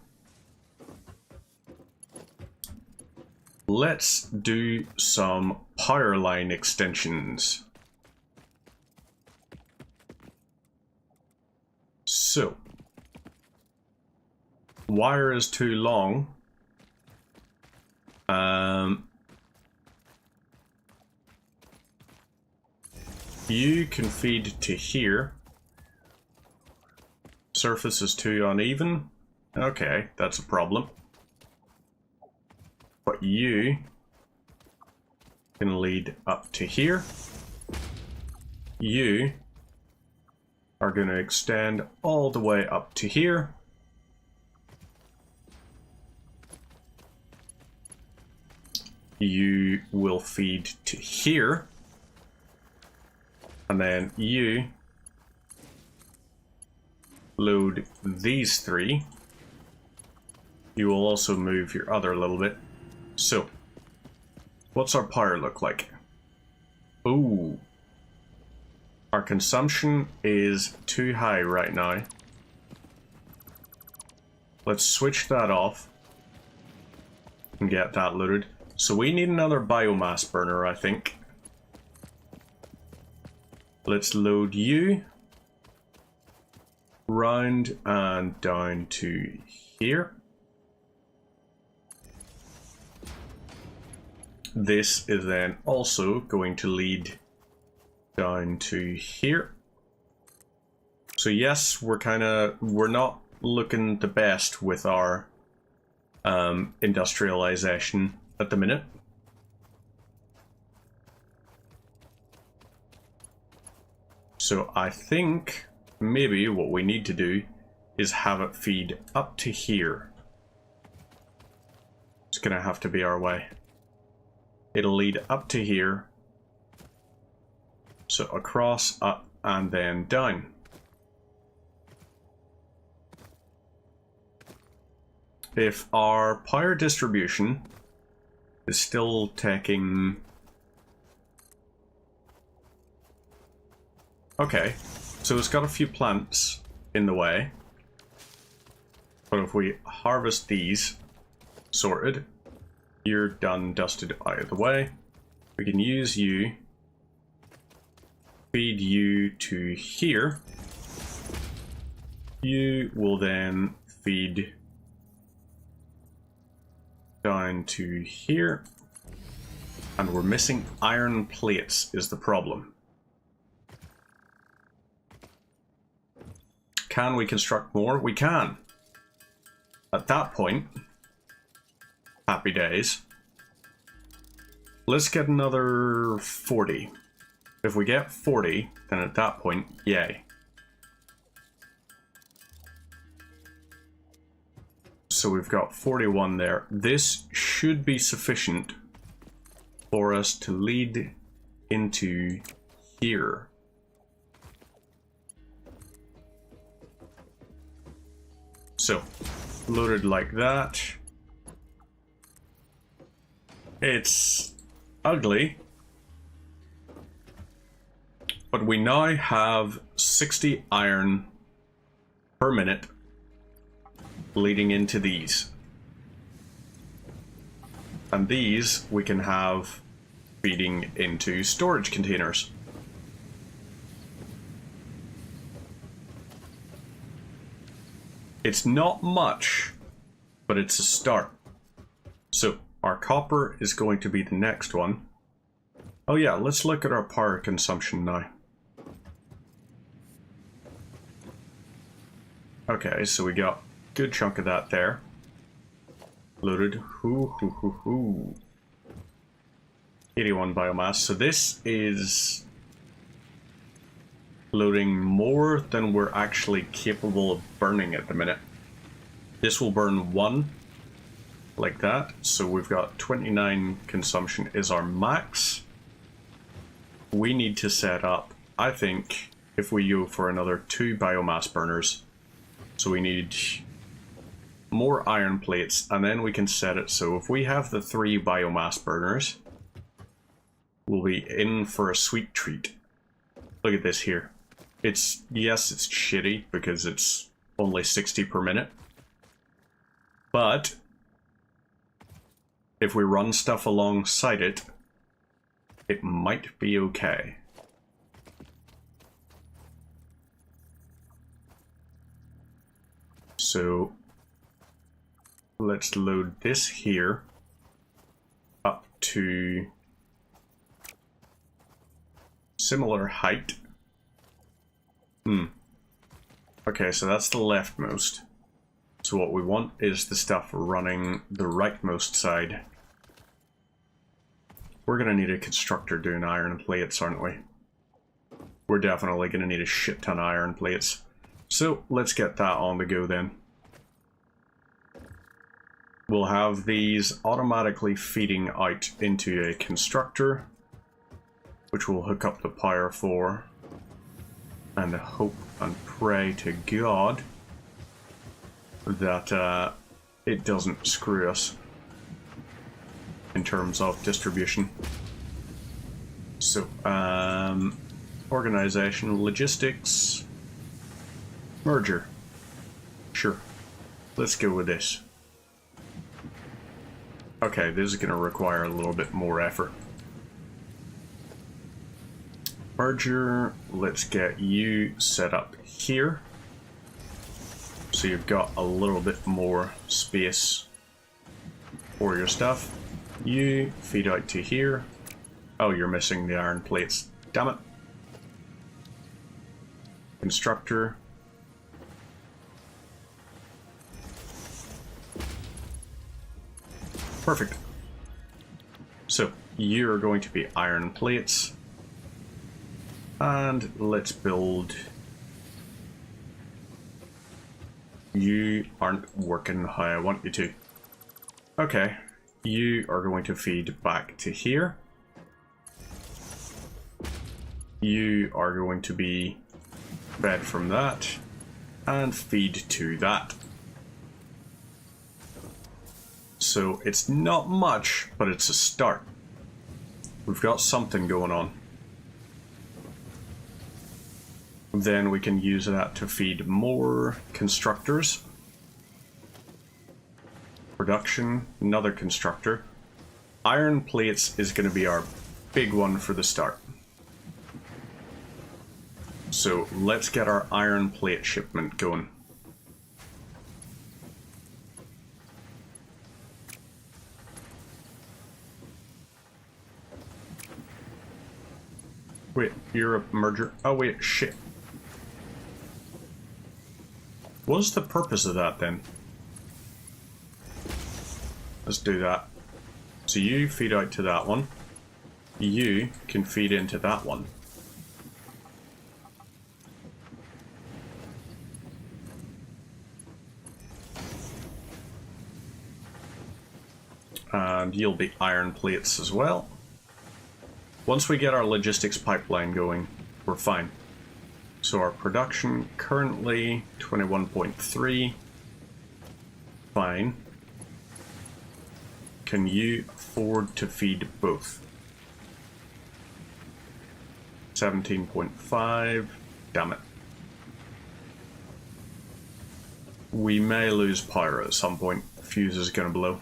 Let's do some power line extensions. So, wire is too long. You can feed to here. Surface is too uneven. Okay, that's a problem. But you can lead up to here. You are going to extend all the way up to here. You will feed to here. And then you load these 3. You will also move your other a little bit. So, what's our power look like? Ooh. Our consumption is too high right now. Let's switch that off and get that loaded. So we need another biomass burner, I think. Let's load you round and down to here. This is then also going to lead down to here. So yes, we're not looking the best with our industrialization at the minute. So I think maybe what we need to do is have it feed up to here. It's gonna have to be our way. It'll lead up to here. So across, up, and then down. If our power distribution is still taking... Okay, so it's got a few plants in the way. But if we harvest these, sorted, you're done, dusted, out of the way. We can use you, feed you to here. You will then feed down to here. And we're missing iron plates is the problem. Can we construct more? We can. At that point, happy days. Let's get another 40. If we get 40, then at that point, yay. So we've got 41 there. This should be sufficient for us to lead into here. So, loaded like that. It's ugly, but we now have 60 iron per minute leading into these. And these we can have feeding into storage containers. It's not much, but it's a start. So our copper is going to be the next one. Oh yeah, let's look at our power consumption now. Okay, so we got a good chunk of that there. Loaded. 81 biomass. So this is loading more than we're actually capable of burning at the minute. This will burn 1. Like that. So we've got 29 consumption is our max. We need to set up, I think, if we go for another 2 biomass burners. So we need more iron plates, and then we can set it so if we have the 3 biomass burners, we'll be in for a sweet treat. Look at this here. It's, yes, it's shitty because it's only 60 per minute. But if we run stuff alongside it, it might be okay. So let's load this here up to similar height. Okay, so that's the leftmost. So what we want is the stuff running the rightmost side. We're gonna need a constructor doing iron plates, aren't we? We're definitely gonna need a shit ton of iron plates. So let's get that on the go then. We'll have these automatically feeding out into a constructor, which we'll hook up the power for, and hope and pray to God that it doesn't screw us in terms of distribution. So, organization, logistics, merger. Sure. Let's go with this. Okay, this is going to require a little bit more effort. Merger, let's get you set up here. So you've got a little bit more space for your stuff. You feed out to here. Oh, you're missing the iron plates. Damn it. Constructor. Perfect. So, you're going to be iron plates. And let's build... You aren't working how I want you to. Okay. You are going to feed back to here. You are going to be fed from that. And feed to that. So it's not much, but it's a start. We've got something going on. Then we can use that to feed more constructors. Production, another constructor. Iron plates is going to be our big one for the start. So let's get our iron plate shipment going. Wait, you're a merger? Oh wait, shit. What's the purpose of that then? Let's do that. So you feed out to that one. You can feed into that one. And you'll be iron plates as well. Once we get our logistics pipeline going, we're fine. So our production currently 21.3. Fine. Can you afford to feed both? 17.5. Damn it. We may lose power at some point. Fuse is going to blow.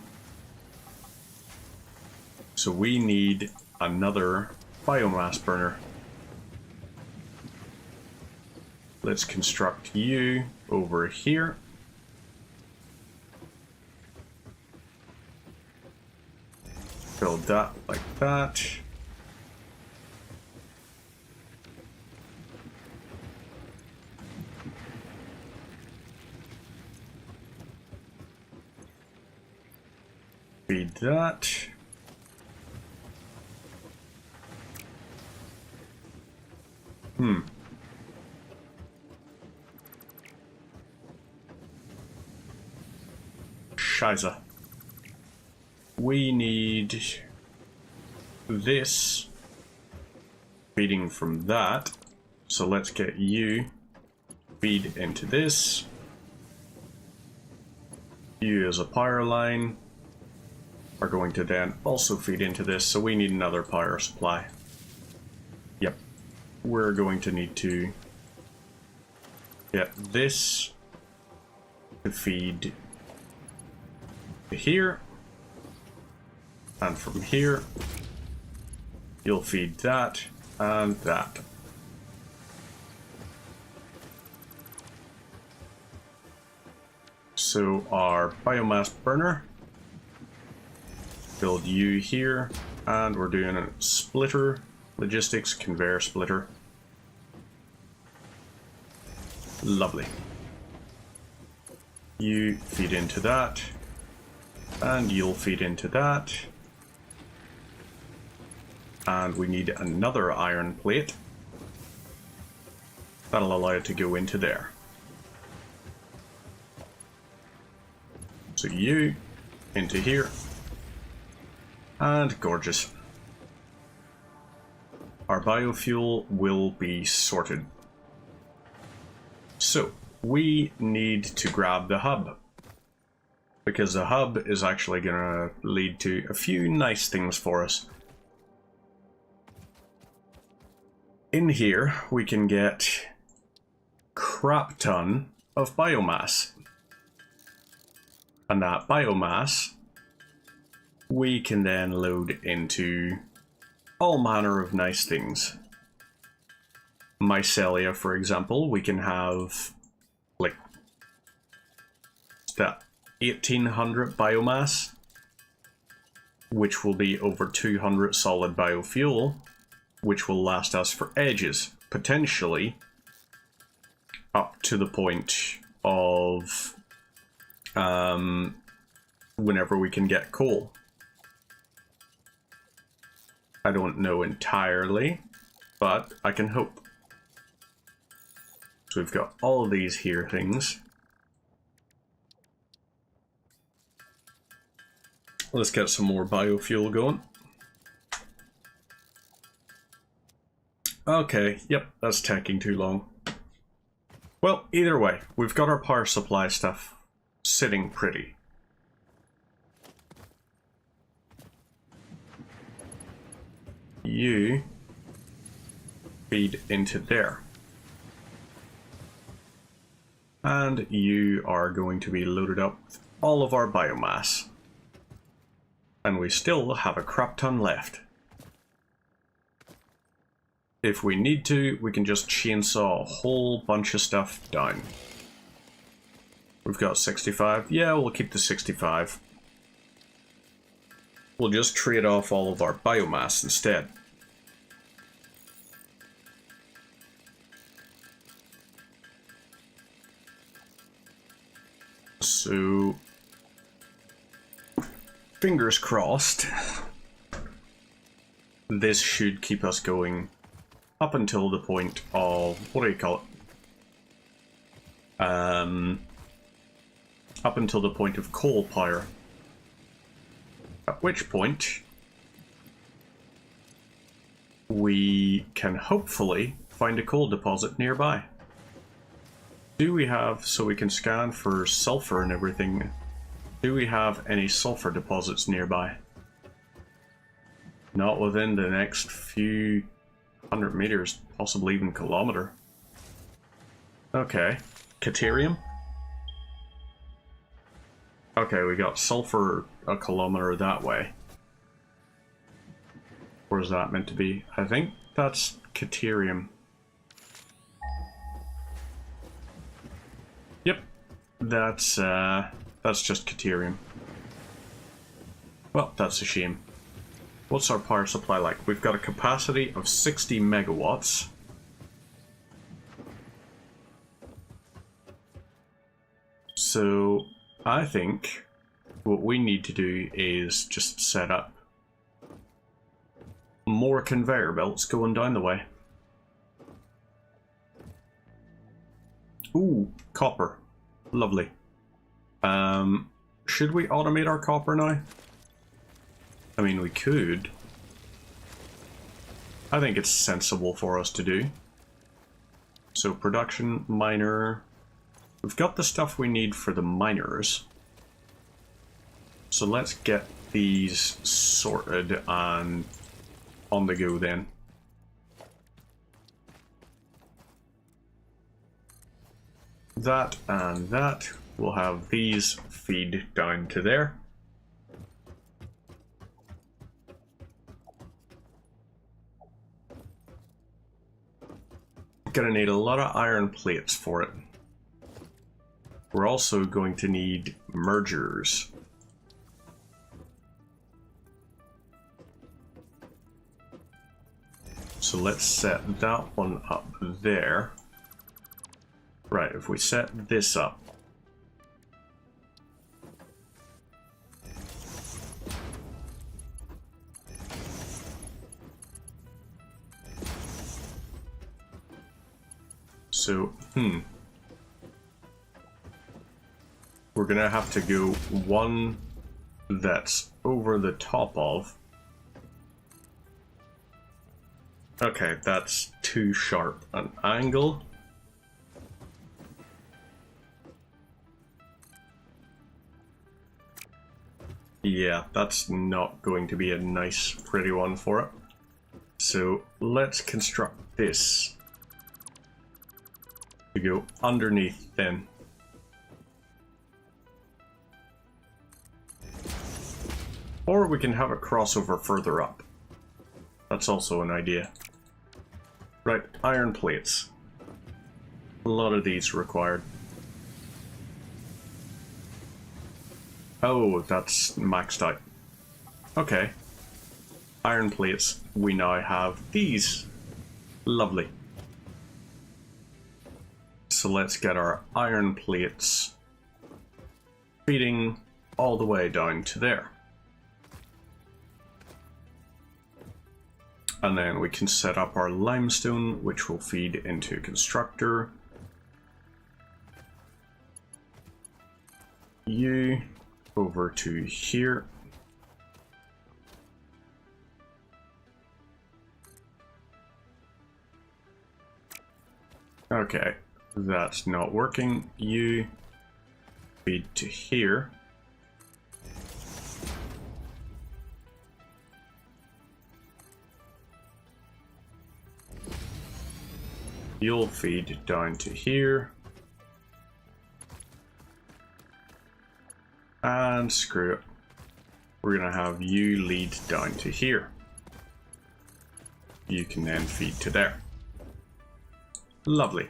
So we need another biomass burner. Let's construct you over here. Build that like that. Feed that. Scheiße. We need this feeding from that. So let's get you feed into this. You as a power line are going to then also feed into this. So we need another power supply. Yep. We're going to need to get this to feed here, and from here you'll feed that and that. So our biomass burner, build you here, and we're doing a splitter, logistics conveyor splitter. Lovely. You feed into that. And you'll feed into that. And we need another iron plate. That'll allow it to go into there. So you into here. And gorgeous. Our biofuel will be sorted. So we need to grab the hub. Because the hub is actually going to lead to a few nice things for us. In here, we can get crap ton of biomass. And that biomass, we can then load into all manner of nice things. Mycelia, for example, we can have like that 1800 biomass, which will be over 200 solid biofuel, which will last us for ages, potentially up to the point of whenever we can get coal. I don't know entirely, but I can hope. So we've got all of these here things. Let's get some more biofuel going. Okay, yep, that's taking too long. Well, either way, we've got our power supply stuff sitting pretty. You feed into there. And you are going to be loaded up with all of our biomass. And we still have a crap ton left. If we need to, we can just chainsaw a whole bunch of stuff down. We've got 65. Yeah, we'll keep the 65. We'll just trade off all of our biomass instead. So, fingers crossed, this should keep us going up until the point of, what do you call it? Up until the point of coal power. At which point, we can hopefully find a coal deposit nearby. Do we have, so we can scan for sulfur and everything, do we have any sulfur deposits nearby? Not within the next few 100 meters, possibly even kilometer. Okay, Caterium? Okay, we got sulfur a kilometer that way. Where's that meant to be? I think that's Caterium. Yep, that's just Caterium. Well, that's a shame. What's our power supply like? We've got a capacity of 60 megawatts. So, I think what we need to do is just set up more conveyor belts going down the way. Ooh, copper. Lovely. Should we automate our copper now? I mean, we could. I think it's sensible for us to do. So, production, miner. We've got the stuff we need for the miners. So let's get these sorted and on the go then. That and that. We'll have these feed down to there. Gonna need a lot of iron plates for it. We're also going to need mergers. So let's set that one up there. Right, if we set this up. So, we're gonna have to go one that's over the top of. Okay, that's too sharp an angle. Yeah, that's not going to be a nice, pretty one for it. So let's construct this to go underneath then. Or we can have a crossover further up. That's also an idea. Right, iron plates. A lot of these required. Oh, that's maxed out. Okay. Iron plates. We now have these. Lovely. So let's get our iron plates feeding all the way down to there. And then we can set up our limestone, which will feed into a constructor. You over to here. Okay, that's not working. You feed to here. You'll feed down to here. And screw it. We're gonna have you lead down to here. You can then feed to there. Lovely.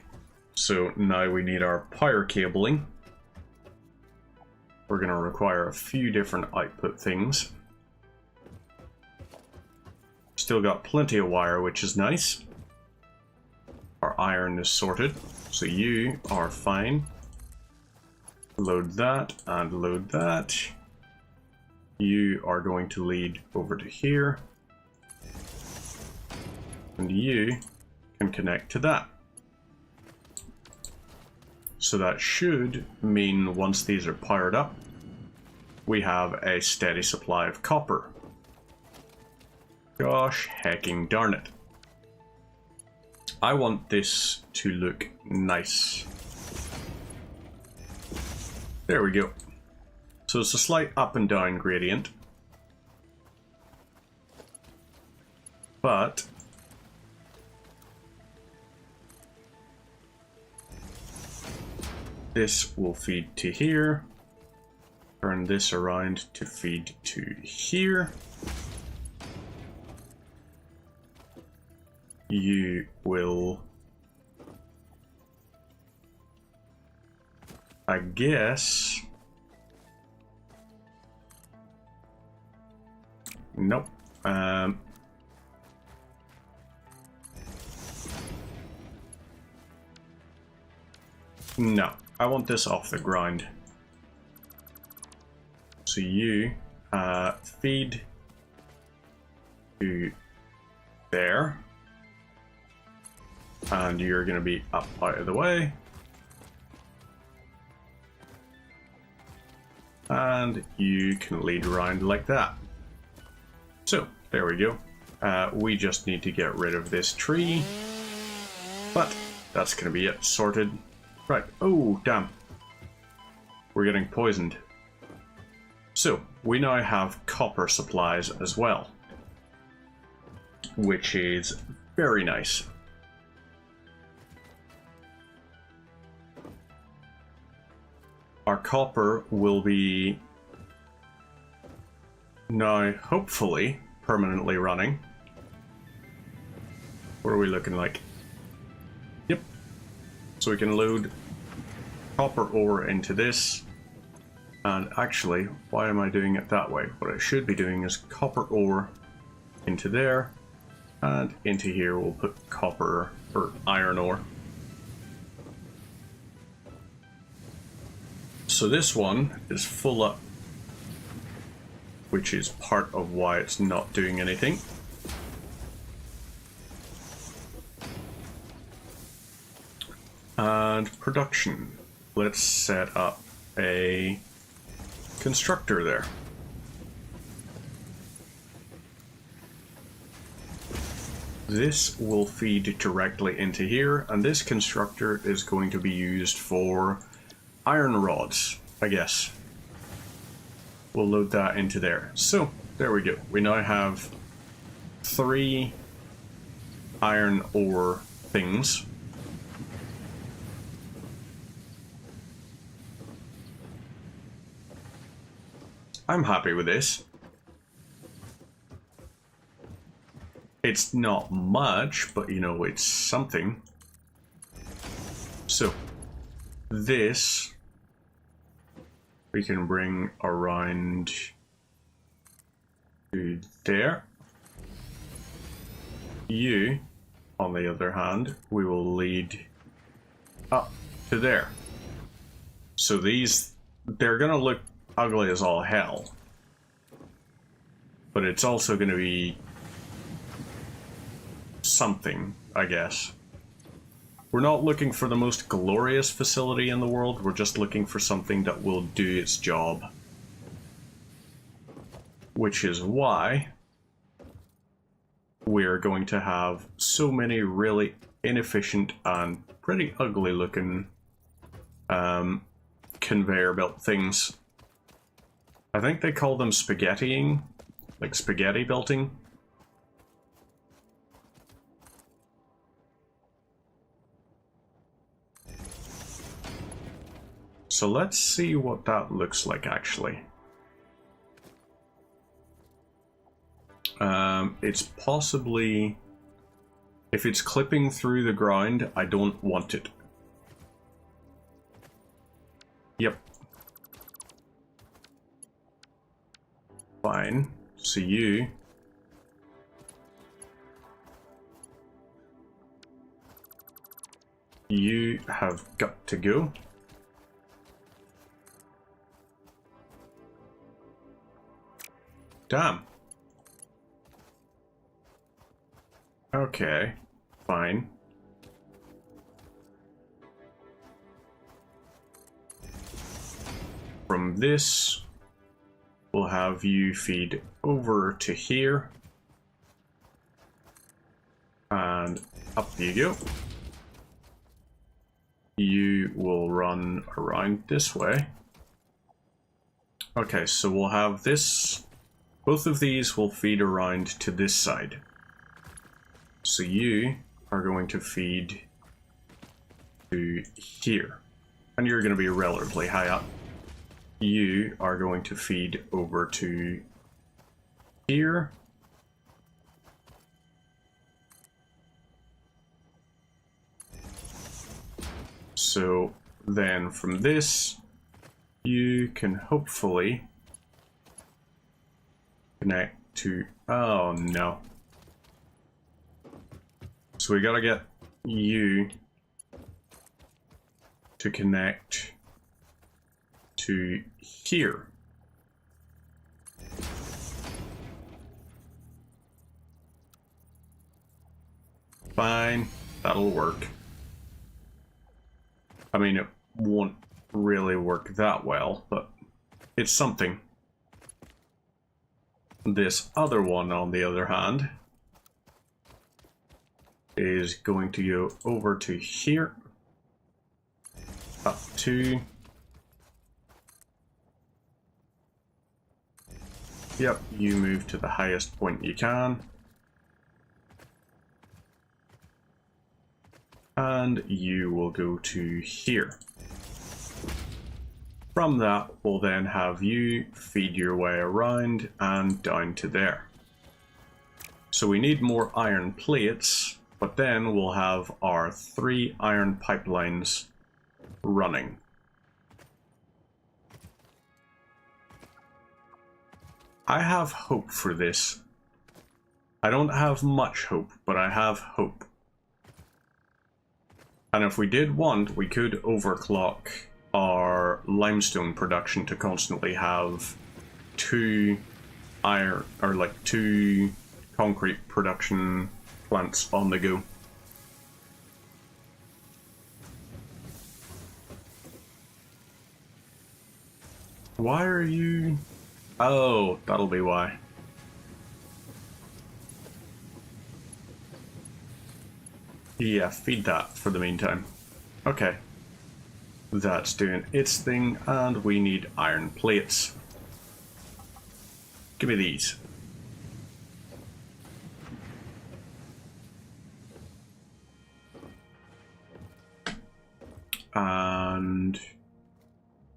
So now we need our power cabling. We're gonna require a few different output things. Still got plenty of wire, which is nice. Our iron is sorted, so you are fine. Load that and load that. You are going to lead over to here. And you can connect to that. So that should mean once these are powered up, we have a steady supply of copper. Gosh hecking darn it. I want this to look nice. There we go. So it's a slight up and down gradient. But this will feed to here. Turn this around to feed to here. You will, I guess, nope. No, I want this off the ground. So you feed to there. And you're going to be up out of the way. And you can lead around like that. So, there we go. We just need to get rid of this tree. But that's going to be it. Sorted. Right. Oh, damn. We're getting poisoned. So, we now have copper supplies as well. Which is very nice. Our copper will be now hopefully permanently running. What are we looking like? Yep. So we can load copper ore into this. And actually, why am I doing it that way? What I should be doing is copper ore into there. And into here we'll put copper or iron ore. So this one is full up, which is part of why it's not doing anything. And production. Let's set up a constructor there. This will feed directly into here, and this constructor is going to be used for iron rods, I guess. We'll load that into there. So, there we go. We now have 3 iron ore things. I'm happy with this. It's not much, but you know, it's something. So, this we can bring around to there. You, on the other hand, we will lead up to there. So these, they're gonna look ugly as all hell. But it's also gonna be something, I guess. We're not looking for the most glorious facility in the world, we're just looking for something that will do its job. Which is why we're going to have so many really inefficient and pretty ugly looking conveyor belt things. I think they call them spaghettiing, like spaghetti belting. So let's see what that looks like actually. It's possibly, if it's clipping through the ground, I don't want it. Yep. Fine. So you have got to go. Damn. Okay, fine. From this, we'll have you feed over to here. And up you go. You will run around this way. Okay, so we'll have this. Both of these will feed around to this side. So you are going to feed to here. And you're going to be relatively high up. You are going to feed over to here. So then from this, you can hopefully connect to, oh no. So we gotta get you to connect to here. Fine, that'll work. I mean, it won't really work that well, but it's something. This other one, on the other hand, is going to go over to here, up to, yep, you move to the highest point you can, and you will go to here. From that, we'll then have you feed your way around and down to there. So we need more iron plates, but then we'll have our 3 iron pipelines running. I have hope for this. I don't have much hope, but I have hope. And if we did want, we could overclock our limestone production to constantly have 2 iron, or like 2 concrete production plants on the go. Why are you... Oh, that'll be why. Yeah, feed that for the meantime. Okay. That's doing its thing, and we need iron plates. Give me these. And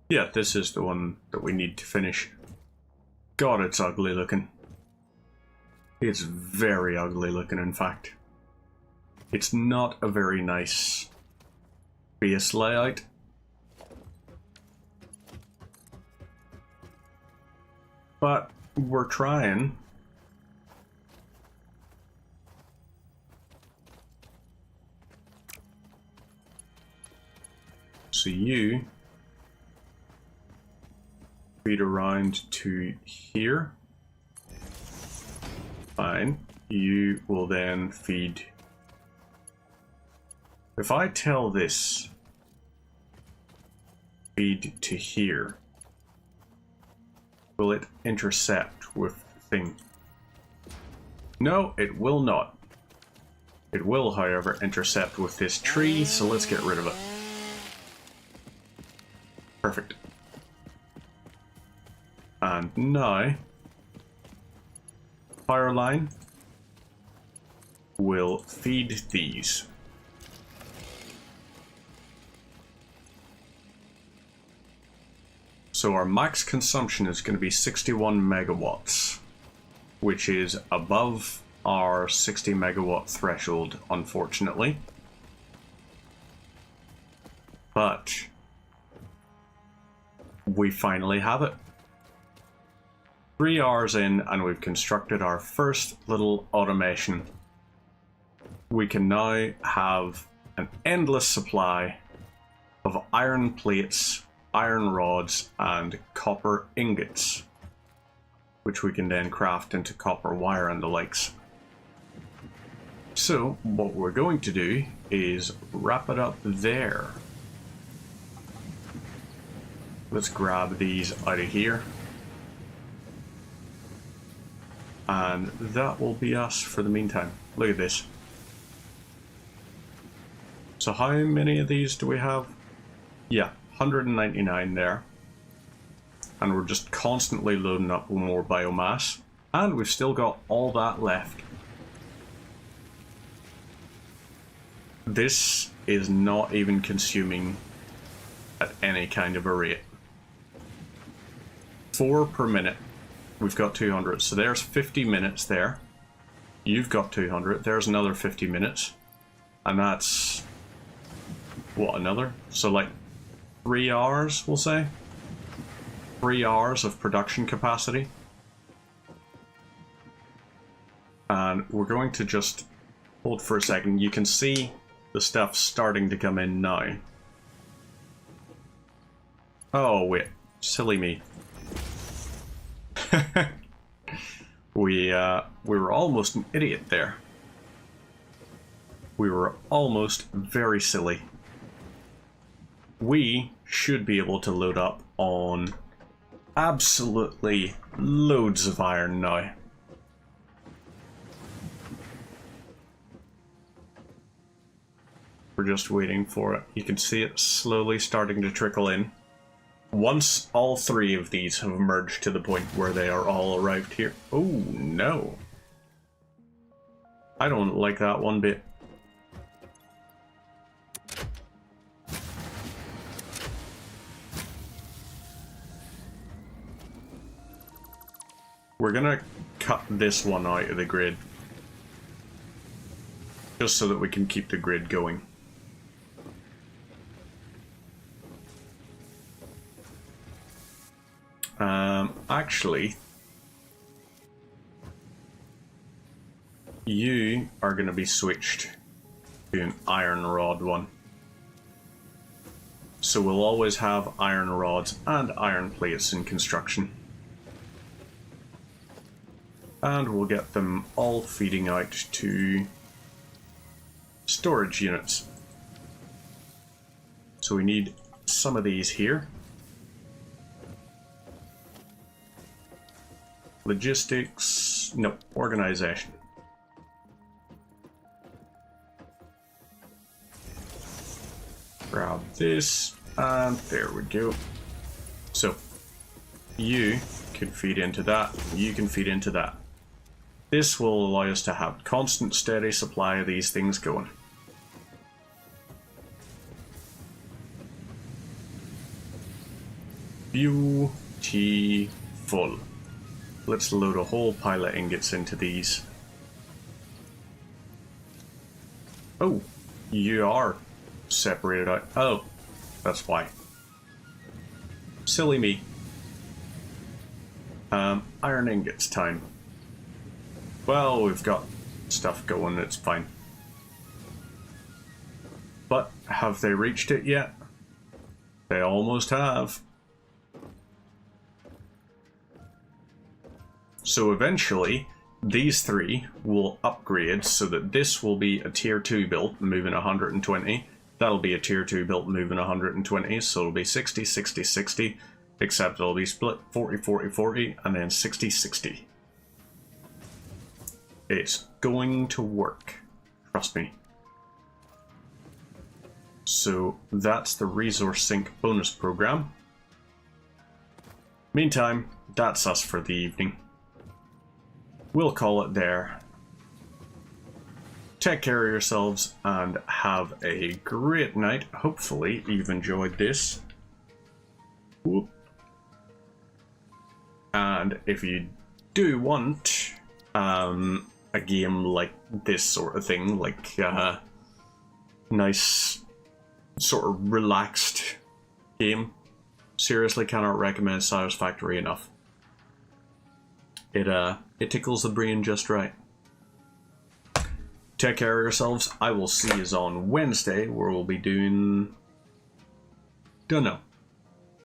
yeah, this is the one that we need to finish. God, it's ugly looking. It's very ugly looking, in fact. It's not a very nice base layout. But we're trying. So you feed around to here. Fine. You will then feed. If I tell this feed to here, will it intercept with the thing? No, it will not. It will, however, intercept with this tree, so let's get rid of it. Perfect. And now, power line will feed these. So our max consumption is going to be 61 megawatts, which is above our 60 megawatt threshold, unfortunately. But we finally have it. 3 hours in, and we've constructed our first little automation. We can now have an endless supply of iron plates, iron rods, and copper ingots, which we can then craft into copper wire and the likes. So what we're going to do is wrap it up there. Let's grab these out of here. And that will be us for the meantime. Look at this. So how many of these do we have? Yeah, 199 there. And we're just constantly loading up with more biomass. And we've still got all that left. This is not even consuming at any kind of a rate. 4 per minute. We've got 200. So there's 50 minutes there. You've got 200. There's another 50 minutes. And that's... what, another? So like 3 hours, we'll say? 3 hours of production capacity. And we're going to just hold for a second. You can see the stuff starting to come in now. Oh, wait. Silly me. We were almost an idiot there. We were almost very silly. We should be able to load up on absolutely loads of iron now. We're just waiting for it. You can see it slowly starting to trickle in. Once all 3 of these have merged to the point where they are all arrived here. Oh no. I don't like that one bit. We're gonna cut this one out of the grid. Just so that we can keep the grid going. Actually, you are going to be switched to an iron rod one. So we'll always have iron rods and iron plates in construction. And we'll get them all feeding out to storage units. So we need some of these here. Logistics, no, organization. Grab this, and there we go. So, you can feed into that, you can feed into that. This will allow us to have constant, steady supply of these things going. Beautiful. Let's load a whole pile of ingots into these. Oh, you are separated out. Oh, that's why. Silly me. Iron ingots time. Well, we've got stuff going, it's fine. But have they reached it yet? They almost have. So eventually, these three will upgrade so that this will be a tier 2 built, moving 120. That'll be a tier 2 built, moving 120, so it'll be 60, 60, 60, except it'll be split 40, 40, 40, and then 60, 60. It's going to work. Trust me. So that's the resource sink bonus program. Meantime, that's us for the evening. We'll call it there. Take care of yourselves and have a great night. Hopefully you've enjoyed this. Whoop. And if you do want a game like this sort of thing, like nice sort of relaxed game, seriously cannot recommend Satisfactory enough. It tickles the brain just right. Take care of yourselves. I will see you on Wednesday, where we'll be doing... don't know.